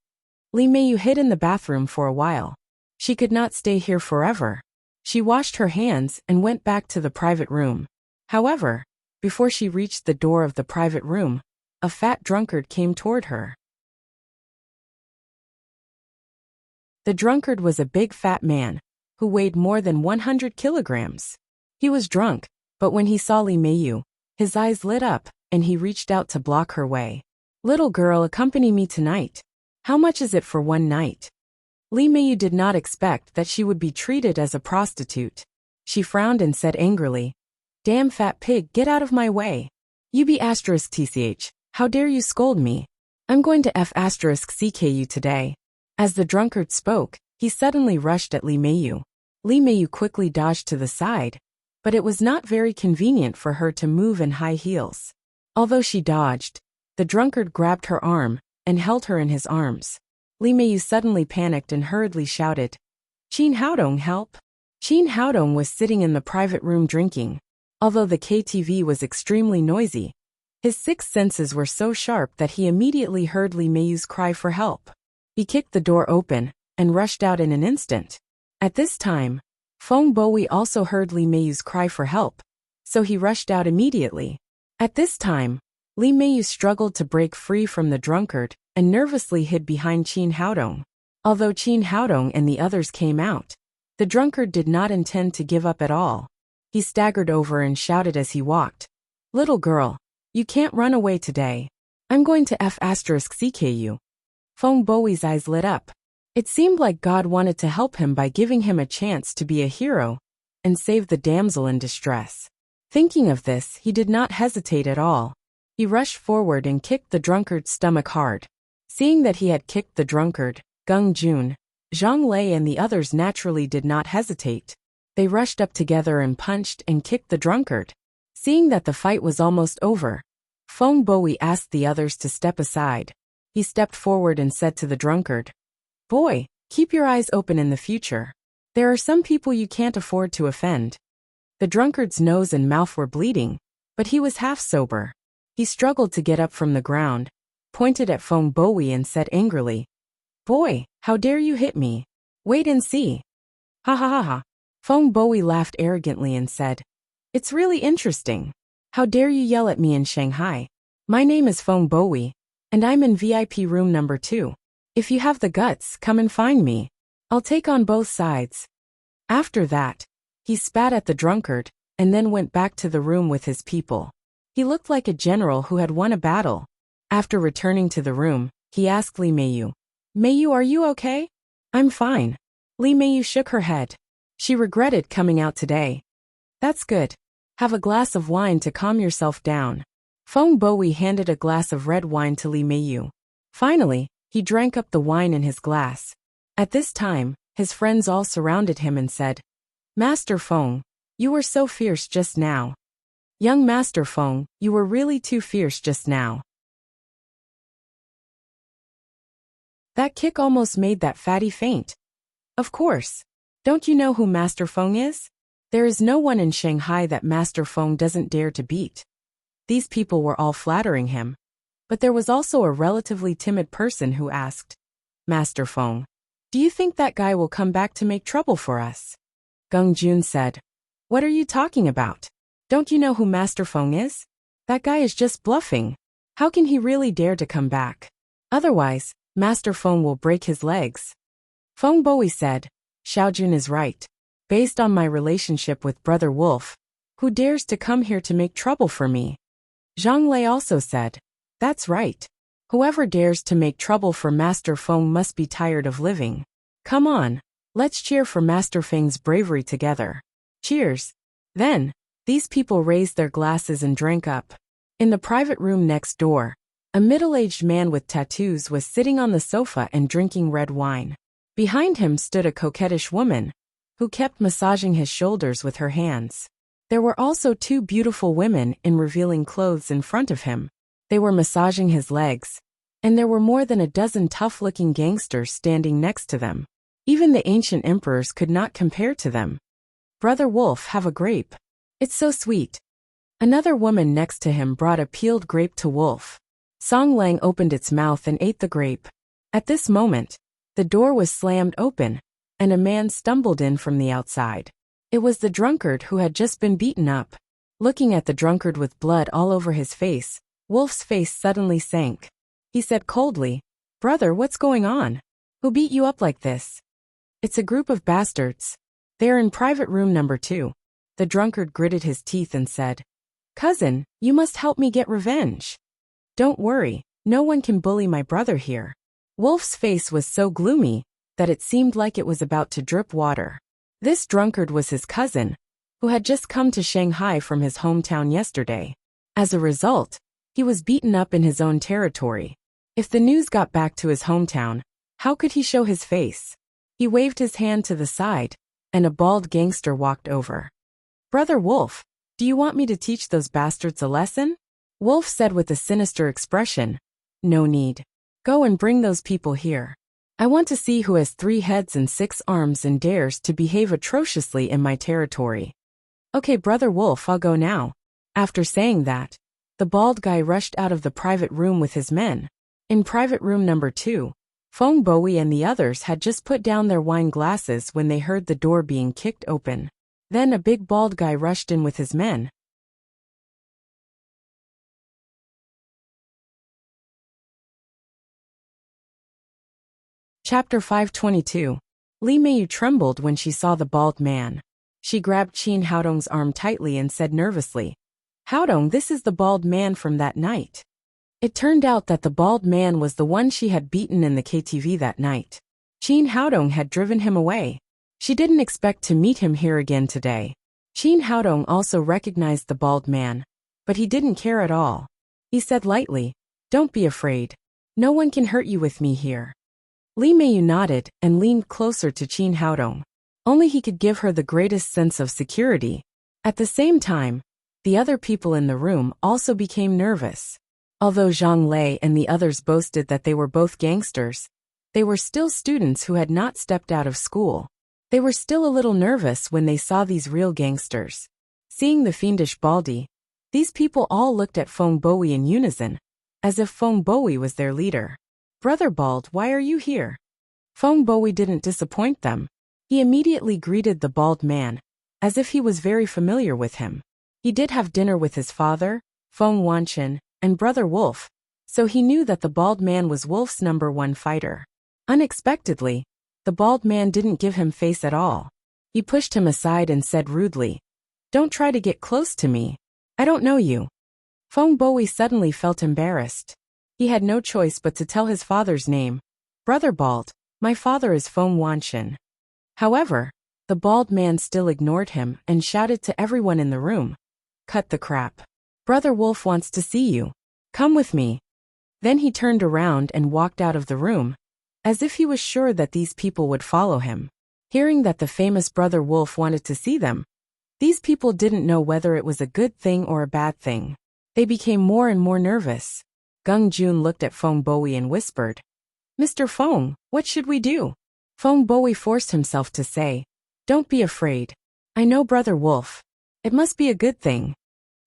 Li Meiyu hid in the bathroom for a while. She could not stay here forever. She washed her hands and went back to the private room. However, before she reached the door of the private room, a fat drunkard came toward her. The drunkard was a big fat man, who weighed more than 100 kilograms. He was drunk, but when he saw Li Meiyu, his eyes lit up, and he reached out to block her way. "Little girl, accompany me tonight. How much is it for one night?" Li Meiyu did not expect that she would be treated as a prostitute. She frowned and said angrily, "Damn fat pig, get out of my way. You be *tch, how dare you scold me? I'm going to *ck you today." As the drunkard spoke, he suddenly rushed at Li Meiyu. Li Meiyu quickly dodged to the side, but it was not very convenient for her to move in high heels. Although she dodged, the drunkard grabbed her arm and held her in his arms. Li Meiyu suddenly panicked and hurriedly shouted, "Qin Haodong, help!" Qin Haodong was sitting in the private room drinking. Although the KTV was extremely noisy, his sixth senses were so sharp that he immediately heard Li Meiyu's cry for help. He kicked the door open and rushed out in an instant. At this time, Feng Bowie also heard Li Meiyu's cry for help, so he rushed out immediately. At this time, Li Meiyu struggled to break free from the drunkard and nervously hid behind Qin Haodong. Although Qin Haodong and the others came out, the drunkard did not intend to give up at all. He staggered over and shouted as he walked, "Little girl, you can't run away today. I'm going to F*CK you." Feng Bowie's eyes lit up. It seemed like God wanted to help him by giving him a chance to be a hero and save the damsel in distress. Thinking of this, he did not hesitate at all. He rushed forward and kicked the drunkard's stomach hard. Seeing that he had kicked the drunkard, Gung Jun, Zhang Lei and the others naturally did not hesitate. They rushed up together and punched and kicked the drunkard. Seeing that the fight was almost over, Feng Bowie asked the others to step aside. He stepped forward and said to the drunkard, "Boy, keep your eyes open in the future. There are some people you can't afford to offend." The drunkard's nose and mouth were bleeding, but he was half sober. He struggled to get up from the ground, pointed at Feng Bowie and said angrily, "Boy, how dare you hit me? Wait and see." "Ha ha ha ha." Feng Bowie laughed arrogantly and said, "It's really interesting. How dare you yell at me in Shanghai? My name is Feng Bowie, and I'm in VIP room number 2. If you have the guts, come and find me. I'll take on both sides." After that, he spat at the drunkard and then went back to the room with his people. He looked like a general who had won a battle. After returning to the room, he asked Li Meiyu, "Meiyu, are you okay?" "I'm fine." Li Meiyu shook her head. She regretted coming out today. "That's good. Have a glass of wine to calm yourself down." Feng Bowie handed a glass of red wine to Li Meiyu. Finally, he drank up the wine in his glass. At this time, his friends all surrounded him and said, "Master Feng, you were so fierce just now. Young Master Feng, you were really too fierce just now. That kick almost made that fatty faint." "Of course. Don't you know who Master Feng is? There is no one in Shanghai that Master Feng doesn't dare to beat." These people were all flattering him. But there was also a relatively timid person who asked, "Master Feng, do you think that guy will come back to make trouble for us?" Gung Jun said, "What are you talking about? Don't you know who Master Feng is? That guy is just bluffing. How can he really dare to come back? Otherwise, Master Feng will break his legs." Feng Bowie said, "Xiaojun is right. Based on my relationship with Brother Wolf, who dares to come here to make trouble for me?" Zhang Lei also said, "That's right. Whoever dares to make trouble for Master Feng must be tired of living. Come on, let's cheer for Master Feng's bravery together. Cheers." Then, these people raised their glasses and drank up. In the private room next door, a middle-aged man with tattoos was sitting on the sofa and drinking red wine. Behind him stood a coquettish woman, who kept massaging his shoulders with her hands. There were also 2 beautiful women in revealing clothes in front of him. They were massaging his legs, and there were more than a dozen tough-looking gangsters standing next to them. Even the ancient emperors could not compare to them. "Brother Wolf, have a grape. It's so sweet." Another woman next to him brought a peeled grape to Wolf. Song Lang opened its mouth and ate the grape. At this moment, the door was slammed open, and a man stumbled in from the outside. It was the drunkard who had just been beaten up. Looking at the drunkard with blood all over his face, Wolf's face suddenly sank. He said coldly, "Brother, what's going on? Who beat you up like this?" "It's a group of bastards. They are in private room number 2. The drunkard gritted his teeth and said, "Cousin, you must help me get revenge." "Don't worry, no one can bully my brother here." Wolf's face was so gloomy that it seemed like it was about to drip water. This drunkard was his cousin, who had just come to Shanghai from his hometown yesterday. As a result, he was beaten up in his own territory. If the news got back to his hometown, how could he show his face? He waved his hand to the side, and a bald gangster walked over. "Brother Wolf, do you want me to teach those bastards a lesson?" Wolf said with a sinister expression. No need. Go and bring those people here. I want to see who has 3 heads and 6 arms and dares to behave atrociously in my territory. Okay, Brother Wolf, I'll go now. After saying that, the bald guy rushed out of the private room with his men. In private room number 2, Feng Bowie and the others had just put down their wine glasses when they heard the door being kicked open. Then a big bald guy rushed in with his men. Chapter 522. Li Meiyu trembled when she saw the bald man. She grabbed Qin Haodong's arm tightly and said nervously, Haodong, this is the bald man from that night. It turned out that the bald man was the one she had beaten in the KTV that night. Qin Haodong had driven him away. She didn't expect to meet him here again today. Qin Haodong also recognized the bald man, but he didn't care at all. He said lightly, Don't be afraid. No one can hurt you with me here. Li Meiyu nodded and leaned closer to Qin Haodong. Only he could give her the greatest sense of security. At the same time, the other people in the room also became nervous. Although Zhang Lei and the others boasted that they were both gangsters, they were still students who had not stepped out of school. They were still a little nervous when they saw these real gangsters. Seeing the fiendish baldy, these people all looked at Feng Bowie in unison, as if Feng Bowie was their leader. Brother Bald, why are you here? Feng Bowie didn't disappoint them. He immediately greeted the bald man, as if he was very familiar with him. He did have dinner with his father, Feng Wanchen, and Brother Wolf, so he knew that the bald man was Wolf's #1 fighter. Unexpectedly, the bald man didn't give him face at all. He pushed him aside and said rudely, Don't try to get close to me. I don't know you. Feng Bowie suddenly felt embarrassed. He had no choice but to tell his father's name. Brother Bald, my father is Feng Wanchen. However, the bald man still ignored him and shouted to everyone in the room, Cut the crap. Brother Wolf wants to see you. Come with me. Then he turned around and walked out of the room, as if he was sure that these people would follow him. Hearing that the famous Brother Wolf wanted to see them, these people didn't know whether it was a good thing or a bad thing. They became more and more nervous. Gung Jun looked at Feng Bowie and whispered, Mr. Feng, what should we do? Feng Bowie forced himself to say, Don't be afraid. I know Brother Wolf. It must be a good thing.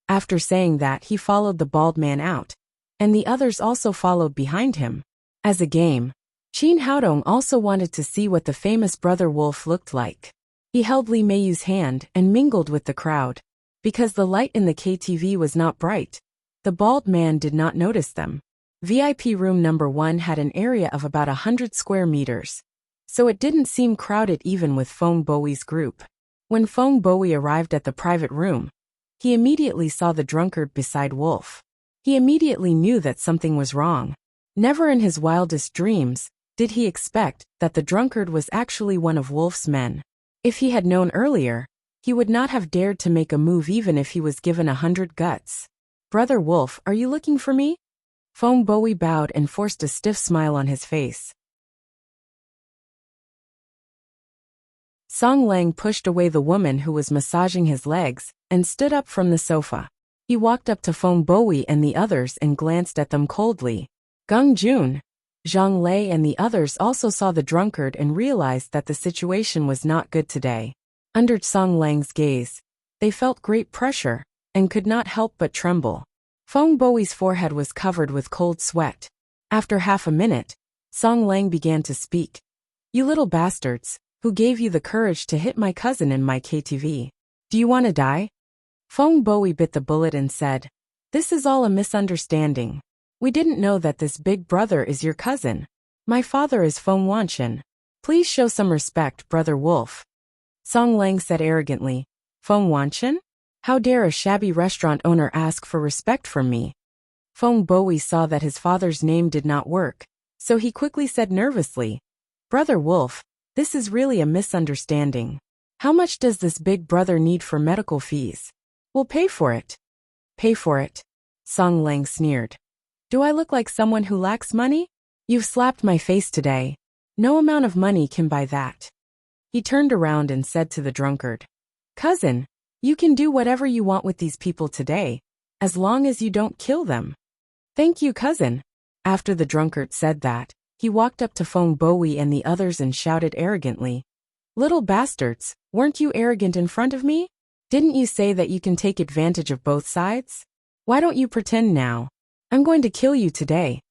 After saying that, he followed the bald man out, and the others also followed behind him. As a game, Qin Haodong also wanted to see what the famous Brother Wolf looked like. He held Li Meiyu's hand and mingled with the crowd. Because the light in the KTV was not bright, the bald man did not notice them. VIP room #1 had an area of about 100 square meters, so it didn't seem crowded even with Feng Bowie's group. When Feng Bowie arrived at the private room, he immediately saw the drunkard beside Wolf. He immediately knew that something was wrong. Never in his wildest dreams did he expect that the drunkard was actually one of Wolf's men. If he had known earlier, he would not have dared to make a move even if he was given 100 guts. Brother Wolf, are you looking for me? Feng Bowie bowed and forced a stiff smile on his face. Song Lang pushed away the woman who was massaging his legs and stood up from the sofa. He walked up to Feng Bowie and the others and glanced at them coldly. Gung Jun, Zhang Lei and the others also saw the drunkard and realized that the situation was not good today. Under Song Lang's gaze, they felt great pressure and could not help but tremble. Feng Bowie's forehead was covered with cold sweat. After half a minute, Song Lang began to speak. You little bastards, who gave you the courage to hit my cousin in my KTV? Do you want to die? Feng Bowie bit the bullet and said, This is all a misunderstanding. We didn't know that this big brother is your cousin. My father is Feng Wanchen. Please show some respect, Brother Wolf. Song Lang said arrogantly, Feng Wanchen? How dare a shabby restaurant owner ask for respect from me? Feng Bowie saw that his father's name did not work, so he quickly said nervously, Brother Wolf, this is really a misunderstanding. How much does this big brother need for medical fees? We'll pay for it. Pay for it? Song Lang sneered. Do I look like someone who lacks money? You've slapped my face today. No amount of money can buy that. He turned around and said to the drunkard, Cousin, you can do whatever you want with these people today, as long as you don't kill them. Thank you, cousin. After the drunkard said that, he walked up to Feng Bowie and the others and shouted arrogantly, "Little bastards, weren't you arrogant in front of me? Didn't you say that you can take advantage of both sides? Why don't you pretend now? I'm going to kill you today."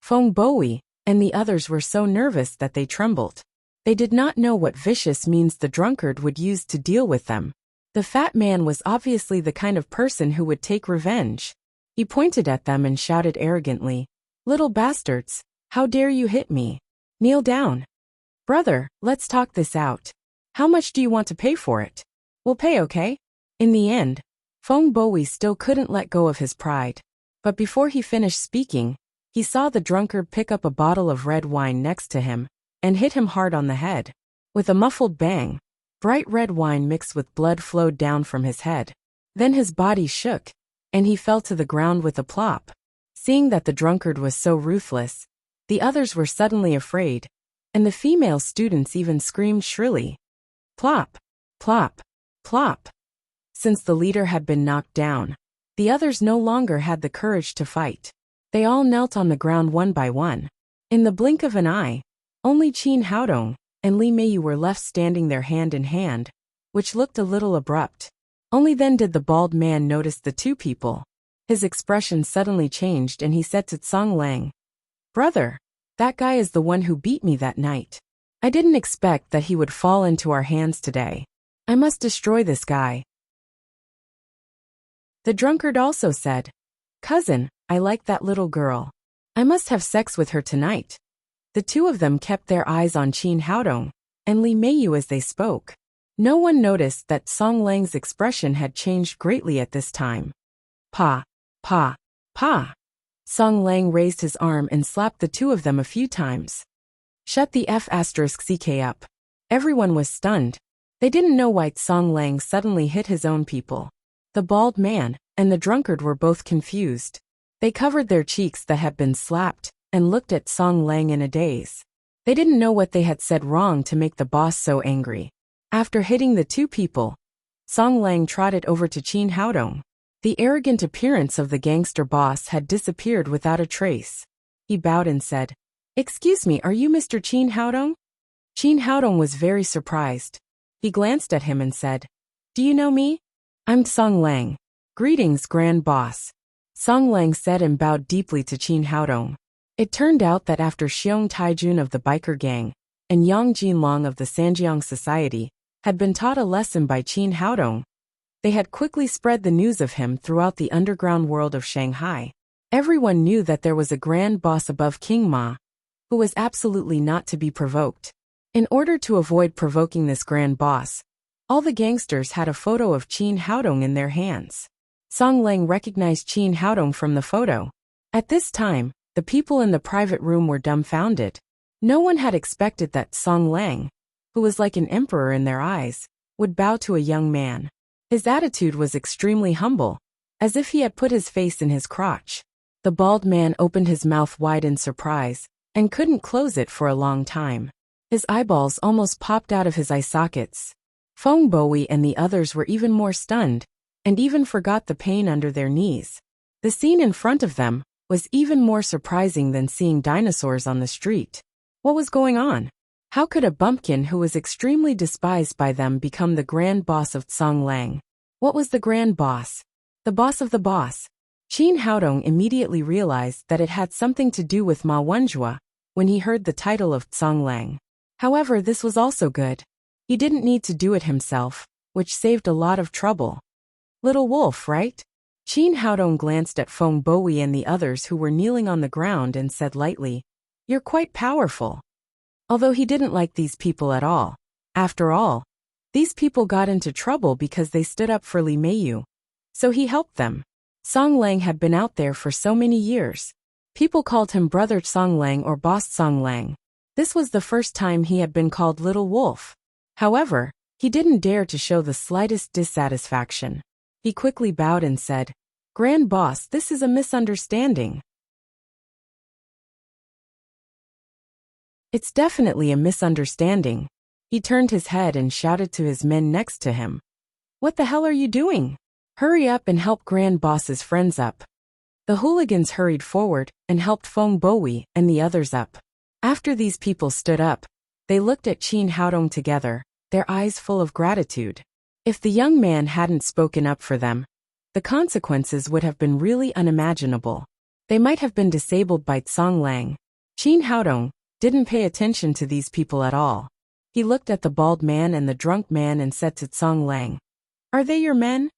Feng Bowie and the others were so nervous that they trembled. They did not know what vicious means the drunkard would use to deal with them. The fat man was obviously the kind of person who would take revenge. He pointed at them and shouted arrogantly, "Little bastards, how dare you hit me? Kneel down. Brother, let's talk this out. How much do you want to pay for it? We'll pay, okay?" In the end, Feng Bowie still couldn't let go of his pride. But before he finished speaking, he saw the drunkard pick up a bottle of red wine next to him and hit him hard on the head. With a muffled bang, bright red wine mixed with blood flowed down from his head. Then his body shook, and he fell to the ground with a plop. Seeing that the drunkard was so ruthless, the others were suddenly afraid, and the female students even screamed shrilly. Plop, plop, plop. Since the leader had been knocked down, the others no longer had the courage to fight. They all knelt on the ground one by one. In the blink of an eye, only Qin Haodong and Li Meiyu were left standing there hand in hand, which looked a little abrupt. Only then did the bald man notice the two people. His expression suddenly changed and he said to Tsang Lang, "Brother, that guy is the one who beat me that night. I didn't expect that he would fall into our hands today. I must destroy this guy." The drunkard also said, "Cousin, I like that little girl. I must have sex with her tonight." The two of them kept their eyes on Qin Haodong and Li Meiyu as they spoke. No one noticed that Song Lang's expression had changed greatly at this time. Pa, pa, pa. Song Lang raised his arm and slapped the two of them a few times. Shut the F***ck up. Everyone was stunned. They didn't know why Song Lang suddenly hit his own people. The bald man and the drunkard were both confused. They covered their cheeks that had been slapped and looked at Song Lang in a daze. They didn't know what they had said wrong to make the boss so angry. After hitting the two people, Song Lang trotted over to Qin Haodong. The arrogant appearance of the gangster boss had disappeared without a trace. He bowed and said, "Excuse me, are you Mr. Qin Haodong?" Qin Haodong was very surprised. He glanced at him and said, "Do you know me? I'm Song Lang. Greetings, Grand Boss." Song Lang said and bowed deeply to Qin Haodong. It turned out that after Xiong Taijun of the biker gang and Yang Jinlong of the Sanjiang Society had been taught a lesson by Qin Haodong, they had quickly spread the news of him throughout the underground world of Shanghai. Everyone knew that there was a grand boss above King Ma, who was absolutely not to be provoked. In order to avoid provoking this grand boss, all the gangsters had a photo of Qin Haodong in their hands. Song Lang recognized Qin Haodong from the photo. At this time, the people in the private room were dumbfounded. No one had expected that Song Lang, who was like an emperor in their eyes, would bow to a young man. His attitude was extremely humble, as if he had put his face in his crotch. The bald man opened his mouth wide in surprise, and couldn't close it for a long time. His eyeballs almost popped out of his eye sockets. Feng Bowie and the others were even more stunned, and even forgot the pain under their knees. The scene in front of them was even more surprising than seeing dinosaurs on the street. What was going on? How could a bumpkin who was extremely despised by them become the grand boss of Tsang Lang? What was the grand boss? The boss of the boss. Qin Haodong immediately realized that it had something to do with Ma Wenjua when he heard the title of Tsang Lang. However, this was also good. He didn't need to do it himself, which saved a lot of trouble. Little wolf, right? Qin Haodong glanced at Feng Bowie and the others who were kneeling on the ground and said lightly, "You're quite powerful." Although he didn't like these people at all. After all, these people got into trouble because they stood up for Li Meiyu. So he helped them. Song Lang had been out there for so many years. People called him Brother Song Lang or Boss Song Lang. This was the first time he had been called Little Wolf. However, he didn't dare to show the slightest dissatisfaction. He quickly bowed and said, "Grand Boss, this is a misunderstanding." "It's definitely a misunderstanding." He turned his head and shouted to his men next to him, "What the hell are you doing? Hurry up and help Grand Boss's friends up. The hooligans hurried forward and helped Feng Bowie and the others up. After these people stood up, they looked at Qin Haodong together, their eyes full of gratitude. If the young man hadn't spoken up for them, the consequences would have been really unimaginable. They might have been disabled by Tsang Lang. Qin Haodong didn't pay attention to these people at all. He looked at the bald man and the drunk man and said to Tsang Lang, "Are they your men?"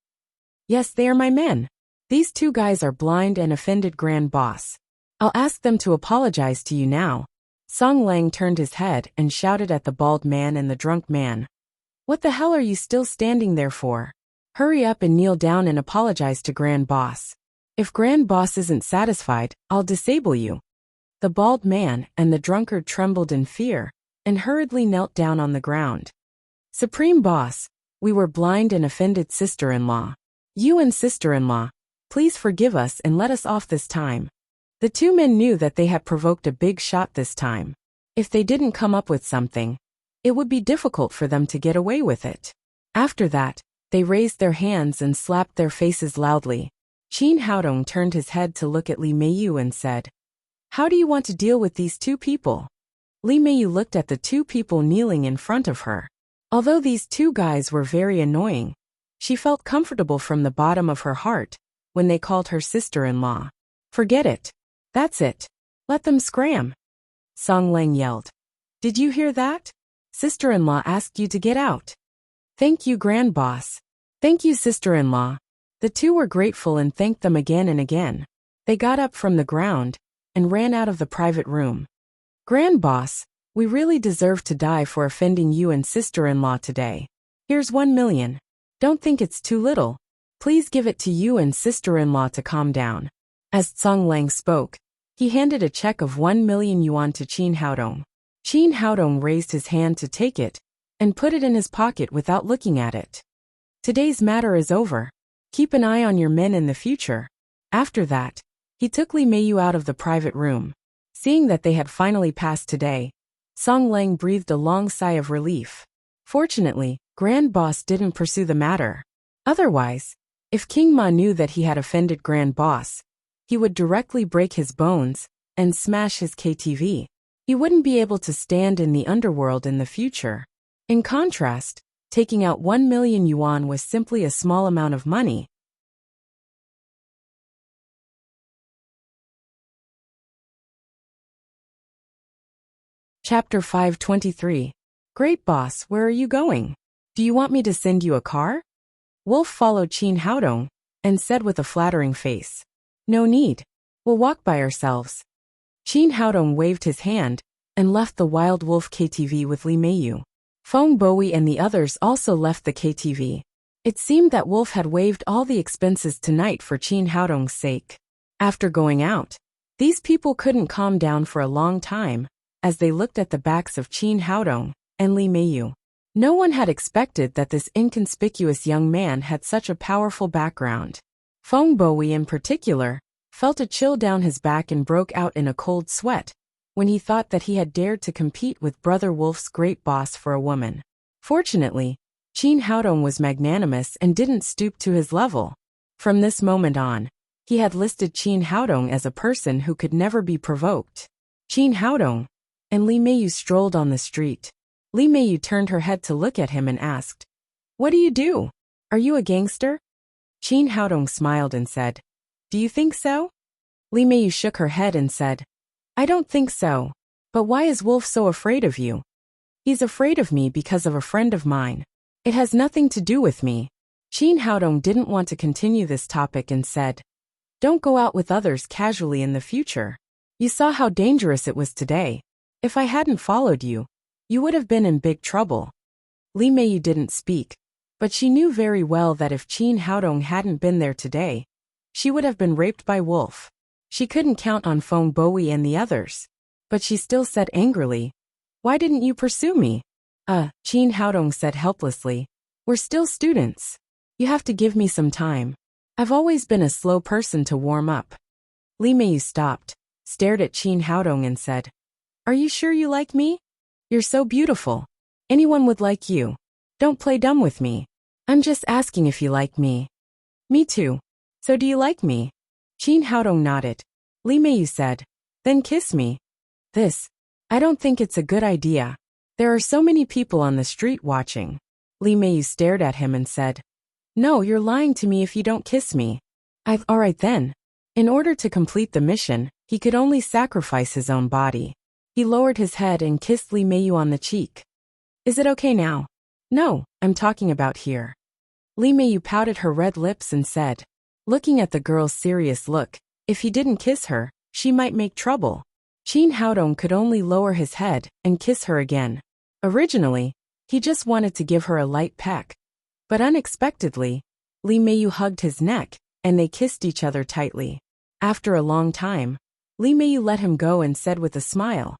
"Yes, they are my men. These two guys are blind and offended Grand Boss. I'll ask them to apologize to you now." Tsang Lang turned his head and shouted at the bald man and the drunk man, "What the hell are you still standing there for? Hurry up and kneel down and apologize to Grand Boss. If Grand Boss isn't satisfied, I'll disable you." The bald man and the drunkard trembled in fear and hurriedly knelt down on the ground. "Supreme Boss, we were blind and offended sister-in-law. You and sister-in-law, please forgive us and let us off this time." The two men knew that they had provoked a big shot this time. If they didn't come up with something, it would be difficult for them to get away with it. After that, they raised their hands and slapped their faces loudly. Qin Haodong turned his head to look at Li Meiyu and said, "How do you want to deal with these two people?" Li Meiyu looked at the two people kneeling in front of her. Although these two guys were very annoying, she felt comfortable from the bottom of her heart when they called her sister-in-law. "Forget it. That's it. Let them scram." Tsang Lang yelled. "Did you hear that? Sister-in-law asked you to get out." "Thank you, Grand Boss." "Thank you, sister-in-law." The two were grateful and thanked them again and again. They got up from the ground and ran out of the private room. "Grand Boss, we really deserve to die for offending you and sister-in-law today. Here's 1 million. Don't think it's too little. Please give it to you and sister-in-law to calm down." As Tsang Lang spoke, he handed a check of 1 million yuan to Qin Haodong. Qin Haodong raised his hand to take it and put it in his pocket without looking at it. "Today's matter is over. Keep an eye on your men in the future." After that, he took Li Meiyu out of the private room. Seeing that they had finally passed today, Tsang Lang breathed a long sigh of relief. Fortunately, Grand Boss didn't pursue the matter. Otherwise, if King Ma knew that he had offended Grand Boss, he would directly break his bones and smash his KTV. He wouldn't be able to stand in the underworld in the future. In contrast, taking out 1 million yuan was simply a small amount of money. Chapter 523. Great Boss, where are you going? Do you want me to send you a car? Wolf followed Qin Haodong and said with a flattering face, "No need. We'll walk by ourselves." Qin Haodong waved his hand and left the Wild Wolf KTV with Li Meiyu. Feng Bowie and the others also left the KTV. It seemed that Wolf had waived all the expenses tonight for Qin Haodong's sake. After going out, these people couldn't calm down for a long time as they looked at the backs of Qin Haodong and Li Meiyu. No one had expected that this inconspicuous young man had such a powerful background. Feng Bowie in particular felt a chill down his back and broke out in a cold sweat when he thought that he had dared to compete with Brother Wolf's great boss for a woman. Fortunately, Qin Haodong was magnanimous and didn't stoop to his level. From this moment on, he had listed Qin Haodong as a person who could never be provoked. Qin Haodong and Li Meiyu strolled on the street. Li Meiyu turned her head to look at him and asked, "What do you do? Are you a gangster?" Qin Haodong smiled and said, "Do you think so?" Li Meiyu shook her head and said, "I don't think so. But why is Wolf so afraid of you?" "He's afraid of me because of a friend of mine. It has nothing to do with me." Qin Haodong didn't want to continue this topic and said, "Don't go out with others casually in the future. You saw how dangerous it was today. If I hadn't followed you, you would have been in big trouble." Li Meiyu didn't speak, but she knew very well that if Qin Haodong hadn't been there today, she would have been raped by Wolf. She couldn't count on Feng Bowie and the others, but she still said angrily, "Why didn't you pursue me?" Qin Haodong said helplessly, "We're still students. You have to give me some time. I've always been a slow person to warm up." Li Meiyu stopped, stared at Qin Haodong and said, "Are you sure you like me? You're so beautiful. Anyone would like you. Don't play dumb with me. I'm just asking if you like me." Me too. So do you like me? Qin Haodong nodded. Li Meiyu said. Then kiss me. This. I don't think it's a good idea. There are so many people on the street watching. Li Meiyu stared at him and said. No, you're lying to me if you don't kiss me. Alright then. In order to complete the mission, he could only sacrifice his own body. He lowered his head and kissed Li Meiyu on the cheek. Is it okay now? No, I'm talking about here. Li Meiyu pouted her red lips and said, looking at the girl's serious look, if he didn't kiss her, she might make trouble. Qin Haodong could only lower his head and kiss her again. Originally, he just wanted to give her a light peck. But unexpectedly, Li Meiyu hugged his neck, and they kissed each other tightly. After a long time, Li Meiyu let him go and said with a smile,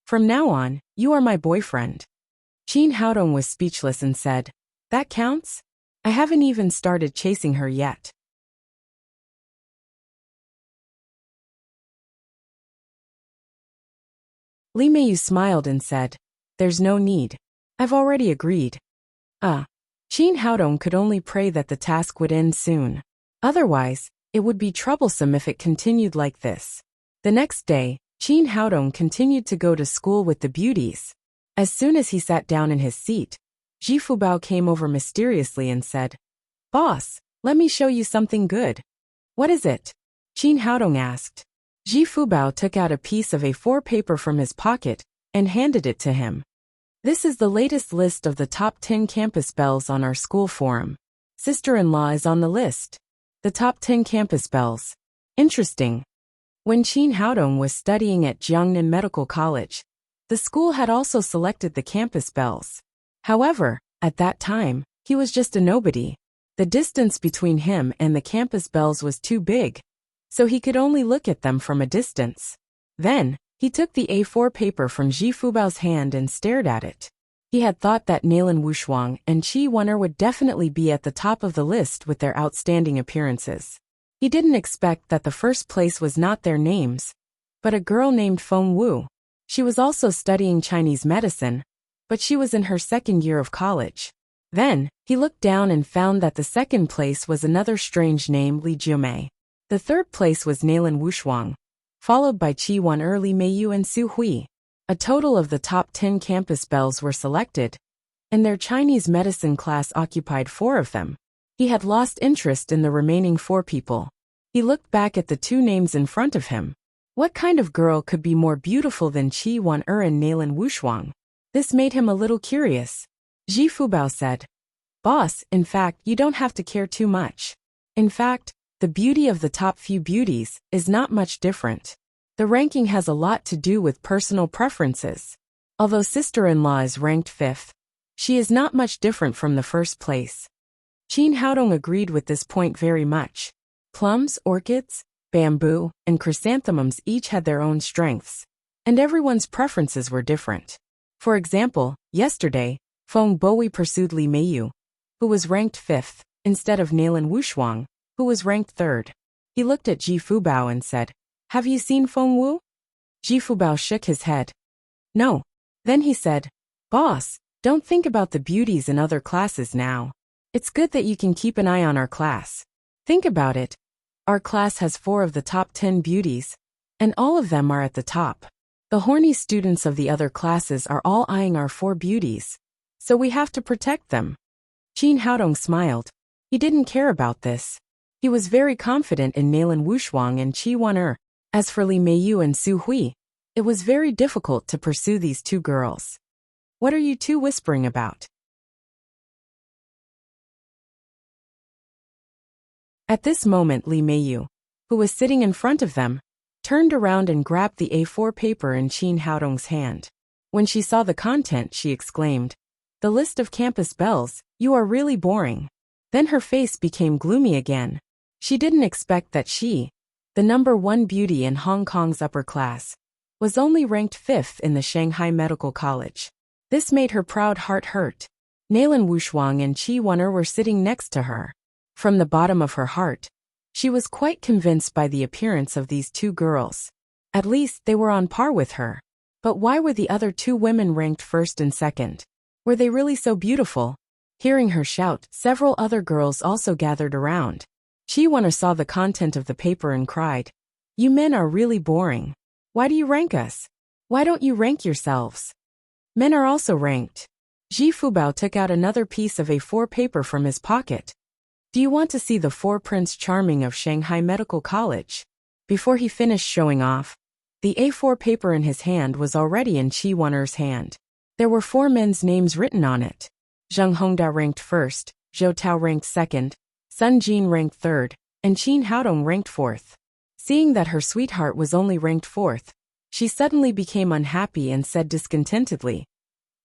From now on, you are my boyfriend. Qin Haodong was speechless and said, That counts? I haven't even started chasing her yet. Li Meiyu smiled and said, There's no need. I've already agreed. Qin Haodong could only pray that the task would end soon. Otherwise, it would be troublesome if it continued like this. The next day, Qin Haodong continued to go to school with the beauties. As soon as he sat down in his seat, Ji Fubao came over mysteriously and said, Boss, let me show you something good. What is it? Qin Haodong asked. Ji Fubao took out a piece of A4 paper from his pocket and handed it to him. This is the latest list of the top 10 campus belles on our school forum. Sister-in-law is on the list. The top 10 campus belles. Interesting. When Qin Haodong was studying at Jiangnan Medical College, the school had also selected the campus belles. However, at that time, he was just a nobody. The distance between him and the campus belles was too big, so he could only look at them from a distance. Then, he took the A4 paper from Ji Fubao's hand and stared at it. He had thought that Nailan Wushuang and Qi Wen'er would definitely be at the top of the list with their outstanding appearances. He didn't expect that the first place was not their names, but a girl named Feng Wu. She was also studying Chinese medicine, but she was in her second year of college. Then, he looked down and found that the second place was another strange name, Li Jiumei. The third place was Nailan Wushuang, followed by Qi Wen'er, Li Meiyu and Su Hui. A total of the top 10 campus belles were selected, and their Chinese medicine class occupied 4 of them. He had lost interest in the remaining 4 people. He looked back at the 2 names in front of him. What kind of girl could be more beautiful than Qi Wen'er and Nailan Wushuang? This made him a little curious. Ji Fubao said, Boss, in fact, you don't have to care too much. In fact, the beauty of the top few beauties is not much different. The ranking has a lot to do with personal preferences. Although sister-in-law is ranked 5th, she is not much different from the first place. Qin Haodong agreed with this point very much. Plums, orchids, bamboo, and chrysanthemums each had their own strengths, and everyone's preferences were different. For example, yesterday, Feng Bowie pursued Li Meiyu, who was ranked 5th, instead of Nailan Wushuang, who was ranked 3rd. He looked at Ji Fubao and said, Have you seen Feng Wu? Ji Fubao shook his head. No. Then he said, Boss, don't think about the beauties in other classes now. It's good that you can keep an eye on our class. Think about it. Our class has 4 of the top 10 beauties, and all of them are at the top. The horny students of the other classes are all eyeing our 4 beauties, so we have to protect them. Qin Haodong smiled. He didn't care about this. He was very confident in Nailan Wushuang and Qi Wen'er. As for Li Meiyu and Su Hui, it was very difficult to pursue these 2 girls. What are you 2 whispering about? At this moment, Li Meiyu, who was sitting in front of them, turned around and grabbed the A4 paper in Qin Haodong's hand. When she saw the content, she exclaimed, The list of campus belles, you are really boring. Then her face became gloomy again. She didn't expect that she, the number 1 beauty in Hong Kong's upper class, was only ranked 5th in the Shanghai Medical College. This made her proud heart hurt. Nailan Wushuang and Qi Wen'er were sitting next to her. From the bottom of her heart, she was quite convinced by the appearance of these 2 girls. At least they were on par with her. But why were the other 2 women ranked 1st and 2nd? Were they really so beautiful? Hearing her shout, several other girls also gathered around. Chi saw the content of the paper and cried, "You men are really boring. Why do you rank us? Why don't you rank yourselves? Men are also ranked." Ji Fubao took out another piece of A4 paper from his pocket. "Do you want to see the 4 Prince Charming of Shanghai Medical College?" Before he finished showing off, the A4 paper in his hand was already in Chi Wan'er's hand. There were 4 men's names written on it. Zheng Hongda ranked first, Zhou Tao ranked second, Sun Jin ranked third, and Qin Haodong ranked fourth. Seeing that her sweetheart was only ranked fourth, she suddenly became unhappy and said discontentedly,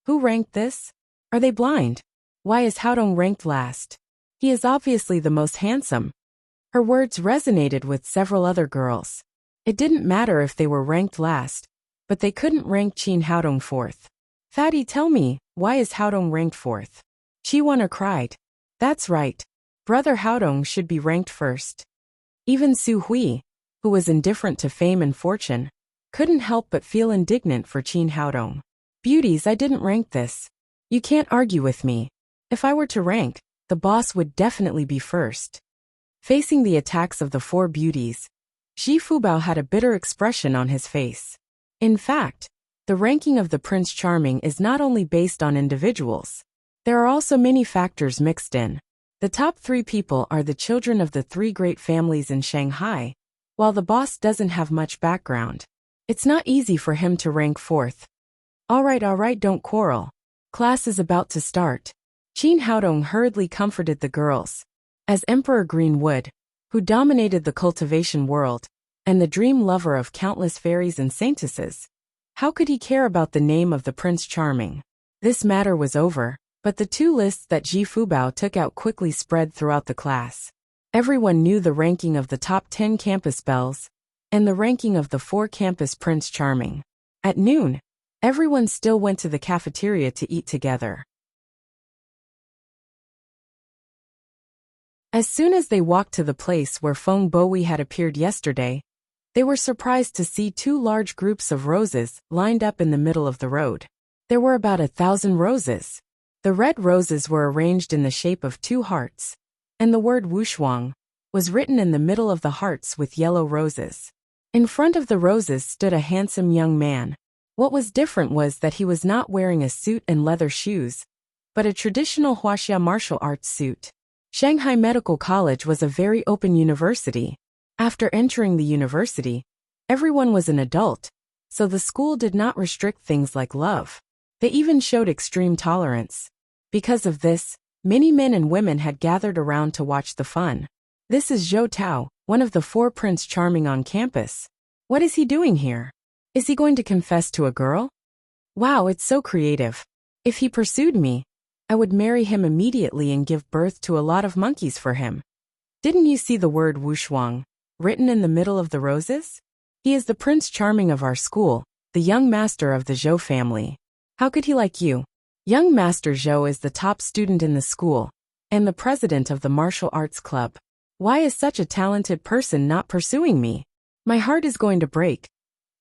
"Who ranked this? Are they blind? Why is Haodong ranked last? He is obviously the most handsome." Her words resonated with several other girls. It didn't matter if they were ranked last, but they couldn't rank Qin Haodong fourth. "Fatty, tell me, why is Haodong ranked fourth?" Chi Wan'er cried. "That's right. Brother Haodong should be ranked first." Even Su Hui, who was indifferent to fame and fortune, couldn't help but feel indignant for Qin Haodong. "Beauties, I didn't rank this. You can't argue with me. If I were to rank, the boss would definitely be first." Facing the attacks of the 4 beauties, Ji Fubao had a bitter expression on his face. In fact, the ranking of the Prince Charming is not only based on individuals. There are also many factors mixed in. The top 3 people are the children of the 3 great families in Shanghai, while the boss doesn't have much background. It's not easy for him to rank fourth. All right, don't quarrel. Class is about to start." Qin Haodong hurriedly comforted the girls. As Emperor Greenwood, who dominated the cultivation world, and the dream lover of countless fairies and saintesses, how could he care about the name of the Prince Charming? This matter was over, but the 2 lists that Ji Fubao took out quickly spread throughout the class. Everyone knew the ranking of the top 10 campus belles, and the ranking of the 4 campus Prince Charming. At noon, everyone still went to the cafeteria to eat together. As soon as they walked to the place where Feng Bowie had appeared yesterday, they were surprised to see 2 large groups of roses lined up in the middle of the road. There were about 1,000 roses. The red roses were arranged in the shape of 2 hearts, and the word Wushuang was written in the middle of the hearts with yellow roses. In front of the roses stood a handsome young man. What was different was that he was not wearing a suit and leather shoes, but a traditional Huaxia martial arts suit. Shanghai Medical College was a very open university. After entering the university, everyone was an adult, so the school did not restrict things like love. They even showed extreme tolerance. Because of this, many men and women had gathered around to watch the fun. "This is Zhou Tao, one of the 4 Prince Charming on campus. What is he doing here? Is he going to confess to a girl? Wow, it's so creative. If he pursued me, I would marry him immediately and give birth to a lot of monkeys for him. Didn't you see the word Wushuang written in the middle of the roses? He is the Prince Charming of our school, the young master of the Zhou family. How could he like you? Young Master Zhou is the top student in the school, and the president of the martial arts club. Why is such a talented person not pursuing me? My heart is going to break."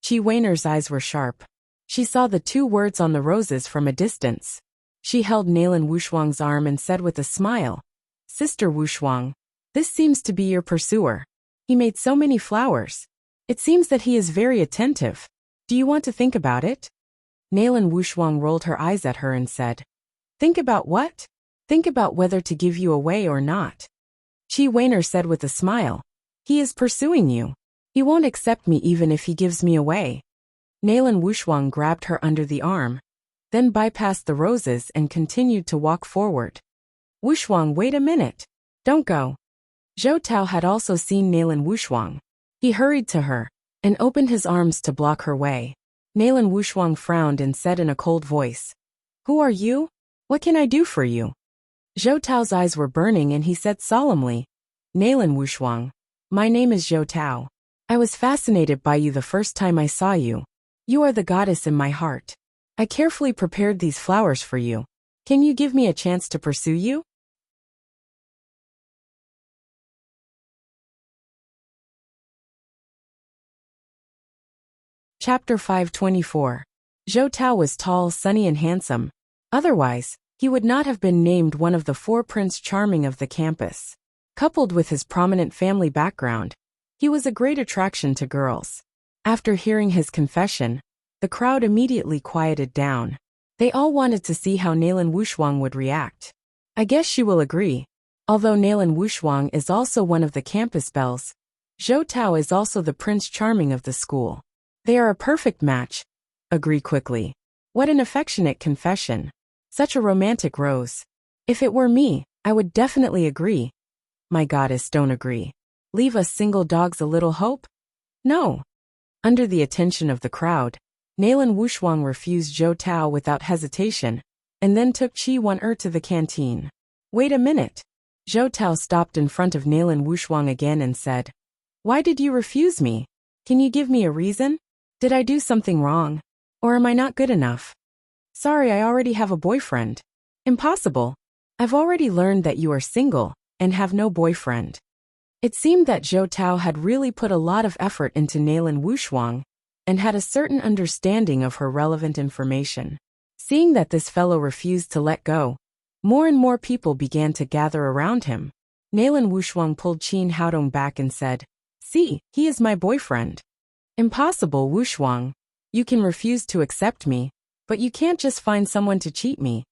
Chi Wan'er's eyes were sharp. She saw the 2 words on the roses from a distance. She held Nalan Wushuang's arm and said with a smile, "Sister Wushuang, this seems to be your pursuer. He made so many flowers. It seems that he is very attentive. Do you want to think about it?" Nalan Wushuang rolled her eyes at her and said, "Think about what? Think about whether to give you away or not." Chi Wan'er said with a smile, "He is pursuing you. He won't accept me even if he gives me away." Nalan Wushuang grabbed her under the arm, then bypassed the roses and continued to walk forward. "Wushuang, wait a minute. Don't go." Zhou Tao had also seen Nalan Wushuang. He hurried to her and opened his arms to block her way. Nalan Wushuang frowned and said in a cold voice, "Who are you? What can I do for you?" Zhou Tao's eyes were burning and he said solemnly, "Nalan Wushuang, my name is Zhou Tao. I was fascinated by you the first time I saw you. You are the goddess in my heart. I carefully prepared these flowers for you. Can you give me a chance to pursue you?" Chapter 524. Zhou Tao was tall, sunny and handsome. Otherwise, he would not have been named one of the 4 Prince Charming of the campus. Coupled with his prominent family background, he was a great attraction to girls. After hearing his confession, the crowd immediately quieted down. They all wanted to see how Nalan Wushuang would react. I guess she will agree. Although Nalan Wushuang is also one of the campus belles, Zhou Tao is also the Prince Charming of the school. They are a perfect match. Agree quickly. What an affectionate confession. Such a romantic rose. If it were me, I would definitely agree. My goddess, don't agree. Leave us single dogs a little hope? No. Under the attention of the crowd, Nalan Wushuang refused Zhou Tao without hesitation, and then took Qi Wan-er to the canteen. Wait a minute. Zhou Tao stopped in front of Nalan Wushuang again and said, "Why did you refuse me? Can you give me a reason? Did I do something wrong? Or am I not good enough?" "Sorry, I already have a boyfriend." "Impossible. I've already learned that you are single and have no boyfriend." It seemed that Zhou Tao had really put a lot of effort into Nalan Wushuang and had a certain understanding of her relevant information. Seeing that this fellow refused to let go, more and more people began to gather around him. Nalan Wushuang pulled Qin Haodong back and said, "See, he is my boyfriend." "Impossible, Wushuang. You can refuse to accept me, but you can't just find someone to cheat me."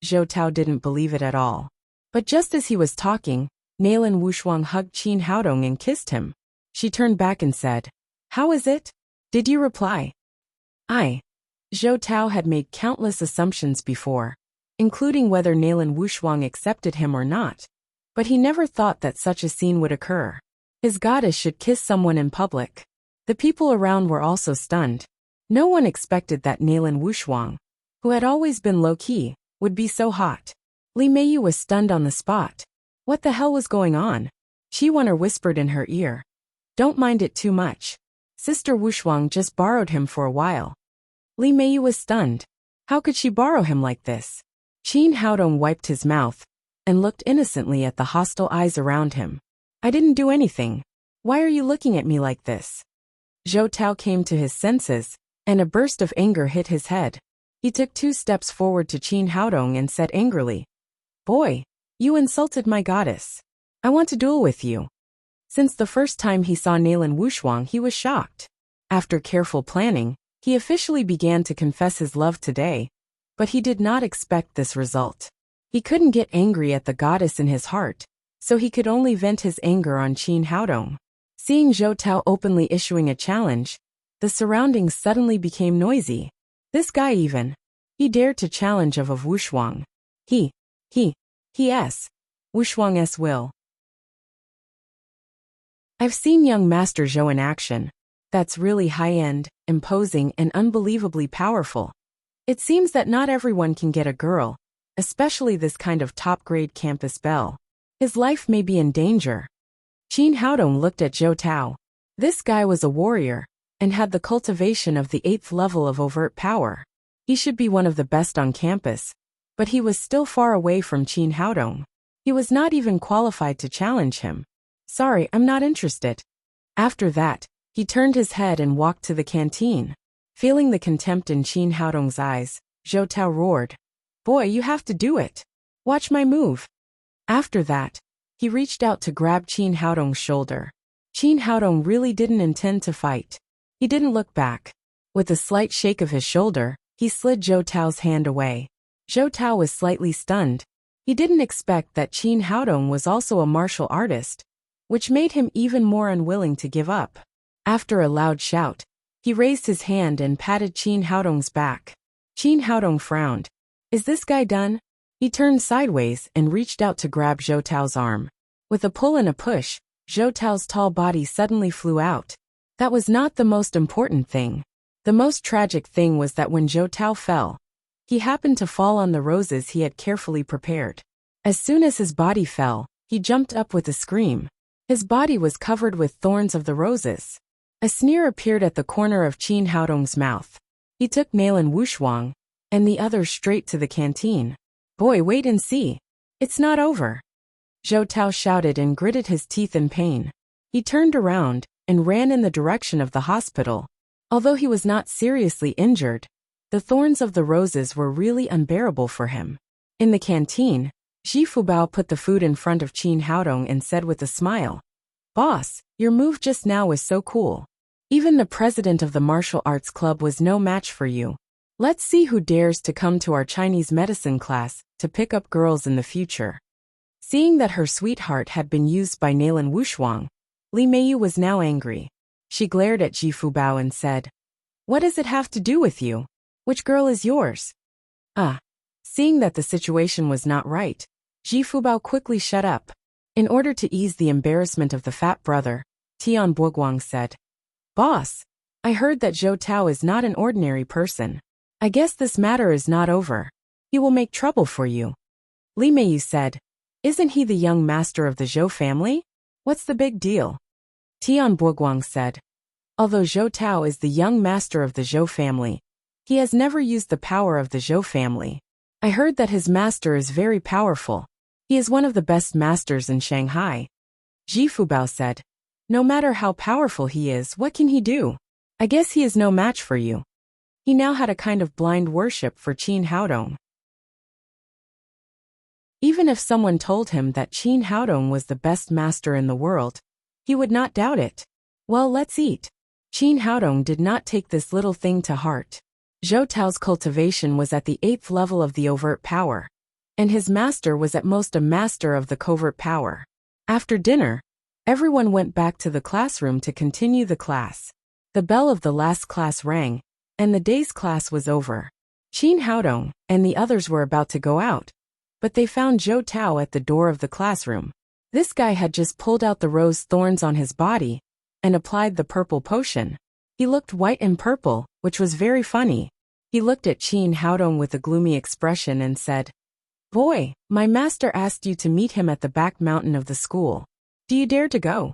Zhou Tao didn't believe it at all. But just as he was talking, Nalan Wushuang hugged Qin Haodong and kissed him. She turned back and said, "How is it? Did you reply?" Zhou Tao had made countless assumptions before, including whether Nalan Wushuang accepted him or not, but he never thought that such a scene would occur. His goddess should kiss someone in public. The people around were also stunned. No one expected that Nalan Wushuang, who had always been low-key, would be so hot. Li Meiyu was stunned on the spot. What the hell was going on? Qi Wan-er whispered in her ear, "Don't mind it too much. Sister Wushuang just borrowed him for a while." Li Meiyu was stunned. How could she borrow him like this? Qin Haodong wiped his mouth and looked innocently at the hostile eyes around him. "I didn't do anything. Why are you looking at me like this?" Zhou Tao came to his senses, and a burst of anger hit his head. He took 2 steps forward to Qin Haodong and said angrily, "Boy, you insulted my goddess. I want to duel with you." Since the first time he saw Nalan Wushuang, he was shocked. After careful planning, he officially began to confess his love today, but he did not expect this result. He couldn't get angry at the goddess in his heart, so he could only vent his anger on Qin Haodong. Seeing Zhou Tao openly issuing a challenge, the surroundings suddenly became noisy. This guy even. He dared to challenge of Wushuang. Wushuang's will. I've seen young Master Zhou in action. That's really high-end, imposing, and unbelievably powerful. It seems that not everyone can get a girl, especially this kind of top-grade campus belle. His life may be in danger. Qin Haodong looked at Zhou Tao. This guy was a warrior, and had the cultivation of the 8th level of overt power. He should be one of the best on campus, but he was still far away from Qin Haodong. He was not even qualified to challenge him. "Sorry, I'm not interested." After that, he turned his head and walked to the canteen. Feeling the contempt in Qin Haodong's eyes, Zhou Tao roared, "Boy, you have to do it. Watch my move." After that, he reached out to grab Qin Haodong's shoulder. Qin Haodong really didn't intend to fight. He didn't look back. With a slight shake of his shoulder, he slid Zhou Tao's hand away. Zhou Tao was slightly stunned. He didn't expect that Qin Haodong was also a martial artist, which made him even more unwilling to give up. After a loud shout, he raised his hand and patted Qin Haodong's back. Qin Haodong frowned. "Is this guy done?" He turned sideways and reached out to grab Zhou Tao's arm. With a pull and a push, Zhou Tao's tall body suddenly flew out. That was not the most important thing. The most tragic thing was that when Zhou Tao fell, he happened to fall on the roses he had carefully prepared. As soon as his body fell, he jumped up with a scream. His body was covered with thorns of the roses. A sneer appeared at the corner of Qin Haodong's mouth. He took Nalan Wushuang and the others straight to the canteen. "Boy, wait and see. It's not over." Zhou Tao shouted and gritted his teeth in pain. He turned around and ran in the direction of the hospital. Although he was not seriously injured, the thorns of the roses were really unbearable for him. In the canteen, Ji Fubao put the food in front of Qin Haodong and said with a smile, "Boss, your move just now was so cool. Even the president of the martial arts club was no match for you. Let's see who dares to come to our Chinese medicine class to pick up girls in the future." Seeing that her sweetheart had been used by Nalan Wushuang, Li Meiyu was now angry. She glared at Ji Fubao and said, "What does it have to do with you? Which girl is yours?" Seeing that the situation was not right, Ji Fubao quickly shut up. In order to ease the embarrassment of the fat brother, Tian Buoguang said, "Boss, I heard that Zhou Tao is not an ordinary person. I guess this matter is not over. He will make trouble for you." Li Meiyu said, "Isn't he the young master of the Zhou family? What's the big deal?" Tian Buoguang said, "Although Zhou Tao is the young master of the Zhou family, he has never used the power of the Zhou family. I heard that his master is very powerful. He is one of the best masters in Shanghai." Ji Fubao said, "No matter how powerful he is, what can he do? I guess he is no match for you." He now had a kind of blind worship for Qin Haodong. Even if someone told him that Qin Haodong was the best master in the world, he would not doubt it. "Well, let's eat." Qin Haodong did not take this little thing to heart. Zhou Tao's cultivation was at the 8th level of the overt power, and his master was at most a master of the covert power. After dinner, everyone went back to the classroom to continue the class. The bell of the last class rang, and the day's class was over. Qin Haodong and the others were about to go out, but they found Zhou Tao at the door of the classroom. This guy had just pulled out the rose thorns on his body and applied the purple potion. He looked white and purple, which was very funny. He looked at Qin Haodong with a gloomy expression and said, "Boy, my master asked you to meet him at the back mountain of the school. Do you dare to go?"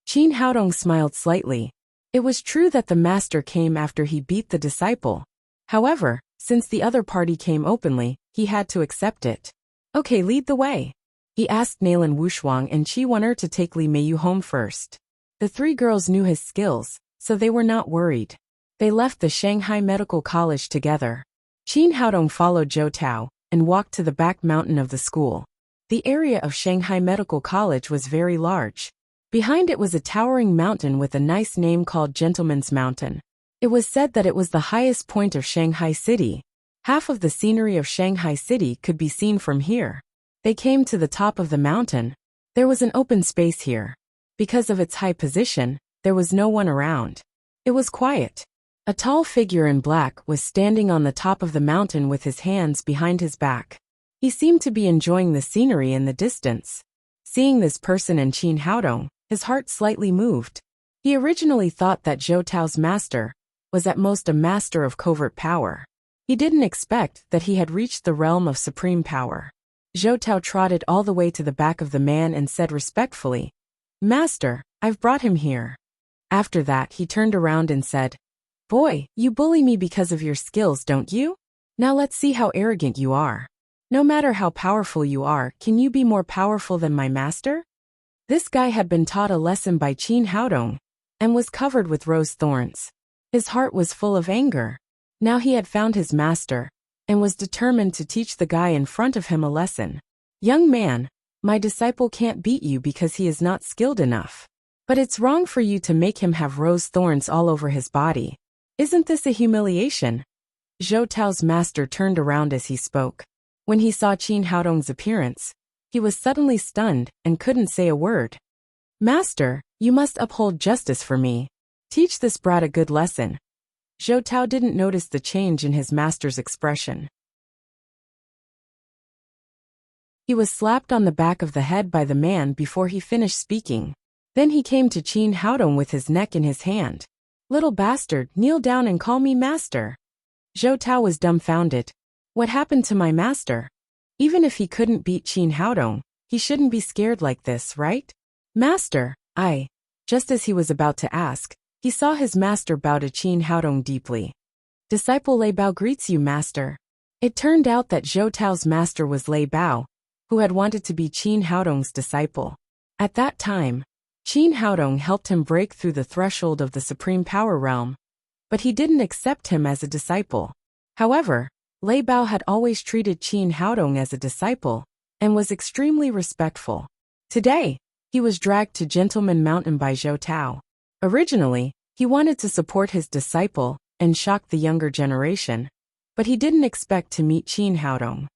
Qin Haodong smiled slightly. It was true that the master came after he beat the disciple. However, since the other party came openly, he had to accept it. "Okay, lead the way." He asked Nalan Wushuang and Qi Wen'er to take Li Meiyu home first. The three girls knew his skills, so they were not worried. They left the Shanghai Medical College together. Qin Haodong followed Zhou Tao and walked to the back mountain of the school. The area of Shanghai Medical College was very large. Behind it was a towering mountain with a nice name called Gentleman's Mountain. It was said that it was the highest point of Shanghai City. Half of the scenery of Shanghai City could be seen from here. They came to the top of the mountain. There was an open space here. Because of its high position, there was no one around. It was quiet. A tall figure in black was standing on the top of the mountain with his hands behind his back. He seemed to be enjoying the scenery in the distance. Seeing this person in Qin Haodong, his heart slightly moved. He originally thought that Zhou Tao's master was at most a master of covert power. He didn't expect that he had reached the realm of supreme power. Zhou Tao trotted all the way to the back of the man and said respectfully, "Master, I've brought him here." After that, he turned around and said, "Boy, you bully me because of your skills, don't you? Now let's see how arrogant you are. No matter how powerful you are, can you be more powerful than my master?" This guy had been taught a lesson by Qin Haodong and was covered with rose thorns. His heart was full of anger. Now he had found his master and was determined to teach the guy in front of him a lesson. "Young man, my disciple can't beat you because he is not skilled enough. But it's wrong for you to make him have rose thorns all over his body. Isn't this a humiliation?" Zhou Tao's master turned around as he spoke. When he saw Qin Haodong's appearance, he was suddenly stunned and couldn't say a word. "Master, you must uphold justice for me. Teach this brat a good lesson." Zhou Tao didn't notice the change in his master's expression. He was slapped on the back of the head by the man before he finished speaking. Then he came to Qin Haodong with his neck in his hand. "Little bastard, kneel down and call me master." Zhou Tao was dumbfounded. What happened to my master? Even if he couldn't beat Qin Haodong, he shouldn't be scared like this, right? "Master, I..." Just as he was about to ask, he saw his master bow to Qin Haodong deeply. "Disciple Lei Bao greets you, master." It turned out that Zhou Tao's master was Lei Bao, who had wanted to be Qin Haodong's disciple. At that time, Qin Haodong helped him break through the threshold of the supreme power realm, but he didn't accept him as a disciple. However, Lei Bao had always treated Qin Haodong as a disciple and was extremely respectful. Today, he was dragged to Gentleman Mountain by Zhou Tao. Originally, he wanted to support his disciple and shock the younger generation, but he didn't expect to meet Qin Haodong.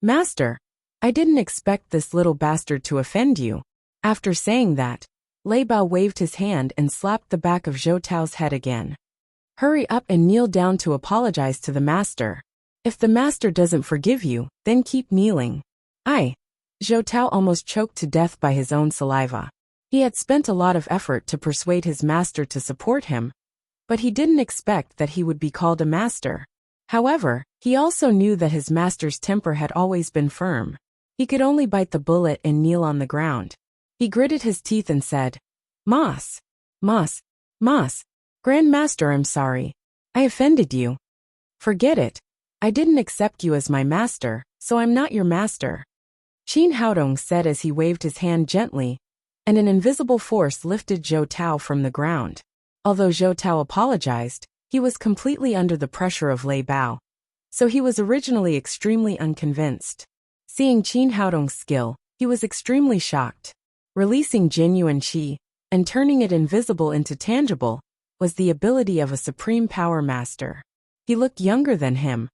Master, I didn't expect this little bastard to offend you. After saying that, Lei Bao waved his hand and slapped the back of Zhou Tao's head again. Hurry up and kneel down to apologize to the master. If the master doesn't forgive you, then keep kneeling. Zhou Tao almost choked to death by his own saliva. He had spent a lot of effort to persuade his master to support him, but he didn't expect that he would be called a master. However, he also knew that his master's temper had always been firm. He could only bite the bullet and kneel on the ground. He gritted his teeth and said, Mas, Grand Master, I'm sorry. I offended you. Forget it. I didn't accept you as my master, so I'm not your master. Qin Haodong said as he waved his hand gently, and an invisible force lifted Zhou Tao from the ground. Although Zhou Tao apologized, he was completely under the pressure of Lei Bao, so he was originally extremely unconvinced. Seeing Qin Haodong's skill, he was extremely shocked. Releasing genuine qi and turning it invisible into tangible was the ability of a supreme power master. He looked younger than him,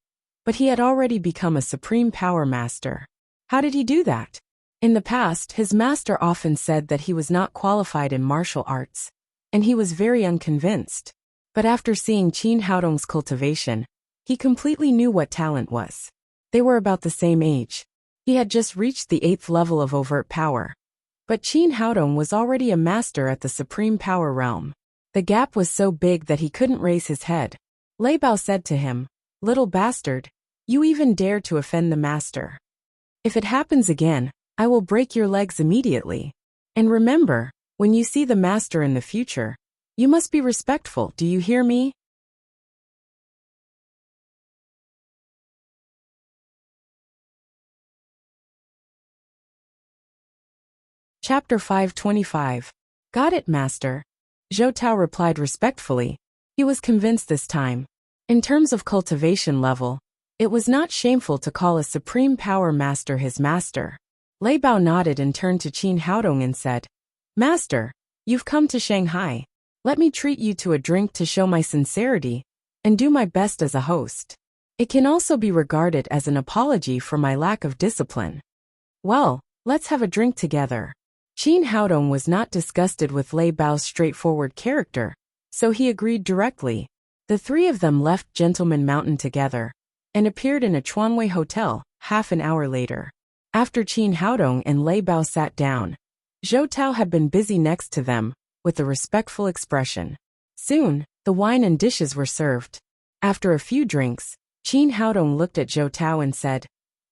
but he had already become a supreme power master. How did he do that? In the past, his master often said that he was not qualified in martial arts, and he was very unconvinced. But after seeing Qin Haodong's cultivation, he completely knew what talent was. They were about the same age. He had just reached the 8th level of overt power. But Qin Haodong was already a master at the supreme power realm. The gap was so big that he couldn't raise his head. Lei Bao said to him, Little bastard, you even dare to offend the master. If it happens again, I will break your legs immediately. And remember, when you see the master in the future, you must be respectful, do you hear me? Chapter 525. Got it, master. Zhou Tao replied respectfully. He was convinced this time. In terms of cultivation level, it was not shameful to call a supreme power master his master. Lei Bao nodded and turned to Qin Haodong and said, Master, you've come to Shanghai. Let me treat you to a drink to show my sincerity and do my best as a host. It can also be regarded as an apology for my lack of discipline. Well, let's have a drink together. Qin Haodong was not disgusted with Lei Bao's straightforward character, so he agreed directly. The three of them left Gentleman Mountain together and appeared in a Chuanwei hotel half an hour later. After Qin Haodong and Lei Bao sat down, Zhou Tao had been busy next to them, with a respectful expression. Soon, the wine and dishes were served. After a few drinks, Qin Haodong looked at Zhou Tao and said,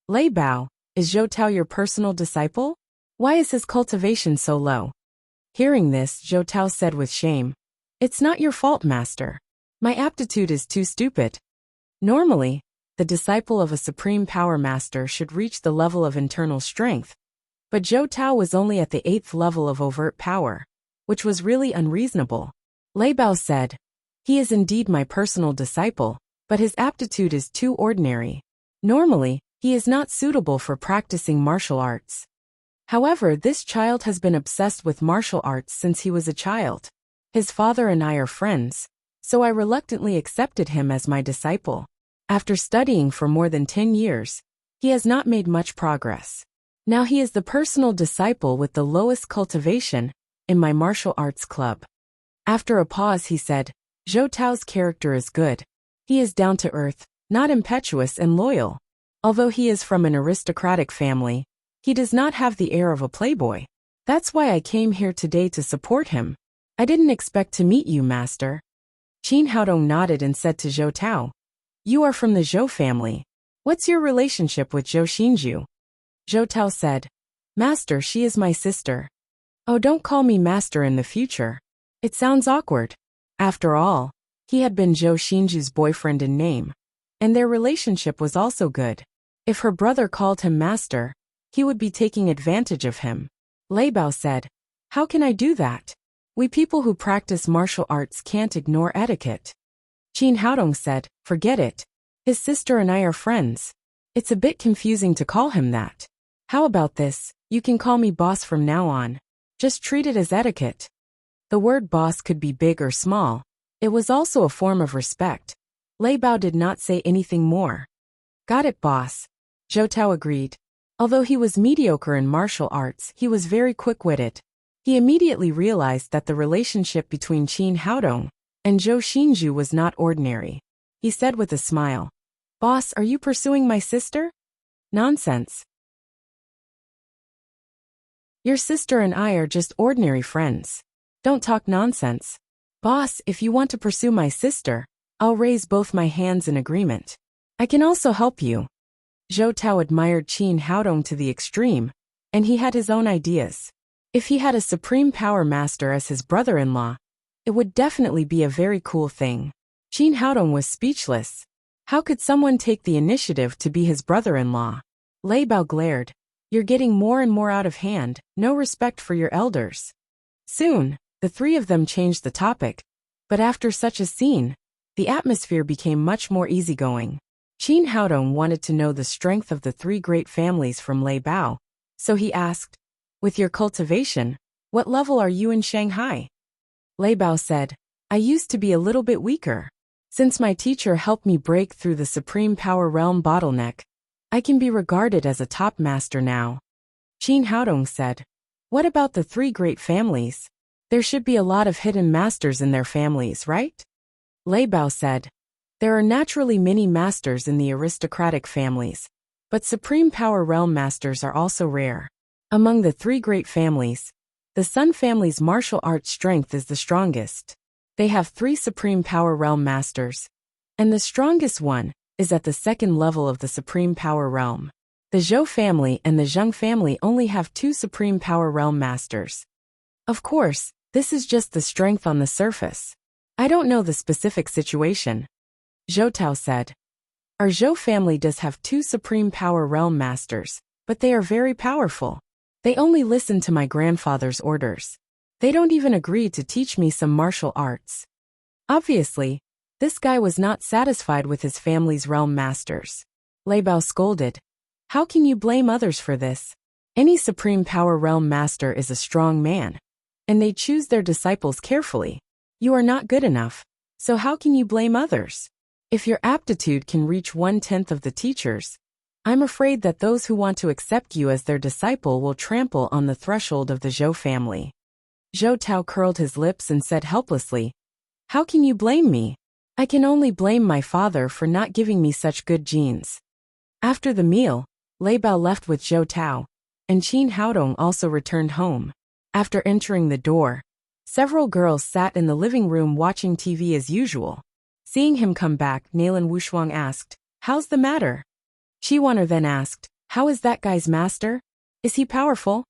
Lei Bao, is Zhou Tao your personal disciple? Why is his cultivation so low? Hearing this, Zhou Tao said with shame, It's not your fault, master. My aptitude is too stupid. Normally, the disciple of a supreme power master should reach the level of internal strength, but Zhou Tao was only at the 8th level of overt power, which was really unreasonable. Lei Bao said, He is indeed my personal disciple, but his aptitude is too ordinary. Normally, he is not suitable for practicing martial arts. However, this child has been obsessed with martial arts since he was a child. His father and I are friends, so I reluctantly accepted him as my disciple. After studying for more than 10 years, he has not made much progress. Now he is the personal disciple with the lowest cultivation in my martial arts club. After a pause he said, Zhou Tao's character is good. He is down to earth, not impetuous and loyal. Although he is from an aristocratic family, he does not have the air of a playboy. That's why I came here today to support him. I didn't expect to meet you, master. Qin Haodong nodded and said to Zhou Tao, You are from the Zhou family. What's your relationship with Zhou Xinju? Zhou Tao said, Master, she is my sister. Oh, don't call me master in the future. It sounds awkward. After all, he had been Zhou Xinju's boyfriend in name, and their relationship was also good. If her brother called him master, he would be taking advantage of him. Lei Bao said, How can I do that? We people who practice martial arts can't ignore etiquette. Qin Haodong said, Forget it. His sister and I are friends. It's a bit confusing to call him that. How about this? You can call me boss from now on. Just treat it as etiquette. The word boss could be big or small. It was also a form of respect. Lei Bao did not say anything more. Got it, boss. Zhou Tao agreed. Although he was mediocre in martial arts, he was very quick-witted. He immediately realized that the relationship between Qin Haodong and Zhou Xinju was not ordinary. He said with a smile, "Boss, are you pursuing my sister?" "Nonsense. Your sister and I are just ordinary friends. Don't talk nonsense. Boss, if you want to pursue my sister, I'll raise both my hands in agreement. I can also help you." Zhou Tao admired Qin Haodong to the extreme, and he had his own ideas. If he had a supreme power master as his brother-in-law, it would definitely be a very cool thing. Qin Haodong was speechless. How could someone take the initiative to be his brother-in-law? Lei Bao glared. "You're getting more and more out of hand, no respect for your elders." Soon, the three of them changed the topic. But after such a scene, the atmosphere became much more easygoing. Qin Haodong wanted to know the strength of the three great families from Lei Bao, so he asked, "With your cultivation, what level are you in Shanghai?" Lei Bao said, "I used to be a little bit weaker. Since my teacher helped me break through the supreme power realm bottleneck, I can be regarded as a top master now." Qin Haodong said, "What about the three great families? There should be a lot of hidden masters in their families, right?" Lei Bao said, "There are naturally many masters in the aristocratic families, but supreme power realm masters are also rare. Among the three great families, the Sun family's martial arts strength is the strongest. They have 3 supreme power realm masters, and the strongest one is at the second level of the supreme power realm. The Zhou family and the Zheng family only have 2 supreme power realm masters. Of course, this is just the strength on the surface. I don't know the specific situation." Zhou Tao said, "Our Zhou family does have 2 supreme power realm masters, but they are very powerful. They only listen to my grandfather's orders. They don't even agree to teach me some martial arts." Obviously, this guy was not satisfied with his family's realm masters. Lei Bao scolded, "How can you blame others for this? Any supreme power realm master is a strong man, and they choose their disciples carefully. You are not good enough, so how can you blame others? If your aptitude can reach 1/10 of the teachers, I'm afraid that those who want to accept you as their disciple will trample on the threshold of the Zhou family." Zhou Tao curled his lips and said helplessly, "How can you blame me? I can only blame my father for not giving me such good genes." After the meal, Lei Bao left with Zhou Tao, and Qin Haodong also returned home. After entering the door, several girls sat in the living room watching TV as usual. Seeing him come back, Nalan Wushuang asked, "How's the matter?" Qi Wan'er then asked, "How is that guy's master? Is he powerful?"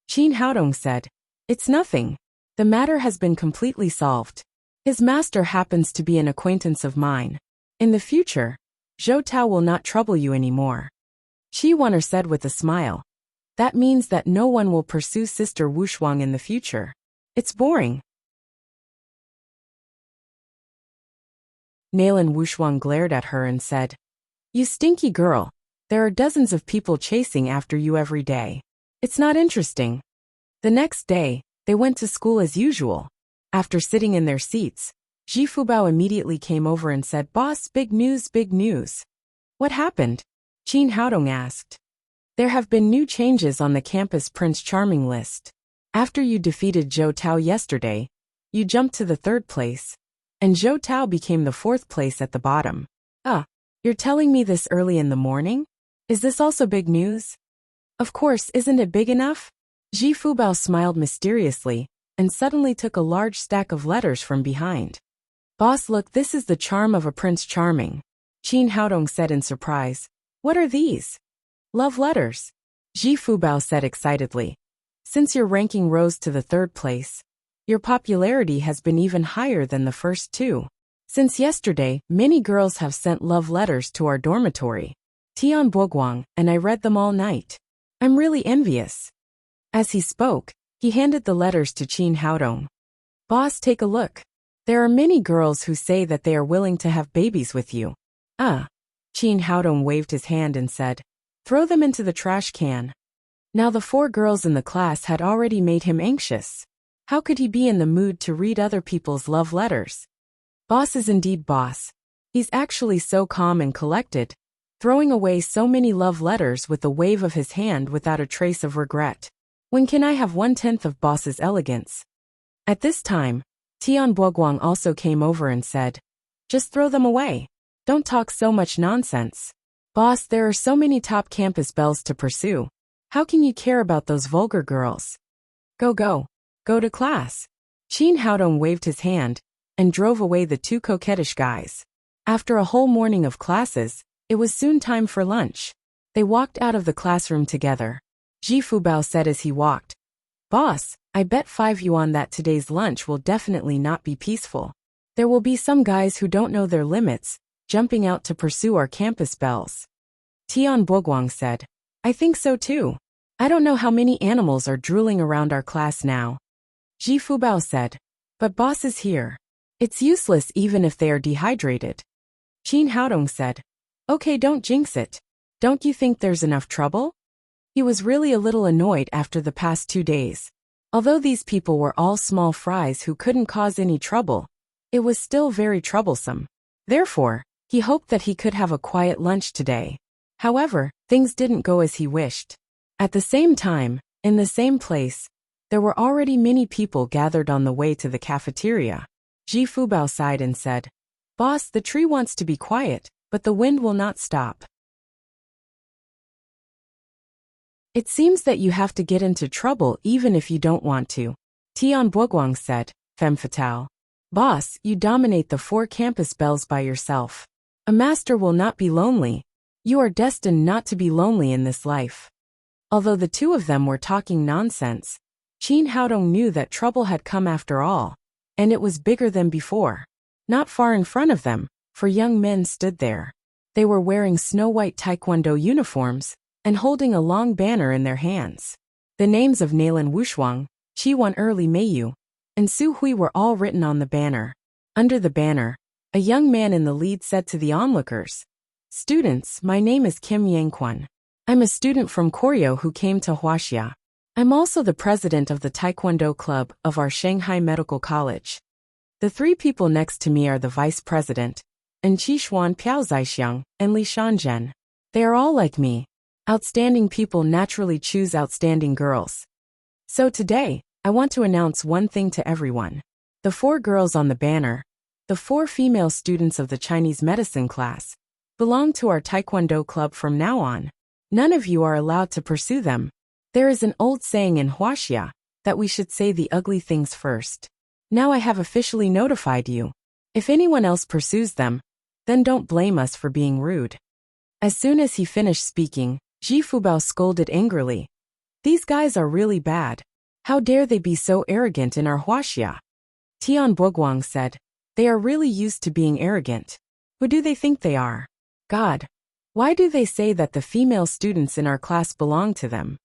Qin Haodong said, "It's nothing. The matter has been completely solved. His master happens to be an acquaintance of mine. In the future, Zhou Tao will not trouble you anymore." Qi Wan'er said with a smile, "That means that no one will pursue Sister Wushuang in the future. It's boring." Nalan Wushuang glared at her and said, "You stinky girl. There are dozens of people chasing after you every day. It's not interesting." The next day, they went to school as usual. After sitting in their seats, Ji Fubao immediately came over and said, "Boss, big news, big news." "What happened?" Qin Haodong asked. "There have been new changes on the campus Prince Charming list. After you defeated Zhou Tao yesterday, you jumped to the 3rd place, and Zhou Tao became the 4th place at the bottom." You're telling me this early in the morning? Is this also big news?" "Of course, isn't it big enough?" Ji Fubao smiled mysteriously, and suddenly took a large stack of letters from behind. "Boss, look, this is the charm of a Prince Charming," Qin Haodong said in surprise. "What are these?" "Love letters," Ji Fubao said excitedly. "Since your ranking rose to the 3rd place, your popularity has been even higher than the first 2. Since yesterday, many girls have sent love letters to our dormitory, Tian Boguang, and I read them all night. I'm really envious." As he spoke, he handed the letters to Qin Haodong. "Boss, take a look. There are many girls who say that they are willing to have babies with you." Qin Haodong waved his hand and said, "Throw them into the trash can." Now the four girls in the class had already made him anxious. How could he be in the mood to read other people's love letters? Boss is indeed boss. He's actually so calm and collected, throwing away so many love letters with a wave of his hand without a trace of regret. When can I have 1/10 of boss's elegance? At this time, Tian Boguang also came over and said, just throw them away. Don't talk so much nonsense. Boss, there are so many top campus belles to pursue. How can you care about those vulgar girls? Go. Go to class. Qin Haodong waved his hand and drove away the two coquettish guys. After a whole morning of classes, it was soon time for lunch. They walked out of the classroom together. Ji Fubao said as he walked, Boss, I bet 5 yuan that today's lunch will definitely not be peaceful. There will be some guys who don't know their limits, jumping out to pursue our campus belles. Tian Boguang said, I think so too. I don't know how many animals are drooling around our class now. Ji Fubao said, but boss is here. It's useless even if they are dehydrated. Qin Haodong said, okay, don't jinx it. Don't you think there's enough trouble? He was really a little annoyed after the past 2 days. Although these people were all small fries who couldn't cause any trouble, it was still very troublesome. Therefore, he hoped that he could have a quiet lunch today. However, things didn't go as he wished. At the same time, in the same place, there were already many people gathered on the way to the cafeteria. Ji Fubao sighed and said, Boss, the tree wants to be quiet, but the wind will not stop. It seems that you have to get into trouble even if you don't want to. Tian Boguang said, femme fatale. Boss, you dominate the 4 campus belles by yourself. A master will not be lonely. You are destined not to be lonely in this life. Although the two of them were talking nonsense, Qin Haodong knew that trouble had come after all, and it was bigger than before. Not far in front of them, 4 young men stood there. They were wearing snow-white taekwondo uniforms and holding a long banner in their hands. The names of Nailan Wushuang, Qiwan Li Meiyu, and Su Hui were all written on the banner. Under the banner, a young man in the lead said to the onlookers, Students, my name is Kim Yangquan. I'm a student from Koryo who came to Huaxia. I'm also the president of the Taekwondo Club of our Shanghai Medical College. The 3 people next to me are the vice president, and Qishuan Piao Zaixiang and Li Shanzhen. They are all like me. Outstanding people naturally choose outstanding girls. So today, I want to announce one thing to everyone. The 4 girls on the banner, the 4 female students of the Chinese medicine class, belong to our Taekwondo club from now on. None of you are allowed to pursue them. There is an old saying in Huaxia that we should say the ugly things first. Now I have officially notified you. If anyone else pursues them, then don't blame us for being rude. As soon as he finished speaking, Ji Fubao scolded angrily. These guys are really bad. How dare they be so arrogant in our Huaxia? Tian Boguang said, they are really used to being arrogant. Who do they think they are? God. Why do they say that the female students in our class belong to them?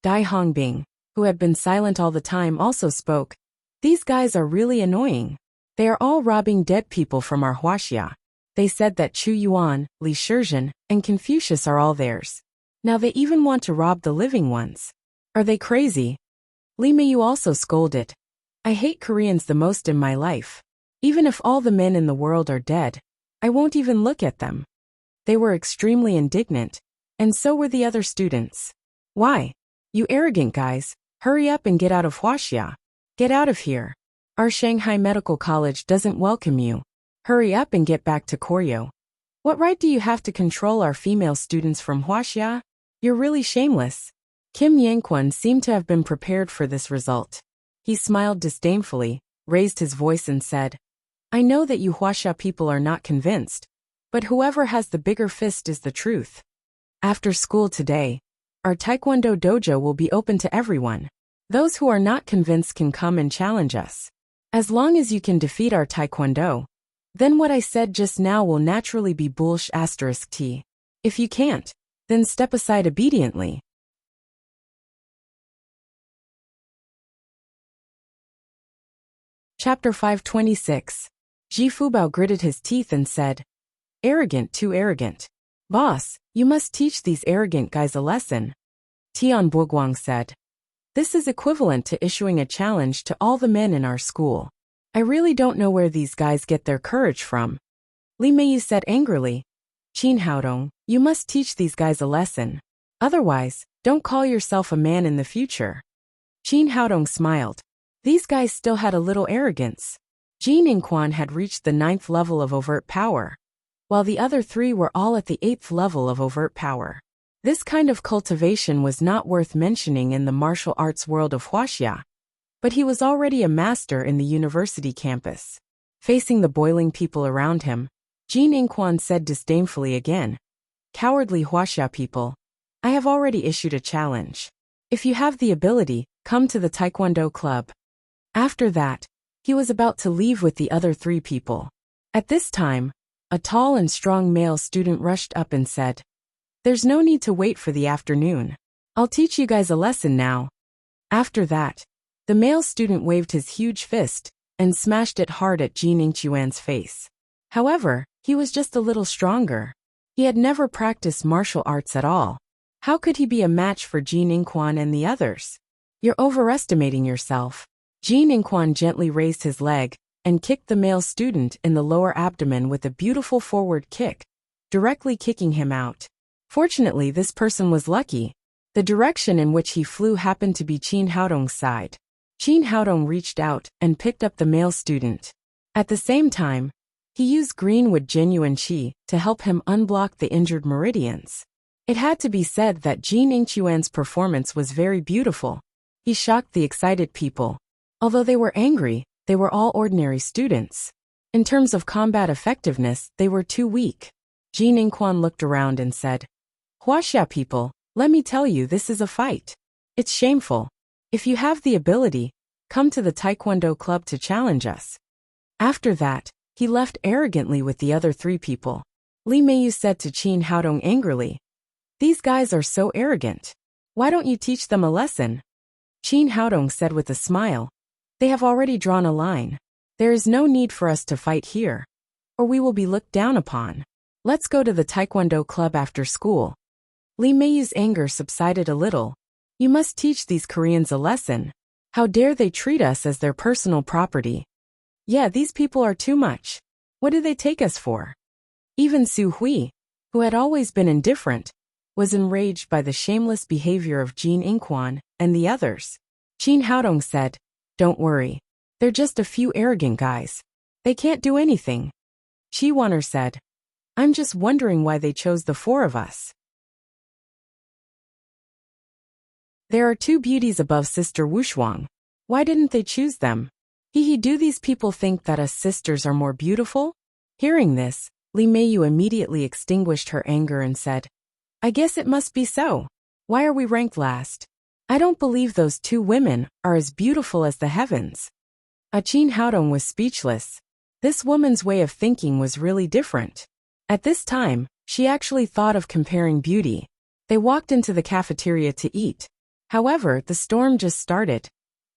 Dai Hongbing, who had been silent all the time, also spoke. These guys are really annoying. They are all robbing dead people from our Huaxia. They said that Chu Yuan, Li Shizhen, and Confucius are all theirs. Now they even want to rob the living ones. Are they crazy? Li Meiyu also scolded. I hate Koreans the most in my life. Even if all the men in the world are dead, I won't even look at them. They were extremely indignant, and so were the other students. Why? You arrogant guys, hurry up and get out of Huaxia. Get out of here. Our Shanghai Medical College doesn't welcome you. Hurry up and get back to Koryo. What right do you have to control our female students from Huaxia? You're really shameless. Kim Yangquan seemed to have been prepared for this result. He smiled disdainfully, raised his voice and said, I know that you Huaxia people are not convinced, but whoever has the bigger fist is the truth. After school today, our Taekwondo dojo will be open to everyone. Those who are not convinced can come and challenge us. As long as you can defeat our Taekwondo, then what I said just now will naturally be **t. If you can't, then step aside obediently. Chapter 526. Ji Fubao gritted his teeth and said, Arrogant, too arrogant. Boss, you must teach these arrogant guys a lesson. Tian Buguang said. This is equivalent to issuing a challenge to all the men in our school. I really don't know where these guys get their courage from. Li Meiyu said angrily. Qin Haodong, you must teach these guys a lesson. Otherwise, don't call yourself a man in the future. Qin Haodong smiled. These guys still had a little arrogance. Jin Inquan had reached the 9th level of overt power, while the other 3 were all at the 8th level of overt power. This kind of cultivation was not worth mentioning in the martial arts world of Huaxia, but he was already a master in the university campus. Facing the boiling people around him, Jin Inquan said disdainfully again, Cowardly Huaxia people, I have already issued a challenge. If you have the ability, come to the Taekwondo club. After that, he was about to leave with the other 3 people. At this time, a tall and strong male student rushed up and said, There's no need to wait for the afternoon. I'll teach you guys a lesson now. After that, the male student waved his huge fist and smashed it hard at Jin Ingquan's face. However, he was just a little stronger. He had never practiced martial arts at all. How could he be a match for Jin Inquan and the others? You're overestimating yourself. Jin Inquan gently raised his leg and kicked the male student in the lower abdomen with a beautiful forward kick, directly kicking him out. Fortunately, this person was lucky. The direction in which he flew happened to be Qin Haodong's side. Qin Haodong reached out and picked up the male student. At the same time, he used greenwood genuine qi to help him unblock the injured meridians. It had to be said that Jin Ingquan's performance was very beautiful. He shocked the excited people. Although they were angry, they were all ordinary students. In terms of combat effectiveness, they were too weak. Jin Inquan looked around and said, Huaxia people, let me tell you, this is a fight. It's shameful. If you have the ability, come to the Taekwondo club to challenge us. After that, he left arrogantly with the other 3 people. Li Meiyu said to Qin Haodong angrily, These guys are so arrogant. Why don't you teach them a lesson? Qin Haodong said with a smile, They have already drawn a line. There is no need for us to fight here, or we will be looked down upon. Let's go to the Taekwondo club after school. Li Meiyu's anger subsided a little. You must teach these Koreans a lesson. How dare they treat us as their personal property? Yeah, these people are too much. What do they take us for? Even Su Hui, who had always been indifferent, was enraged by the shameless behavior of Jin Inquan and the others. Qin Haodong said, Don't worry. They're just a few arrogant guys. They can't do anything. Chi Waner said, I'm just wondering why they chose the 4 of us. There are 2 beauties above Sister Wushuang. Why didn't they choose them? Do these people think that us sisters are more beautiful? Hearing this, Li Meiyu immediately extinguished her anger and said, I guess it must be so. Why are we ranked last? I don't believe those 2 women are as beautiful as the heavens. Qin Haodong was speechless. This woman's way of thinking was really different. At this time, she actually thought of comparing beauty. They walked into the cafeteria to eat. However, the storm just started,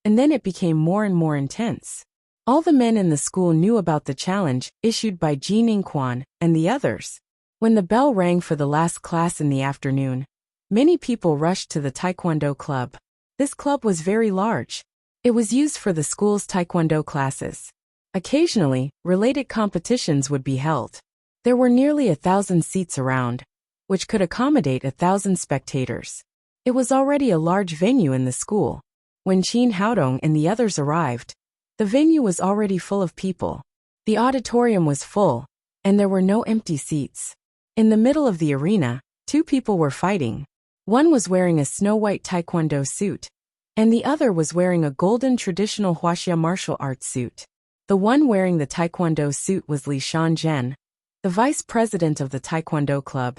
and then it became more and more intense. All the men in the school knew about the challenge issued by Jin Inquan and the others. When the bell rang for the last class in the afternoon, many people rushed to the Taekwondo club. This club was very large. It was used for the school's Taekwondo classes. Occasionally, related competitions would be held. There were nearly 1,000 seats around, which could accommodate 1,000 spectators. It was already a large venue in the school. When Qin Haodong and the others arrived, the venue was already full of people. The auditorium was full, and there were no empty seats. In the middle of the arena, 2 people were fighting. One was wearing a snow-white Taekwondo suit, and the other was wearing a golden traditional Huaxia martial arts suit. The one wearing the Taekwondo suit was Li Shanzhen, the vice president of the Taekwondo club,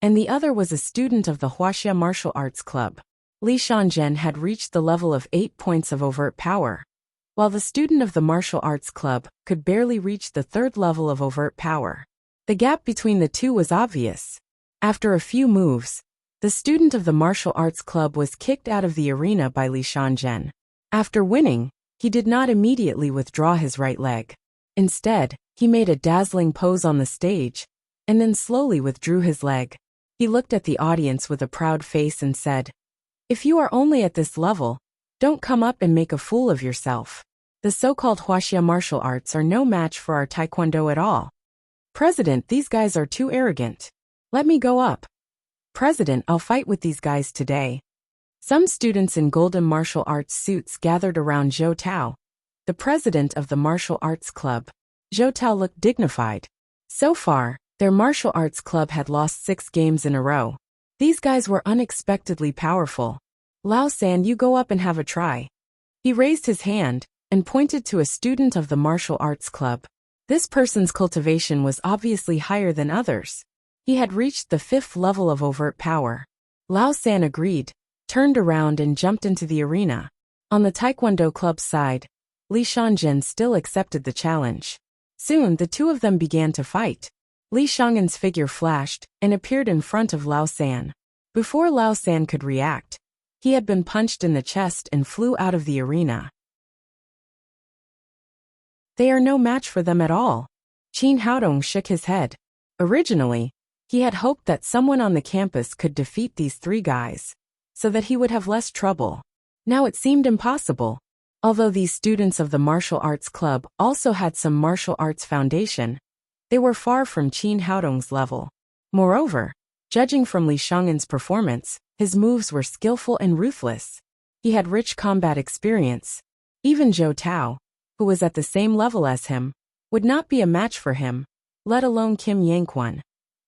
and the other was a student of the Huaxia martial arts club. Li Shanzhen had reached the level of 8 points of overt power, while the student of the martial arts club could barely reach the 3rd level of overt power. The gap between the 2 was obvious. After a few moves, the student of the martial arts club was kicked out of the arena by Li Shanzhen. After winning, he did not immediately withdraw his right leg. Instead, he made a dazzling pose on the stage, and then slowly withdrew his leg. He looked at the audience with a proud face and said, If you are only at this level, don't come up and make a fool of yourself. The so-called Huaxia martial arts are no match for our taekwondo at all. President, these guys are too arrogant. Let me go up. President, I'll fight with these guys today. Some students in golden martial arts suits gathered around Zhou Tao, the president of the martial arts club. Zhou Tao looked dignified. So far, their martial arts club had lost 6 games in a row. These guys were unexpectedly powerful. Lao San, you go up and have a try. He raised his hand and pointed to a student of the martial arts club. This person's cultivation was obviously higher than others. He had reached the 5th level of overt power. Lao San agreed, turned around and jumped into the arena. On the Taekwondo club's side, Li Shangzhen still accepted the challenge. Soon the two of them began to fight. Li Shangzhen's figure flashed and appeared in front of Lao San. Before Lao San could react, he had been punched in the chest and flew out of the arena. They are no match for them at all. Qin Haodong shook his head. Originally, he had hoped that someone on the campus could defeat these 3 guys, so that he would have less trouble. Now it seemed impossible. Although these students of the martial arts club also had some martial arts foundation, they were far from Qin Haodong's level. Moreover, judging from Li Shangzhen's performance, his moves were skillful and ruthless. He had rich combat experience. Even Zhou Tao, who was at the same level as him, would not be a match for him, let alone Kim Yangquan,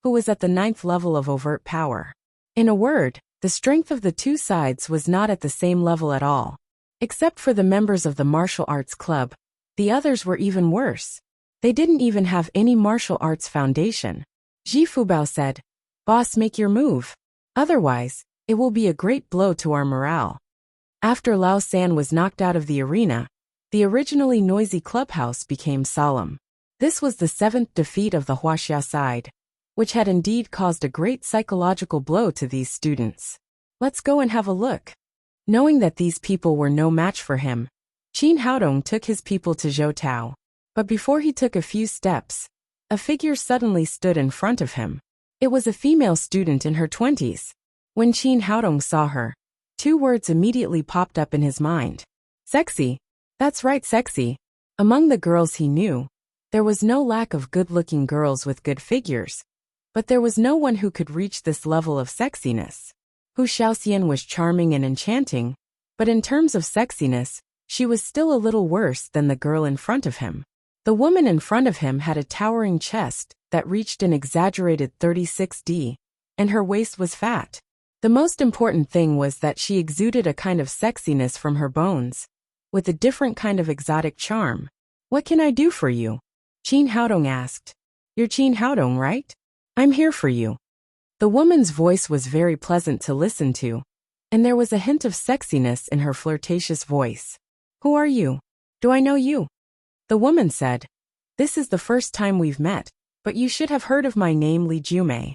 who was at the 9th level of overt power. In a word, the strength of the two sides was not at the same level at all. Except for the members of the martial arts club, the others were even worse. They didn't even have any martial arts foundation. Ji Fubao said, "Boss, make your move. Otherwise, it will be a great blow to our morale." After Lao San was knocked out of the arena, the originally noisy clubhouse became solemn. This was the 7th defeat of the Huaxia side, which had indeed caused a great psychological blow to these students. Let's go and have a look. Knowing that these people were no match for him, Qin Haodong took his people to Zhou Tao. But before he took a few steps, a figure suddenly stood in front of him. It was a female student in her 20s. When Qin Haodong saw her, 2 words immediately popped up in his mind. Sexy. That's right, sexy. Among the girls he knew, there was no lack of good-looking girls with good figures, but there was no one who could reach this level of sexiness. Hu Xiaoxian was charming and enchanting, but in terms of sexiness, she was still a little worse than the girl in front of him. The woman in front of him had a towering chest that reached an exaggerated 36D, and her waist was fat. The most important thing was that she exuded a kind of sexiness from her bones, with a different kind of exotic charm. "What can I do for you?" Qin Haodong asked. "You're Qin Haodong, right? I'm here for you." The woman's voice was very pleasant to listen to, and there was a hint of sexiness in her flirtatious voice. "Who are you? Do I know you?" The woman said, "This is the first time we've met, but you should have heard of my name, Li Jumei."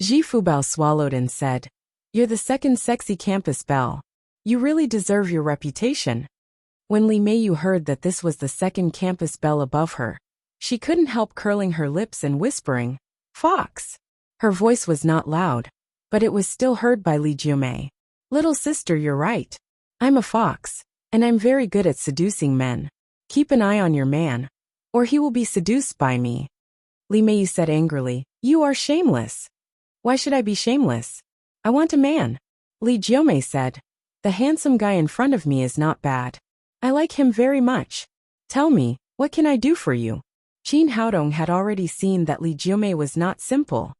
Ji Fubao swallowed and said, "You're the second sexy campus belle. You really deserve your reputation." When Li Meiyu heard that this was the second campus belle above her, she couldn't help curling her lips and whispering, "Fox." Her voice was not loud, but it was still heard by Li Jumei. "Little sister, you're right. I'm a fox, and I'm very good at seducing men. Keep an eye on your man, or he will be seduced by me." Li Meiyu said angrily, "You are shameless." "Why should I be shameless? I want a man." Li Jumei said, "The handsome guy in front of me is not bad. I like him very much. Tell me, what can I do for you?" Qin Haodong had already seen that Li Jumei was not simple.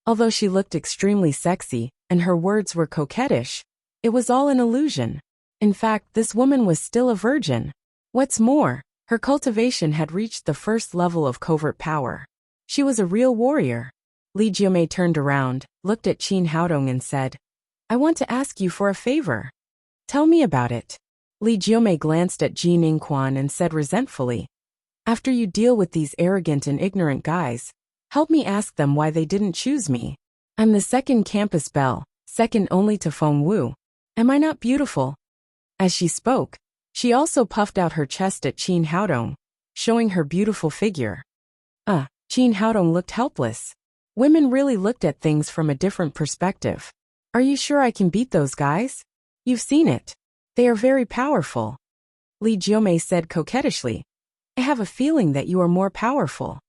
Although she looked extremely sexy, and her words were coquettish, it was all an illusion. In fact, this woman was still a virgin. What's more, her cultivation had reached the 1st level of covert power. She was a real warrior. Li Jumei turned around, looked at Qin Haodong and said, "I want to ask you for a favor." "Tell me about it." Li Jumei glanced at Ji Ningquan and said resentfully, "After you deal with these arrogant and ignorant guys, help me ask them why they didn't choose me. I'm the second campus belle, second only to Feng Wu. Am I not beautiful?" As she spoke, she also puffed out her chest at Qin Haodong, showing her beautiful figure. Qin Haodong looked helpless. Women really looked at things from a different perspective. Are you sure I can beat those guys? You've seen it. They are very powerful. Li Jiomei said coquettishly. I have a feeling that you are more powerful.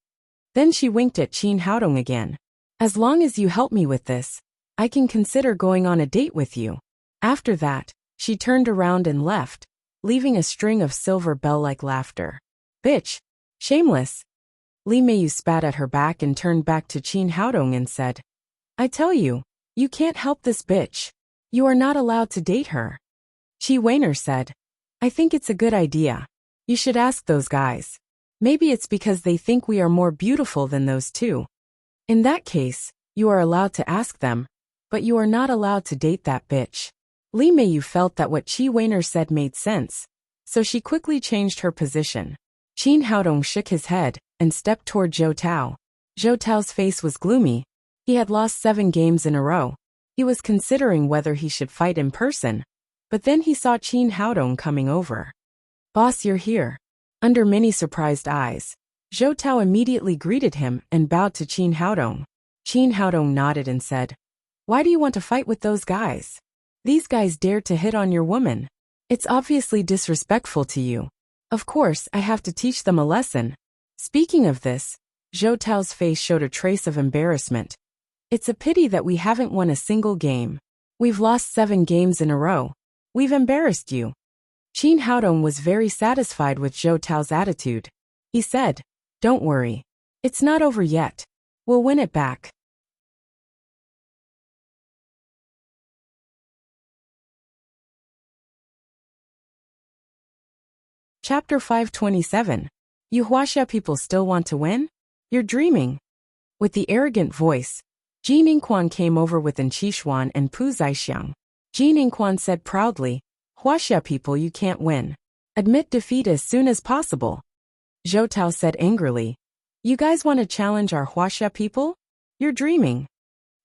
Then she winked at Qin Haodong again. As long as you help me with this, I can consider going on a date with you. After that, she turned around and left, leaving a string of silver bell-like laughter. Bitch! Shameless! Li Meiyu spat at her back and turned back to Qin Haodong and said, I tell you, you can't help this bitch. You are not allowed to date her. Qi Weiner said, I think it's a good idea. You should ask those guys. Maybe it's because they think we are more beautiful than those two. In that case, you are allowed to ask them, but you are not allowed to date that bitch. Li Meiyu felt that what Qi Weiner said made sense, so she quickly changed her position. Qin Haodong shook his head and stepped toward Zhou Tao. Zhou Tao's face was gloomy. He had lost 7 games in a row. He was considering whether he should fight in person, but then he saw Qin Haodong coming over. Boss, you're here. Under many surprised eyes, Zhou Tao immediately greeted him and bowed to Qin Haodong. Qin Haodong nodded and said, Why do you want to fight with those guys? These guys dared to hit on your woman. It's obviously disrespectful to you. Of course, I have to teach them a lesson. Speaking of this, Zhou Tao's face showed a trace of embarrassment. It's a pity that we haven't won a single game. We've lost 7 games in a row. We've embarrassed you. Qin Haodong was very satisfied with Zhou Tao's attitude. He said, Don't worry. It's not over yet. We'll win it back. Chapter 527. You Huaxia people still want to win? You're dreaming. With the arrogant voice, Ji Ningquan came over with An Qishuan and Pu Zaixiang. Ji Ningquan said proudly, Huaxia people, you can't win. Admit defeat as soon as possible. Zhou Tao said angrily, You guys want to challenge our Huaxia people? You're dreaming.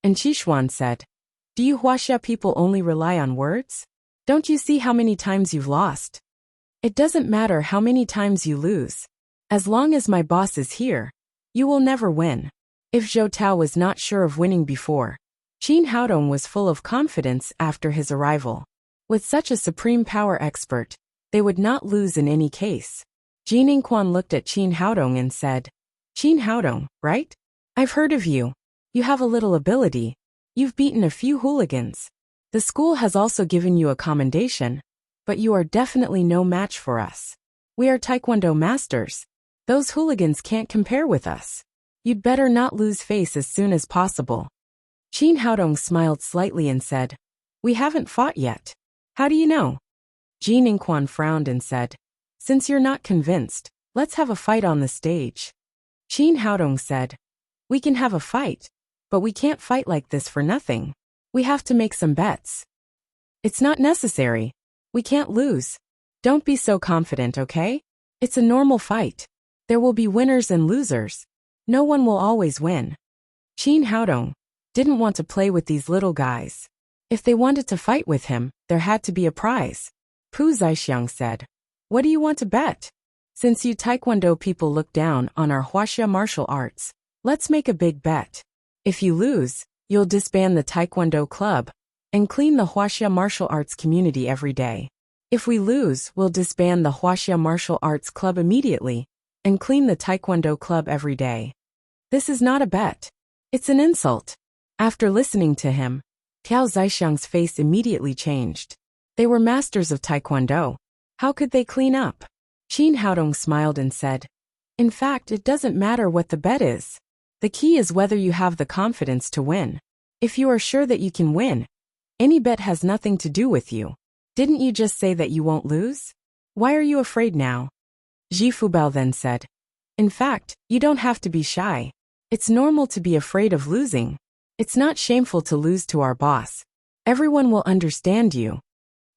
And Qishuan said, Do you Huaxia people only rely on words? Don't you see how many times you've lost? It doesn't matter how many times you lose. As long as my boss is here, you will never win. If Zhou Tao was not sure of winning before, Qin Haodong was full of confidence after his arrival. With such a supreme power expert, they would not lose in any case. Ji Ningquan looked at Qin Haodong and said, Qin Haodong, right? I've heard of you. You have a little ability. You've beaten a few hooligans. The school has also given you a commendation, but you are definitely no match for us. We are Taekwondo masters. Those hooligans can't compare with us. You'd better not lose face as soon as possible. Qin Haodong smiled slightly and said, We haven't fought yet. How do you know? Ji Ningquan frowned and said, Since you're not convinced, let's have a fight on the stage. Qin Haodong said, We can have a fight, but we can't fight like this for nothing. We have to make some bets. It's not necessary. We can't lose. Don't be so confident, okay? It's a normal fight. There will be winners and losers. No one will always win. Qin Haodong didn't want to play with these little guys. If they wanted to fight with him, there had to be a prize. Pu Zaixiang said, What do you want to bet? Since you Taekwondo people look down on our Huaxia martial arts, let's make a big bet. If you lose, you'll disband the Taekwondo club and clean the Huaxia martial arts community every day. If we lose, we'll disband the Huaxia martial arts club immediately and clean the Taekwondo club every day. This is not a bet. It's an insult. After listening to him, Tiao Zaixiang's face immediately changed. They were masters of Taekwondo. How could they clean up? Qin Haodong smiled and said, In fact, it doesn't matter what the bet is. The key is whether you have the confidence to win. If you are sure that you can win, any bet has nothing to do with you. Didn't you just say that you won't lose? Why are you afraid now? Ji Fubao then said, In fact, you don't have to be shy. It's normal to be afraid of losing. It's not shameful to lose to our boss. Everyone will understand you.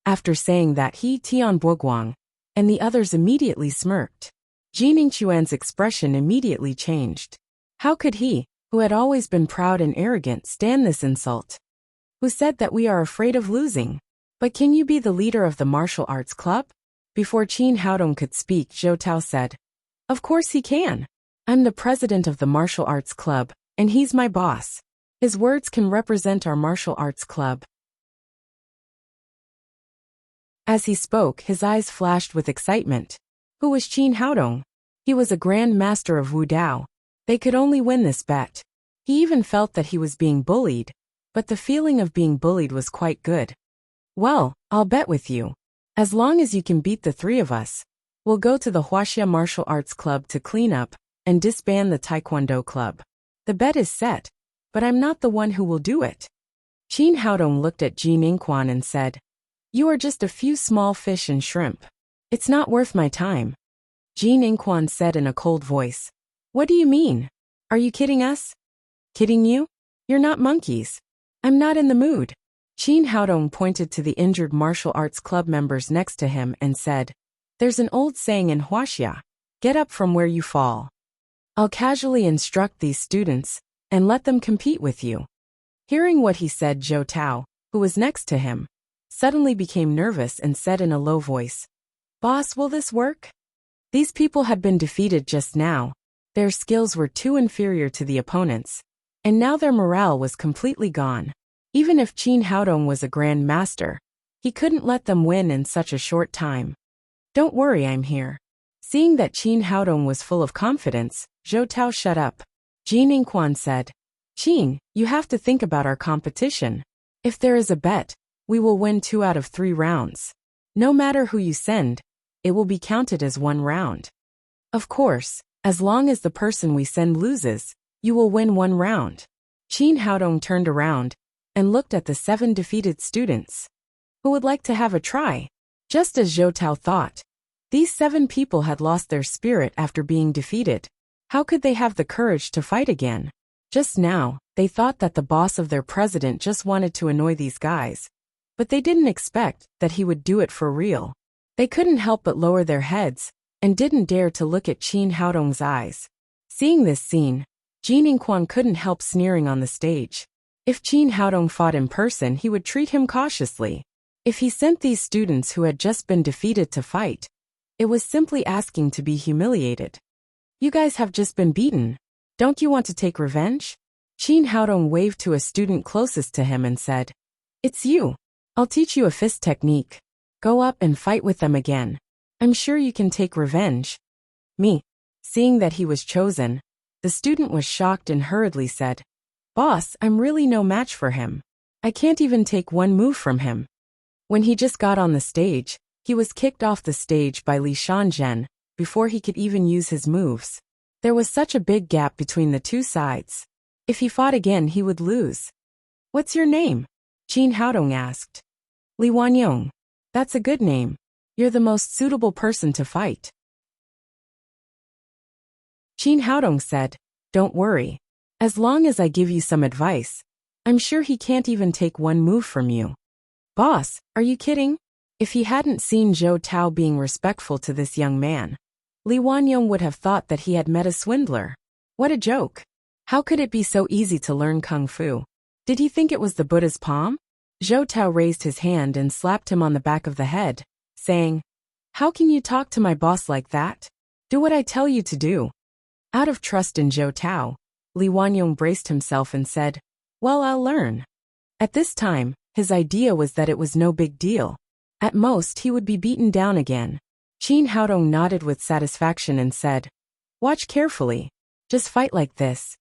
After saying that, he Tian Boguang and the others immediately smirked. Ji Ningquan's expression immediately changed. How could he, who had always been proud and arrogant, stand this insult? Who said that we are afraid of losing? But can you be the leader of the martial arts club? Before Qin Haodong could speak, Zhou Tao said, Of course he can. I'm the president of the martial arts club, And he's my boss. His words can represent our martial arts club. As he spoke, his eyes flashed with excitement. Who was Qin Haodong? He was a grand master of Wu Dao. They could only win this bet. He even felt that he was being bullied, but the feeling of being bullied was quite good. Well, I'll bet with you. As long as you can beat the three of us, we'll go to the Huaxia Martial Arts Club to clean up and disband the Taekwondo Club. The bet is set, but I'm not the one who will do it. Qin Haodong looked at Jin Inquan and said, You are just a few small fish and shrimp. It's not worth my time. Jin Inquan said in a cold voice. What do you mean? Are you kidding us? Kidding you? You're not monkeys. I'm not in the mood. Qin Haodong pointed to the injured martial arts club members next to him and said, There's an old saying in Huaxia, get up from where you fall. I'll casually instruct these students and let them compete with you. Hearing what he said, Zhou Tao, who was next to him, suddenly became nervous and said in a low voice, Boss, will this work? These people had been defeated just now. Their skills were too inferior to the opponents, and now their morale was completely gone. Even if Qin Haodong was a grand master, he couldn't let them win in such a short time. Don't worry, I'm here. Seeing that Qin Haodong was full of confidence, Zhou Tao shut up. Jin Inquan said, Qin, you have to think about our competition. If there is a bet, we will win 2 out of 3 rounds. No matter who you send, it will be counted as 1 round. Of course, as long as the person we send loses, you will win 1 round. Qin Haodong turned around and looked at the 7 defeated students. Who would like to have a try? Just as Zhou Tao thought. These 7 people had lost their spirit after being defeated. How could they have the courage to fight again? Just now, they thought that the boss of their president just wanted to annoy these guys. But they didn't expect that he would do it for real. They couldn't help but lower their heads and didn't dare to look at Qin Haodong's eyes. Seeing this scene, Jin Inquan couldn't help sneering on the stage. If Qin Haodong fought in person, he would treat him cautiously. If he sent these students who had just been defeated to fight, it was simply asking to be humiliated. You guys have just been beaten. Don't you want to take revenge? Qin Haodong waved to a student closest to him and said, It's you. I'll teach you a fist technique. Go up and fight with them again. I'm sure you can take revenge. Me. Seeing that he was chosen, the student was shocked and hurriedly said, Boss, I'm really no match for him. I can't even take 1 move from him. When he just got on the stage, he was kicked off the stage by Li Shanzhen before he could even use his moves. There was such a big gap between the 2 sides. If he fought again, he would lose. What's your name? Qin Haodong asked. Li Wanyong. That's a good name. You're the most suitable person to fight. Qin Haodong said, Don't worry. As long as I give you some advice, I'm sure he can't even take 1 move from you. Boss, are you kidding? If he hadn't seen Zhou Tao being respectful to this young man, Li Wanyong would have thought that he had met a swindler. What a joke. How could it be so easy to learn Kung Fu? Did he think it was the Buddha's palm? Zhou Tao raised his hand and slapped him on the back of the head, saying, How can you talk to my boss like that? Do what I tell you to do. Out of trust in Zhou Tao, Li Wanyong braced himself and said, Well, I'll learn. At this time, his idea was that it was no big deal. At most, he would be beaten down again. Qin Haodong nodded with satisfaction and said, Watch carefully. Just fight like this.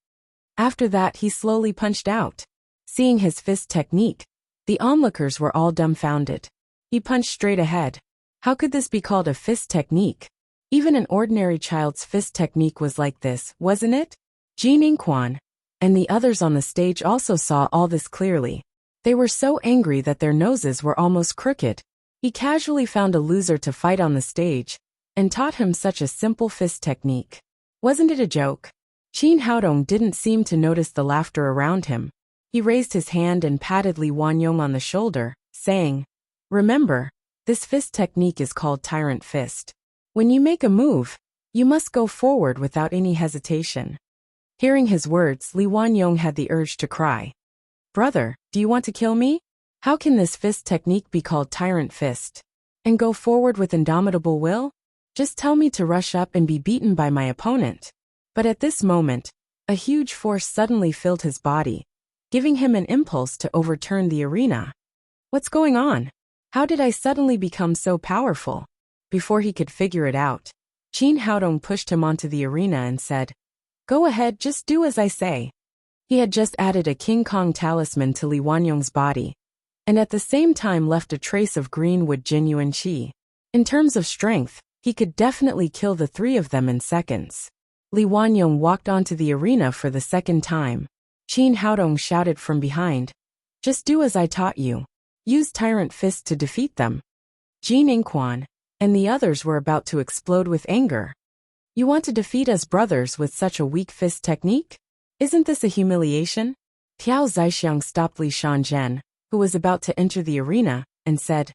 After that, he slowly punched out. Seeing his fist technique, the onlookers were all dumbfounded. He punched straight ahead. How could this be called a fist technique? Even an ordinary child's fist technique was like this, wasn't it? Jin Inquan and the others on the stage also saw all this clearly. They were so angry that their noses were almost crooked. He casually found a loser to fight on the stage and taught him such a simple fist technique. Wasn't it a joke? Qin Haodong didn't seem to notice the laughter around him. He raised his hand and patted Li Wanyong on the shoulder, saying, Remember, this fist technique is called Tyrant Fist. When you make a move, you must go forward without any hesitation. Hearing his words, Li Wanyong had the urge to cry. Brother, do you want to kill me? How can this fist technique be called Tyrant Fist? And go forward with indomitable will? Just tell me to rush up and be beaten by my opponent. But at this moment, A huge force suddenly filled his body, giving him an impulse to overturn the arena. What's going on? How did I suddenly become so powerful? Before he could figure it out, Qin Haodong pushed him onto the arena and said, "Go ahead, just do as I say." He had just added a King Kong talisman to Li Wanyong's body, and at the same time left a trace of greenwood genuine qi. In terms of strength, he could definitely kill the three of them in seconds. Li Wanyong walked onto the arena for the second time. Qin Haodong shouted from behind, "Just do as I taught you. Use Tyrant Fist to defeat them." Jin Inquan and the others were about to explode with anger. "You want to defeat us brothers with such a weak fist technique? Isn't this a humiliation?" Piao Zaixiang stopped Li Shanzhen, who was about to enter the arena, and said,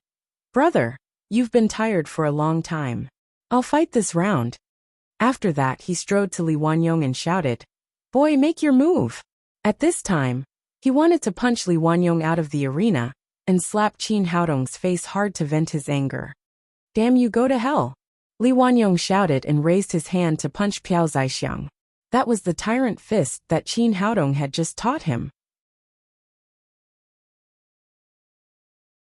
"Brother, you've been tired for a long time. I'll fight this round." After that he strode to Li Wanyong and shouted, "Boy, make your move." At this time, he wanted to punch Li Wanyong out of the arena and slap Qin Haodong's face hard to vent his anger. "Damn you, go to hell!" Li Wanyong shouted and raised his hand to punch Piao Zaixiang. That was the Tyrant Fist that Qin Haodong had just taught him.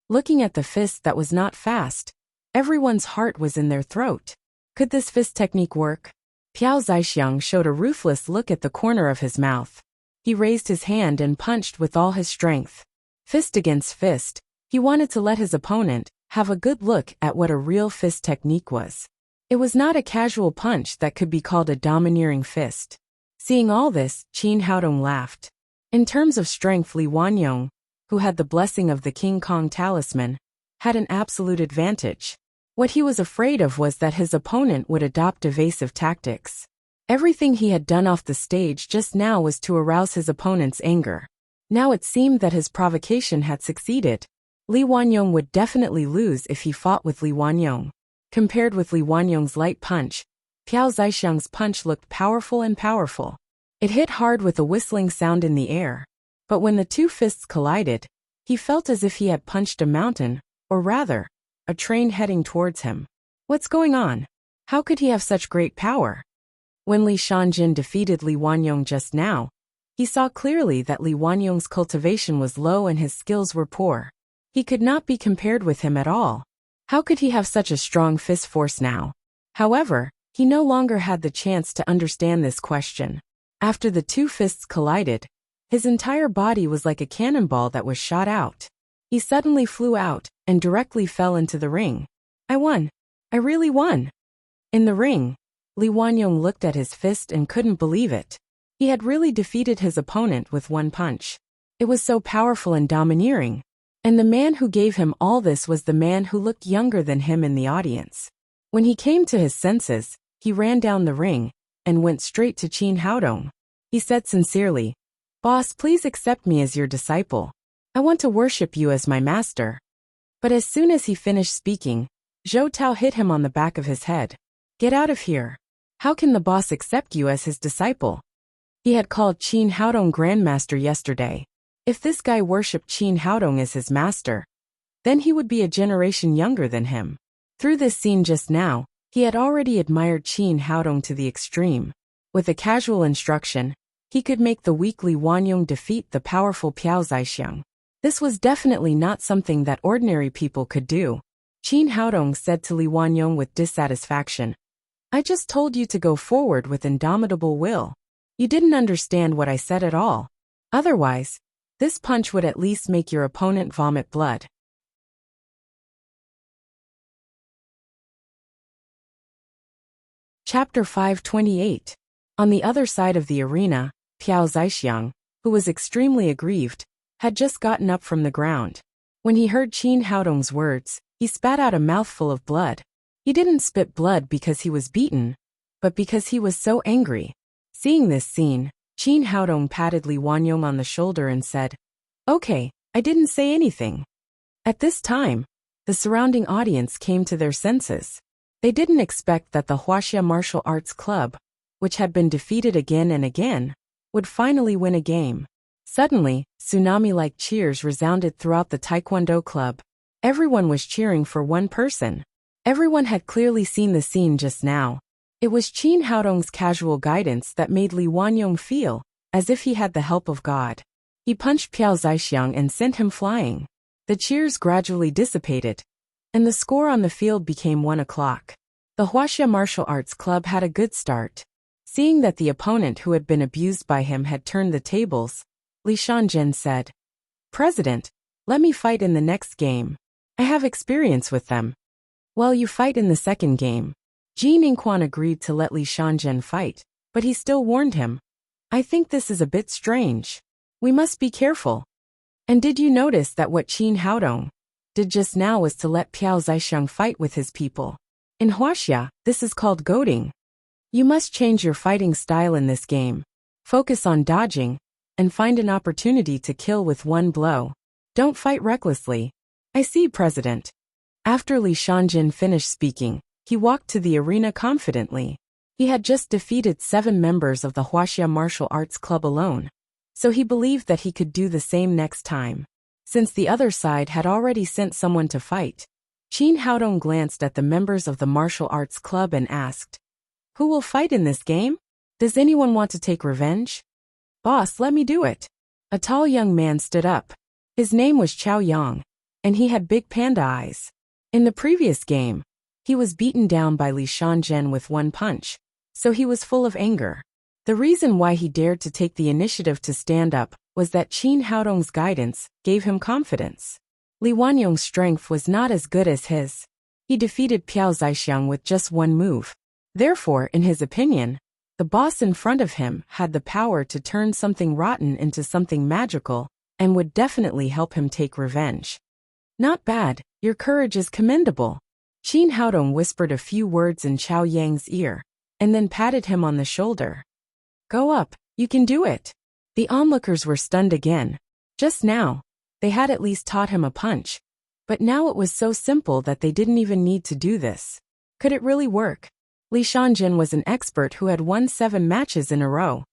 Looking at the fist that was not fast, everyone's heart was in their throat. Could this fist technique work? Piao Zaixiang showed a ruthless look at the corner of his mouth. He raised his hand and punched with all his strength. Fist against fist, he wanted to let his opponent have a good look at what a real fist technique was. It was not a casual punch that could be called a domineering fist. Seeing all this, Qin Haodong laughed. In terms of strength, Li Wanyong, who had the blessing of the King Kong talisman, had an absolute advantage. What he was afraid of was that his opponent would adopt evasive tactics. Everything he had done off the stage just now was to arouse his opponent's anger. Now it seemed that his provocation had succeeded. Li Wanyong would definitely lose if he fought with Li Wanyong. Compared with Li Wanyong's light punch, Piao Zaixiang's punch looked powerful and powerful. It hit hard with a whistling sound in the air. But when the two fists collided, he felt as if he had punched a mountain, or rather, a train heading towards him. What's going on? How could he have such great power? When Li Shanjin defeated Li Wanyong just now, he saw clearly that Li Wanyong's cultivation was low and his skills were poor. He could not be compared with him at all. How could he have such a strong fist force now? However, he no longer had the chance to understand this question. After the two fists collided, his entire body was like a cannonball that was shot out. He suddenly flew out and directly fell into the ring. "I won. I really won." In the ring, Li Wanyong looked at his fist and couldn't believe it. He had really defeated his opponent with one punch. It was so powerful and domineering. And the man who gave him all this was the man who looked younger than him in the audience. When he came to his senses, he ran down the ring and went straight to Qin Haodong. He said sincerely, "Boss, please accept me as your disciple. I want to worship you as my master." But as soon as he finished speaking, Zhou Tao hit him on the back of his head. "Get out of here. How can the boss accept you as his disciple?" He had called Qin Haodong Grandmaster yesterday. If this guy worshipped Qin Haodong as his master, then he would be a generation younger than him. Through this scene just now, he had already admired Qin Haodong to the extreme. With a casual instruction, he could make the weak Li Wanyong defeat the powerful Piao Zaixiang. This was definitely not something that ordinary people could do. Qin Haodong said to Li Wanyong with dissatisfaction, "I just told you to go forward with indomitable will. You didn't understand what I said at all. Otherwise, this punch would at least make your opponent vomit blood." Chapter 528. On the other side of the arena, Piao Zaixiang, who was extremely aggrieved, had just gotten up from the ground. When he heard Qin Haodong's words, he spat out a mouthful of blood. He didn't spit blood because he was beaten, but because he was so angry. Seeing this scene, Qin Haodong patted Li Wanyong on the shoulder and said, "Okay, I didn't say anything." At this time, the surrounding audience came to their senses. They didn't expect that the Huaxia Martial Arts Club, which had been defeated again and again, would finally win a game. Suddenly, tsunami-like cheers resounded throughout the Taekwondo club. Everyone was cheering for one person. Everyone had clearly seen the scene just now. It was Qin Haodong's casual guidance that made Li Wanyong feel as if he had the help of God. He punched Piao Zaixiang and sent him flying. The cheers gradually dissipated, and the score on the field became 1:00. The Huaxia Martial Arts Club had a good start. Seeing that the opponent who had been abused by him had turned the tables, Li Shanzhen said, "President, let me fight in the next game. I have experience with them." "Well, you fight in the second game." Ji Ningquan agreed to let Li Shanzhen fight, but he still warned him, "I think this is a bit strange. We must be careful." "And did you notice that what Qin Haodong did just now was to let Piao Zaixiang fight with his people? In Huaxia, this is called goading. You must change your fighting style in this game. Focus on dodging, and find an opportunity to kill with one blow. Don't fight recklessly." "I see, President." After Li Shanzhen finished speaking, he walked to the arena confidently. He had just defeated 7 members of the Huaxia Martial Arts Club alone, so he believed that he could do the same next time. Since the other side had already sent someone to fight, Qin Haodong glanced at the members of the martial arts club and asked, "Who will fight in this game? Does anyone want to take revenge?" "Boss, let me do it." A tall young man stood up. His name was Chao Yang, and he had big panda eyes. In the previous game, he was beaten down by Li Shanzhen with one punch, so he was full of anger. The reason why he dared to take the initiative to stand up was that Qin Haodong's guidance gave him confidence. Li Wanyong's strength was not as good as his. He defeated Piao Zaixiang with just one move. Therefore, in his opinion, the boss in front of him had the power to turn something rotten into something magical and would definitely help him take revenge. "Not bad, your courage is commendable." Qin Haodong whispered a few words in Chao Yang's ear, and then patted him on the shoulder. "Go up, you can do it." The onlookers were stunned again. Just now, they had at least taught him a punch, but now it was so simple that they didn't even need to do this. Could it really work? Li Shanzhen was an expert who had won 7 matches in a row.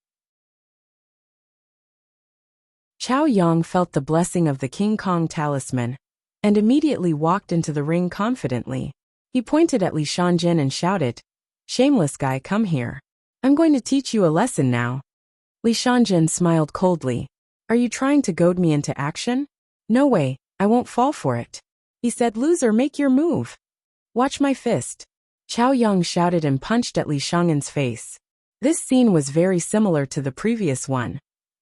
Chao Yang felt the blessing of the King Kong talisman, and immediately walked into the ring confidently. He pointed at Li Shanzhen and shouted, "Shameless guy, come here. I'm going to teach you a lesson now." Li Shanzhen smiled coldly. "Are you trying to goad me into action?" "No way, I won't fall for it." He said, "Loser, make your move. Watch my fist." Chao Yang shouted and punched at Li Shanzhen's face. This scene was very similar to the previous one,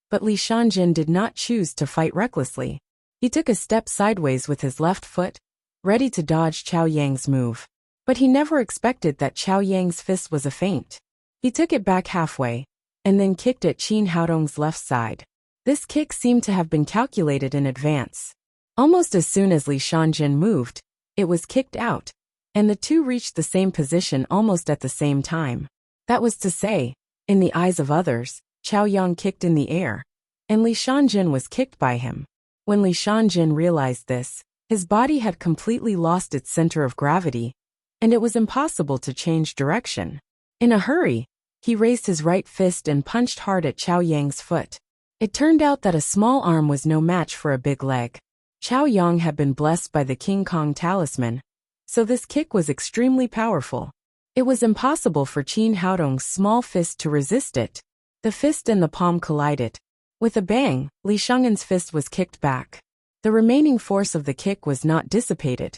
but Li Shanzhen did not choose to fight recklessly. He took a step sideways with his left foot, ready to dodge Chao Yang's move. But he never expected that Chao Yang's fist was a feint. He took it back halfway, and then kicked at Qin Haodong's left side. This kick seemed to have been calculated in advance. Almost as soon as Li Shanzhen moved, it was kicked out, and the two reached the same position almost at the same time. That was to say, in the eyes of others, Chao Yang kicked in the air, and Li Shanzhen was kicked by him. When Li Shanzhen realized this, his body had completely lost its center of gravity, and it was impossible to change direction. In a hurry, he raised his right fist and punched hard at Chao Yang's foot. It turned out that a small arm was no match for a big leg. Chao Yang had been blessed by the King Kong talisman, so this kick was extremely powerful. It was impossible for Qin Haodong's small fist to resist it. The fist and the palm collided. With a bang, Li Shanzhen's fist was kicked back. The remaining force of the kick was not dissipated,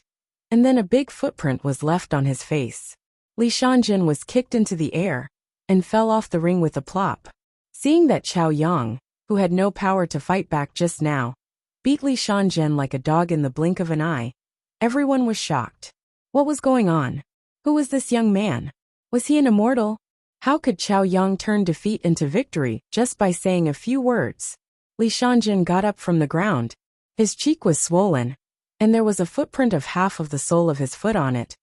and then a big footprint was left on his face. Li Shanzhen was kicked into the air and fell off the ring with a plop. Seeing that Chao Yang, who had no power to fight back just now, beat Li Shanzhen like a dog in the blink of an eye, everyone was shocked. What was going on? Who was this young man? Was he an immortal? How could Chao Yang turn defeat into victory just by saying a few words? Li Shanzhen got up from the ground. His cheek was swollen, and there was a footprint of half of the sole of his foot on it,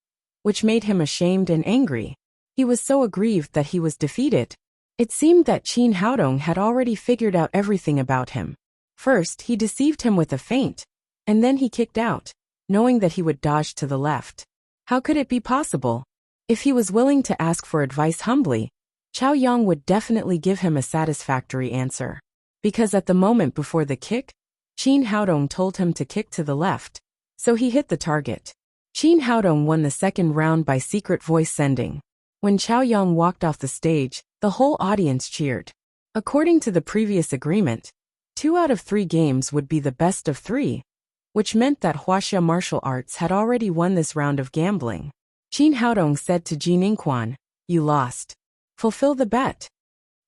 which made him ashamed and angry. He was so aggrieved that he was defeated. It seemed that Qin Haodong had already figured out everything about him. First, he deceived him with a feint, and then he kicked out, knowing that he would dodge to the left. How could it be possible? If he was willing to ask for advice humbly, Chao Yang would definitely give him a satisfactory answer. Because at the moment before the kick, Qin Haodong told him to kick to the left, so he hit the target. Qin Haodong won the second round by secret voice sending. When Chao Yang walked off the stage, the whole audience cheered. According to the previous agreement, 2 out of 3 games would be the best of 3, which meant that Huaxia Martial Arts had already won this round of gambling. Qin Haodong said to Jin Yingquan, "You lost. Fulfill the bet."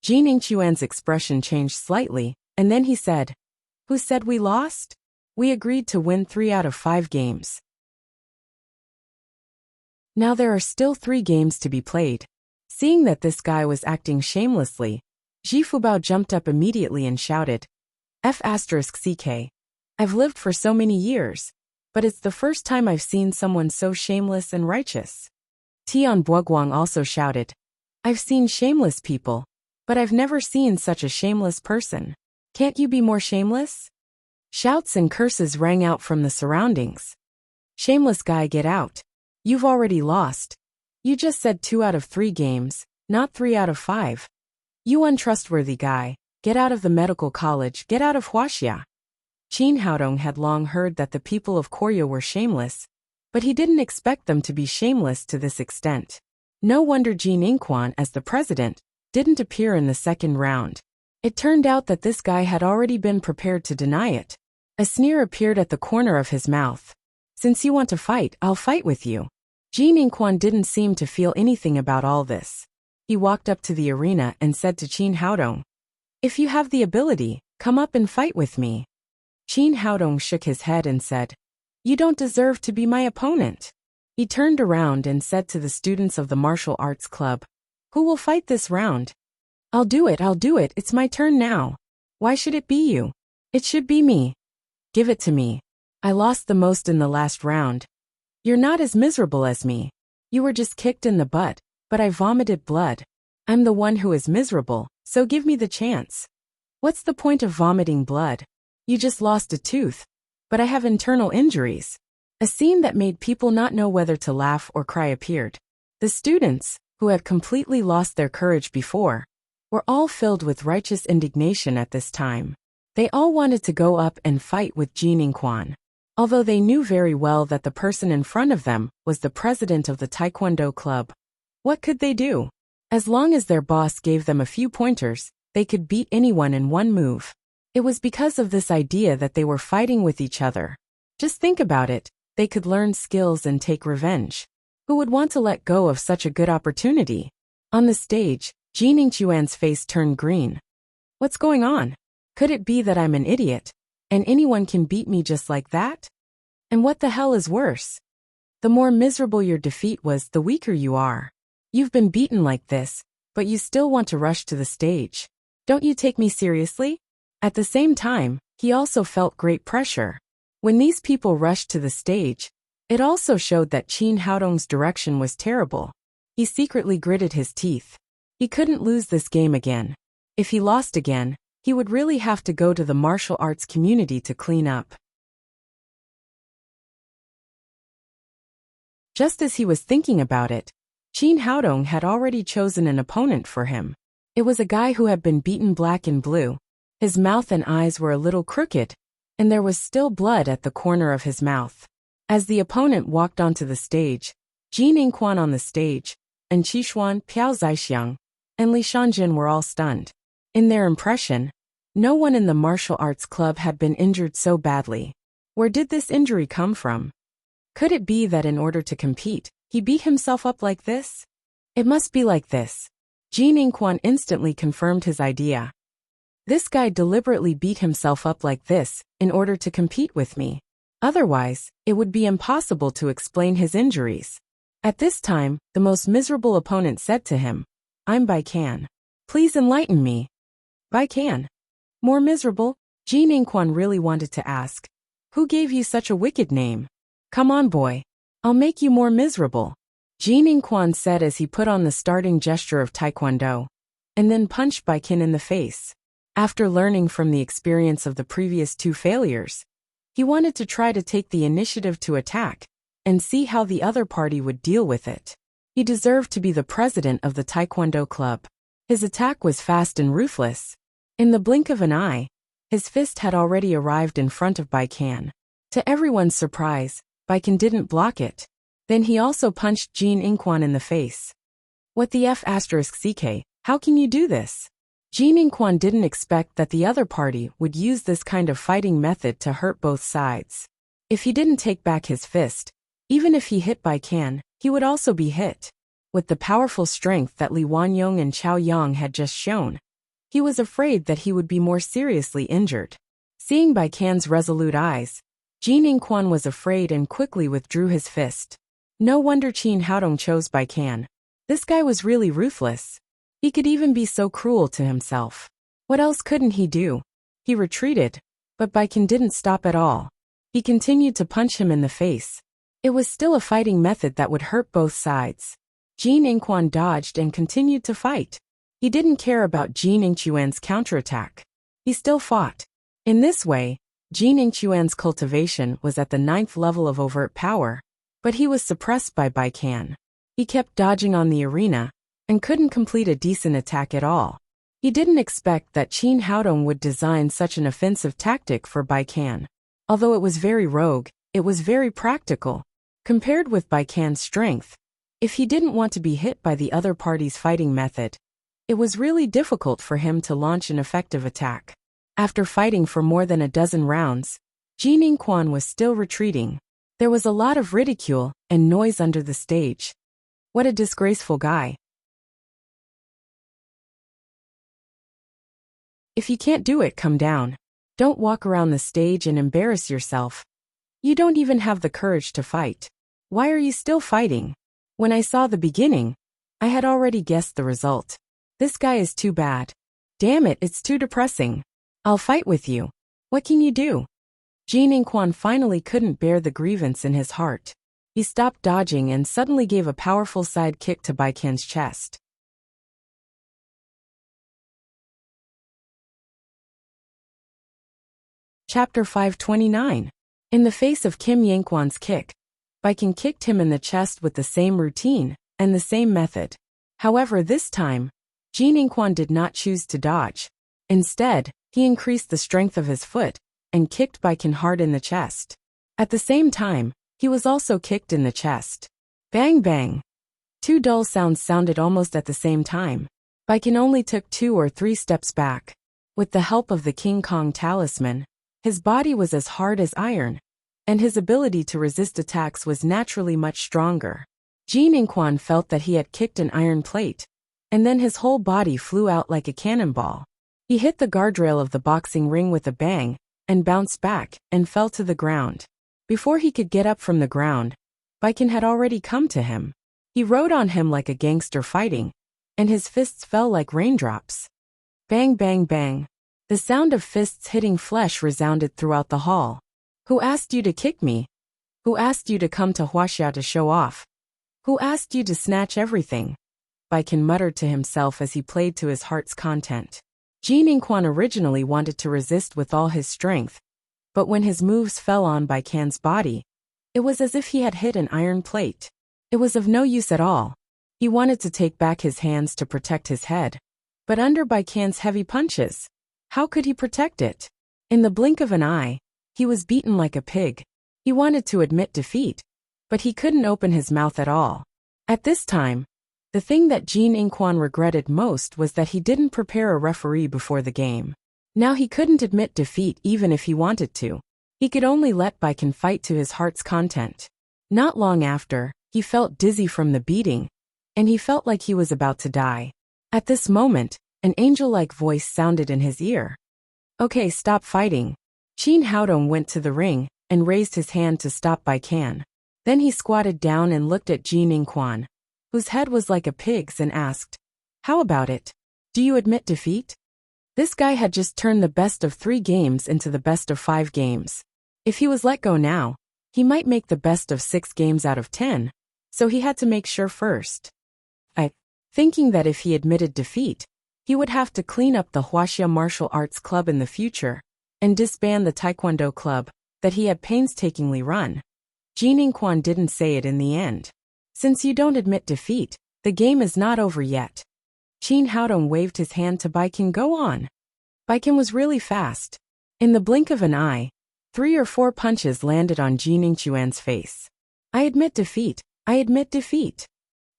Jin Yingquan's expression changed slightly, and then he said, "Who said we lost? We agreed to win 3 out of 5 games. Now there are still 3 games to be played." Seeing that this guy was acting shamelessly, Ji Fubao jumped up immediately and shouted, "F***CK. I've lived for so many years, but it's the first time I've seen someone so shameless and righteous." Tian Buoguang also shouted, "I've seen shameless people, but I've never seen such a shameless person. Can't you be more shameless?" Shouts and curses rang out from the surroundings. "Shameless guy, get out. You've already lost. You just said 2 out of 3 games, not 3 out of 5. You untrustworthy guy, get out of the medical college, get out of Huaxia." Qin Haodong had long heard that the people of Koryo were shameless, but he didn't expect them to be shameless to this extent. No wonder Jin Yingquan, as the president, didn't appear in the second round. It turned out that this guy had already been prepared to deny it. A sneer appeared at the corner of his mouth. "Since you want to fight, I'll fight with you." Jin Yingquan didn't seem to feel anything about all this. He walked up to the arena and said to Qin Haodong, "If you have the ability, come up and fight with me." Qin Haodong shook his head and said, "You don't deserve to be my opponent." He turned around and said to the students of the martial arts club, "Who will fight this round?" I'll do it, it's my turn now." "Why should it be you?" "It should be me." "Give it to me. I lost the most in the last round." "You're not as miserable as me. You were just kicked in the butt, but I vomited blood. I'm the one who is miserable, so give me the chance." "What's the point of vomiting blood? You just lost a tooth." "But I have internal injuries." A scene that made people not know whether to laugh or cry appeared. The students, who had completely lost their courage before, were all filled with righteous indignation at this time. They all wanted to go up and fight with Jin Yingquan, although they knew very well that the person in front of them was the president of the Taekwondo club. What could they do? As long as their boss gave them a few pointers, they could beat anyone in one move. It was because of this idea that they were fighting with each other. Just think about it, they could learn skills and take revenge. Who would want to let go of such a good opportunity? On the stage, Jin Yingquan's face turned green. "What's going on? Could it be that I'm an idiot, and anyone can beat me just like that? And what the hell is worse? The more miserable your defeat was, the weaker you are. You've been beaten like this, but you still want to rush to the stage. Don't you take me seriously?" At the same time, he also felt great pressure. When these people rushed to the stage, it also showed that Qin Haodong's direction was terrible. He secretly gritted his teeth. He couldn't lose this game again. If he lost again, he would really have to go to the martial arts community to clean up. Just as he was thinking about it, Qin Haodong had already chosen an opponent for him. It was a guy who had been beaten black and blue. His mouth and eyes were a little crooked, and there was still blood at the corner of his mouth. As the opponent walked onto the stage, Jin Yingquan on the stage, and Qishuan, Piao Zaixiang, and Li Shanjin were all stunned. In their impression, no one in the martial arts club had been injured so badly. Where did this injury come from? Could it be that in order to compete, he beat himself up like this? It must be like this. Jin Yingquan instantly confirmed his idea. This guy deliberately beat himself up like this in order to compete with me. Otherwise, it would be impossible to explain his injuries. At this time, the most miserable opponent said to him, "I'm Baikan. Please enlighten me." Baikan? More miserable? Jin Yingquan really wanted to ask, "Who gave you such a wicked name? Come on, boy. I'll make you more miserable." Jin Yingquan said as he put on the starting gesture of Taekwondo, and then punched Baikan in the face. After learning from the experience of the previous 2 failures, he wanted to try to take the initiative to attack, and see how the other party would deal with it. He deserved to be the president of the Taekwondo club. His attack was fast and ruthless. In the blink of an eye, his fist had already arrived in front of Baikan. To everyone's surprise, Baikan didn't block it. Then he also punched Jin Yingquan in the face. What the F asterisk CK, how can you do this? Jin Inquan didn't expect that the other party would use this kind of fighting method to hurt both sides. If he didn't take back his fist, even if he hit Bai Can, he would also be hit. With the powerful strength that Li Wanyong and Chao Yang had just shown, he was afraid that he would be more seriously injured. Seeing Bai Can's resolute eyes, Jin Inquan was afraid and quickly withdrew his fist. No wonder Qin Haodong chose Bai Can. This guy was really ruthless. He could even be so cruel to himself. What else couldn't he do? He retreated, but Bai Can didn't stop at all. He continued to punch him in the face. It was still a fighting method that would hurt both sides. Jin Inquan dodged and continued to fight. He didn't care about Jin Ingquan's counterattack. He still fought. In this way, Jin Ingquan's cultivation was at the 9th level of overt power, but he was suppressed by Bai Can. He kept dodging on the arena, and couldn't complete a decent attack at all. He didn't expect that Qin Haodong would design such an offensive tactic for Bai Can. Although it was very rogue, it was very practical. Compared with Bai Can's strength, if he didn't want to be hit by the other party's fighting method, it was really difficult for him to launch an effective attack. After fighting for more than a dozen rounds, Jin Inquan was still retreating. There was a lot of ridicule and noise under the stage. What a disgraceful guy. If you can't do it, come down. Don't walk around the stage and embarrass yourself. You don't even have the courage to fight. Why are you still fighting? When I saw the beginning, I had already guessed the result. This guy is too bad. Damn it, it's too depressing. I'll fight with you. What can you do? Jin Inquan finally couldn't bear the grievance in his heart. He stopped dodging and suddenly gave a powerful side kick to Bai Can's chest. Chapter 529. In the face of Kim Yanquan's kick, Bai Can kicked him in the chest with the same routine and the same method. However, this time, Jin Inquan did not choose to dodge. Instead, he increased the strength of his foot and kicked Bai Can hard in the chest. At the same time, he was also kicked in the chest. Bang bang. Two dull sounds sounded almost at the same time. Bai Can only took 2 or 3 steps back. With the help of the King Kong talisman, his body was as hard as iron, and his ability to resist attacks was naturally much stronger. Jin Inquan felt that he had kicked an iron plate, and then his whole body flew out like a cannonball. He hit the guardrail of the boxing ring with a bang, and bounced back, and fell to the ground. Before he could get up from the ground, Bai Can had already come to him. He rode on him like a gangster fighting, and his fists fell like raindrops. Bang bang bang. The sound of fists hitting flesh resounded throughout the hall. Who asked you to kick me? Who asked you to come to Huaxia to show off? Who asked you to snatch everything? Bai Can muttered to himself as he played to his heart's content. Jin Inquan originally wanted to resist with all his strength, but when his moves fell on Bai Can's body, it was as if he had hit an iron plate. It was of no use at all. He wanted to take back his hands to protect his head, but under Bai Can's heavy punches, how could he protect it? In the blink of an eye, he was beaten like a pig. He wanted to admit defeat, but he couldn't open his mouth at all. At this time, the thing that Jin Inquan regretted most was that he didn't prepare a referee before the game. Now he couldn't admit defeat even if he wanted to. He could only let Bai Can fight to his heart's content. Not long after, he felt dizzy from the beating, and he felt like he was about to die. At this moment, an angel-like voice sounded in his ear. Okay, stop fighting. Qin Haodong went to the ring and raised his hand to stop Bai Can. Then he squatted down and looked at Jin Inquan, whose head was like a pig's, and asked, "How about it? Do you admit defeat?" This guy had just turned the best of 3 games into the best of 5 games. If he was let go now, he might make the best of 6 games out of 10, so he had to make sure first. Thinking that if he admitted defeat, he would have to clean up the Huaxia Martial Arts Club in the future, and disband the Taekwondo Club that he had painstakingly run. Jin Inquan didn't say it in the end. Since you don't admit defeat, the game is not over yet. Qin Haodong waved his hand to Bai Can. Go on. Bai Can was really fast. In the blink of an eye, 3 or 4 punches landed on Jin Ingquan's face. I admit defeat. I admit defeat.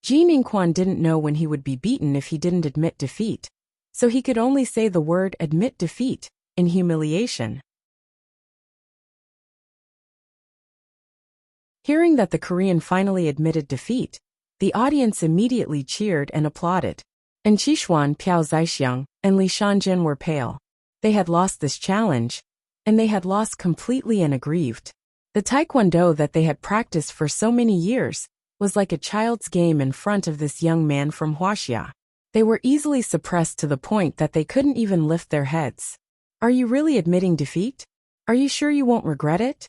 Jin Inquan didn't know when he would be beaten if he didn't admit defeat, so he could only say the word admit defeat, in humiliation. Hearing that the Korean finally admitted defeat, the audience immediately cheered and applauded. And Qixuan, Piao Zaixiang, and Li Shanjin were pale. They had lost this challenge, and they had lost completely and aggrieved. The taekwondo that they had practiced for so many years was like a child's game in front of this young man from Huaxia. They were easily suppressed to the point that they couldn't even lift their heads. Are you really admitting defeat? Are you sure you won't regret it?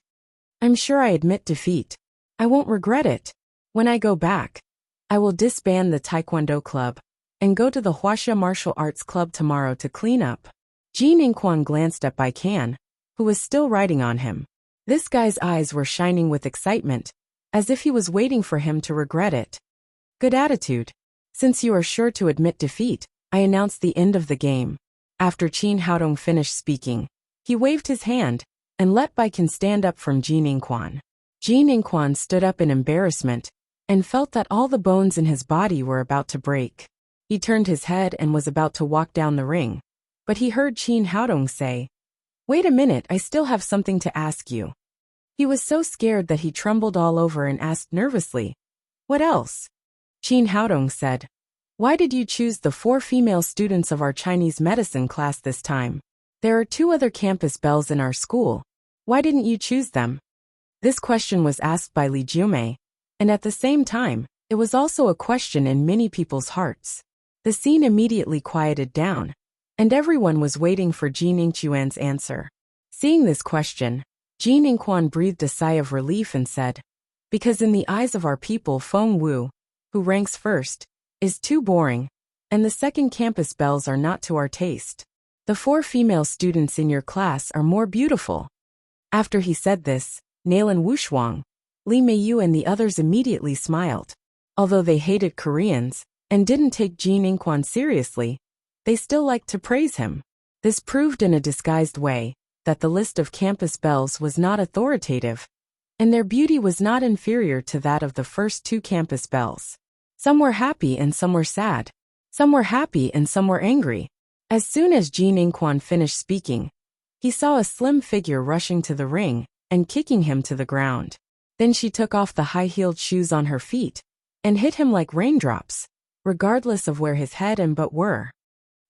I'm sure I admit defeat. I won't regret it. When I go back, I will disband the taekwondo club and go to the Huaxia Martial Arts Club tomorrow to clean up. Jin Inquan glanced at Bai Kan, who was still riding on him. This guy's eyes were shining with excitement, as if he was waiting for him to regret it. Good attitude. Since you are sure to admit defeat, I announce the end of the game. After Qin Haodong finished speaking, he waved his hand and let Bai Kan stand up from Jin Inquan. Jin Inquan stood up in embarrassment and felt that all the bones in his body were about to break. He turned his head and was about to walk down the ring, but he heard Qin Haodong say, "Wait a minute, I still have something to ask you." He was so scared that he trembled all over and asked nervously, "What else?" Qin Haodong said, "Why did you choose the 4 female students of our Chinese medicine class this time? There are 2 other campus belles in our school. Why didn't you choose them?" This question was asked by Li Jiumei, and at the same time, it was also a question in many people's hearts. The scene immediately quieted down, and everyone was waiting for Jin Inquan's answer. Seeing this question, Jin Inquan breathed a sigh of relief and said, "Because in the eyes of our people Feng Wu, who ranks first, is too boring, and the second campus belles are not to our taste. The 4 female students in your class are more beautiful." After he said this, Nailan Wushuang, Li Meiyu and the others immediately smiled. Although they hated Koreans and didn't take Jin Inquan seriously, they still liked to praise him. This proved in a disguised way that the list of campus belles was not authoritative, and their beauty was not inferior to that of the first 2 campus belles. Some were happy and some were sad. Some were happy and some were angry. As soon as Jin Inquan finished speaking, he saw a slim figure rushing to the ring and kicking him to the ground. Then she took off the high-heeled shoes on her feet and hit him like raindrops, regardless of where his head and butt were.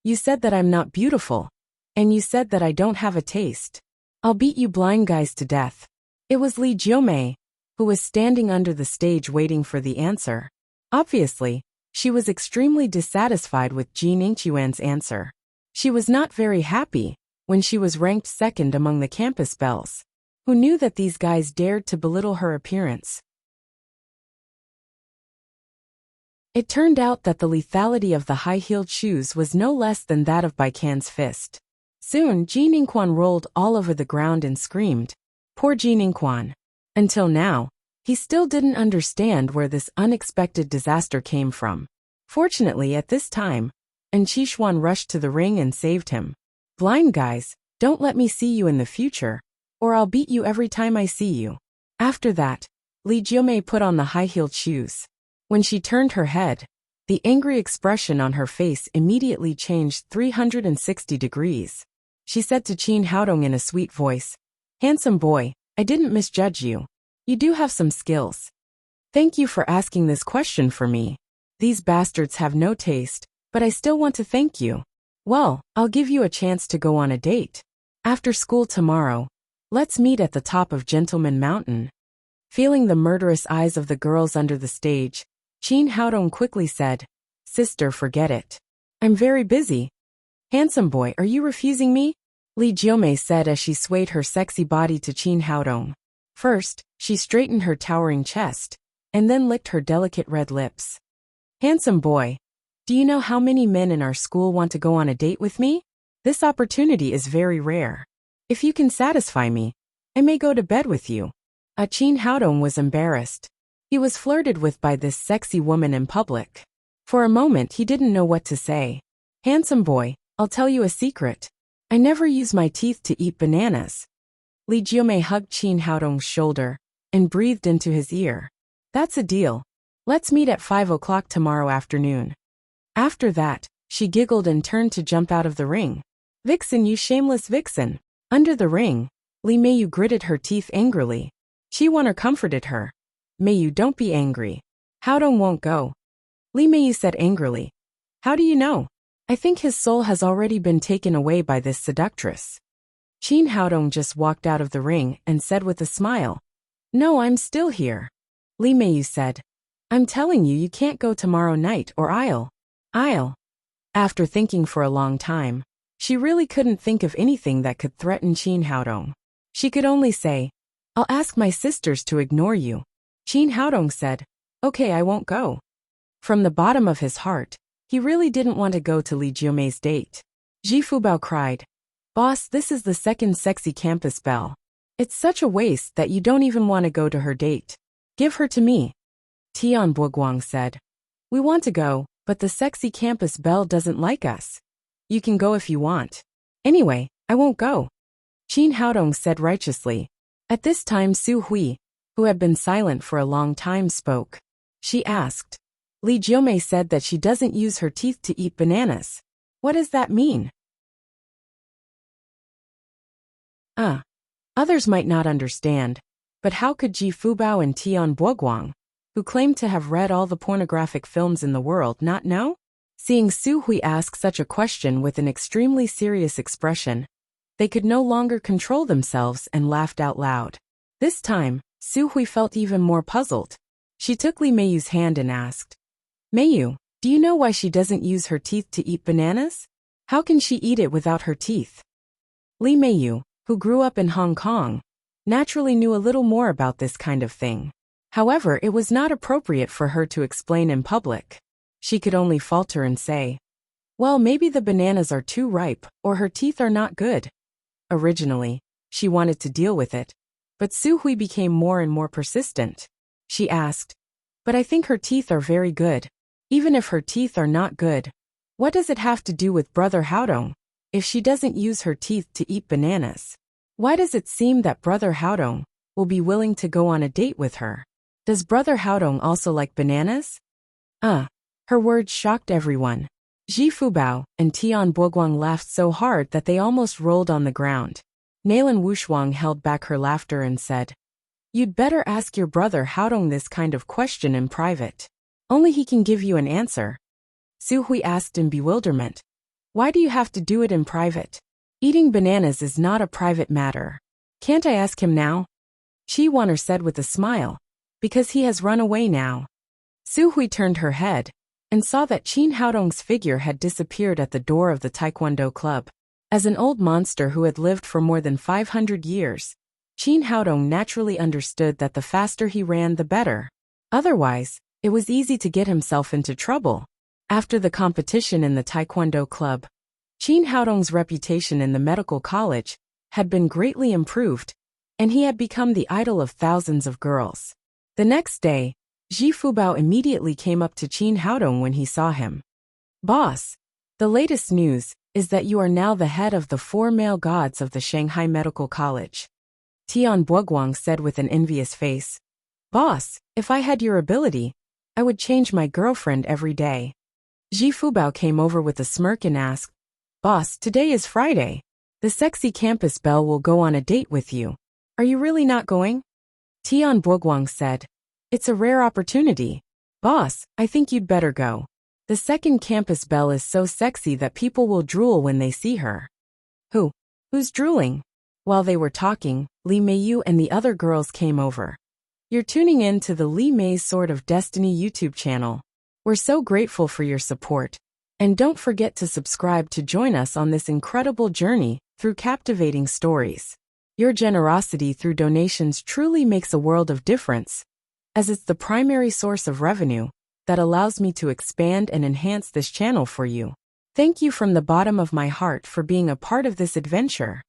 "You said that I'm not beautiful, and you said that I don't have a taste. I'll beat you blind guys to death." It was Li Jiumei, who was standing under the stage waiting for the answer. Obviously, she was extremely dissatisfied with Jin Inquan's answer. She was not very happy when she was ranked second among the campus belles. Who knew that these guys dared to belittle her appearance? It turned out that the lethality of the high-heeled shoes was no less than that of Bai Kan's fist. Soon, Jin Inquan rolled all over the ground and screamed, "Poor Jin Inquan." Until now, he still didn't understand where this unexpected disaster came from. Fortunately, at this time, An Qixuan rushed to the ring and saved him. "Blind guys, don't let me see you in the future, or I'll beat you every time I see you." After that, Li Jiumei put on the high-heeled shoes. When she turned her head, the angry expression on her face immediately changed 360 degrees. She said to Qin Haodong in a sweet voice, "Handsome boy, I didn't misjudge you. You do have some skills. Thank you for asking this question for me. These bastards have no taste, but I still want to thank you. Well, I'll give you a chance to go on a date. After school tomorrow, let's meet at the top of Gentleman Mountain." Feeling the murderous eyes of the girls under the stage, Qin Haodong quickly said, "Sister, forget it. I'm very busy." "Handsome boy, are you refusing me?" Li Jiumei said as she swayed her sexy body to Qin Haodong. First, she straightened her towering chest, and then licked her delicate red lips. "Handsome boy, do you know how many men in our school want to go on a date with me? This opportunity is very rare. If you can satisfy me, I may go to bed with you." Qin Haodong was embarrassed. He was flirted with by this sexy woman in public. For a moment he didn't know what to say. "Handsome boy, I'll tell you a secret. I never use my teeth to eat bananas." Li Jiumei hugged Qin Haodong's shoulder and breathed into his ear. "That's a deal. Let's meet at 5 o'clock tomorrow afternoon. After that, she giggled and turned to jump out of the ring. Vixen, you shameless vixen. Under the ring, Lee Meiyu gritted her teeth angrily. Chi Wonner comforted her. Meiyu, don't be angry. Haodong won't go. Lee Meiyu said angrily. How do you know? I think his soul has already been taken away by this seductress. Qin Haodong just walked out of the ring and said with a smile. No, I'm still here. Lee Meiyu said. I'm telling you, you can't go tomorrow night or I'll. After thinking for a long time, she really couldn't think of anything that could threaten Qin Haodong. She could only say, I'll ask my sisters to ignore you. Qin Haodong said, Okay, I won't go. From the bottom of his heart, he really didn't want to go to Li Jiumei's date. Ji Fubao cried, Boss, this is the second sexy campus belle. It's such a waste that you don't even want to go to her date. Give her to me. Tian Boguang said, We want to go, but the sexy campus belle doesn't like us. You can go if you want. Anyway, I won't go. Qin Haodong said righteously. At this time Su Hui, who had been silent for a long time, spoke. She asked. Li Jiumei said that she doesn't use her teeth to eat bananas. What does that mean? Others might not understand, but how could Ji Fubao and Tian Boguang, who claimed to have read all the pornographic films in the world, not know? Seeing Su Hui ask such a question with an extremely serious expression, they could no longer control themselves and laughed out loud. This time, Su Hui felt even more puzzled. She took Li Meiyu's hand and asked, Meiyu, do you know why she doesn't use her teeth to eat bananas? How can she eat it without her teeth? Li Meiyu, who grew up in Hong Kong, naturally knew a little more about this kind of thing. However, it was not appropriate for her to explain in public. She could only falter and say, Well, maybe the bananas are too ripe, or her teeth are not good. Originally, she wanted to deal with it, but Su Hui became more and more persistent. She asked, But I think her teeth are very good. Even if her teeth are not good, what does it have to do with Brother Haodong? If she doesn't use her teeth to eat bananas, why does it seem that Brother Haodong will be willing to go on a date with her? Does Brother Haodong also like bananas? Her words shocked everyone. Ji Fubao and Tian Boguang laughed so hard that they almost rolled on the ground. Nailan Wushuang held back her laughter and said, You'd better ask your brother Haodong this kind of question in private. Only he can give you an answer. Su Hui asked in bewilderment. Why do you have to do it in private? Eating bananas is not a private matter. Can't I ask him now? Chi Wonner said with a smile. Because he has run away now. Su Hui turned her head and saw that Qin Haodong's figure had disappeared at the door of the Taekwondo club. As an old monster who had lived for more than 500 years, Qin Haodong naturally understood that the faster he ran the better. Otherwise, it was easy to get himself into trouble. After the competition in the Taekwondo club, Qin Haodong's reputation in the medical college had been greatly improved, and he had become the idol of thousands of girls. The next day, Ji Fubao immediately came up to Qin Haodong when he saw him. Boss, the latest news is that you are now the head of the 4 male gods of the Shanghai Medical College. Tian Boguang said with an envious face. Boss, if I had your ability, I would change my girlfriend every day. Ji Fubao came over with a smirk and asked, Boss, today is Friday. The sexy campus belle will go on a date with you. Are you really not going? Tian Boguang said, It's a rare opportunity. Boss, I think you'd better go. The second campus belle is so sexy that people will drool when they see her. Who's drooling? While they were talking, Li Meiyu and the other girls came over. You're tuning in to the Li Mei's Sword of Destiny YouTube channel. We're so grateful for your support. And don't forget to subscribe to join us on this incredible journey through captivating stories. Your generosity through donations truly makes a world of difference, as it's the primary source of revenue that allows me to expand and enhance this channel for you. Thank you from the bottom of my heart for being a part of this adventure.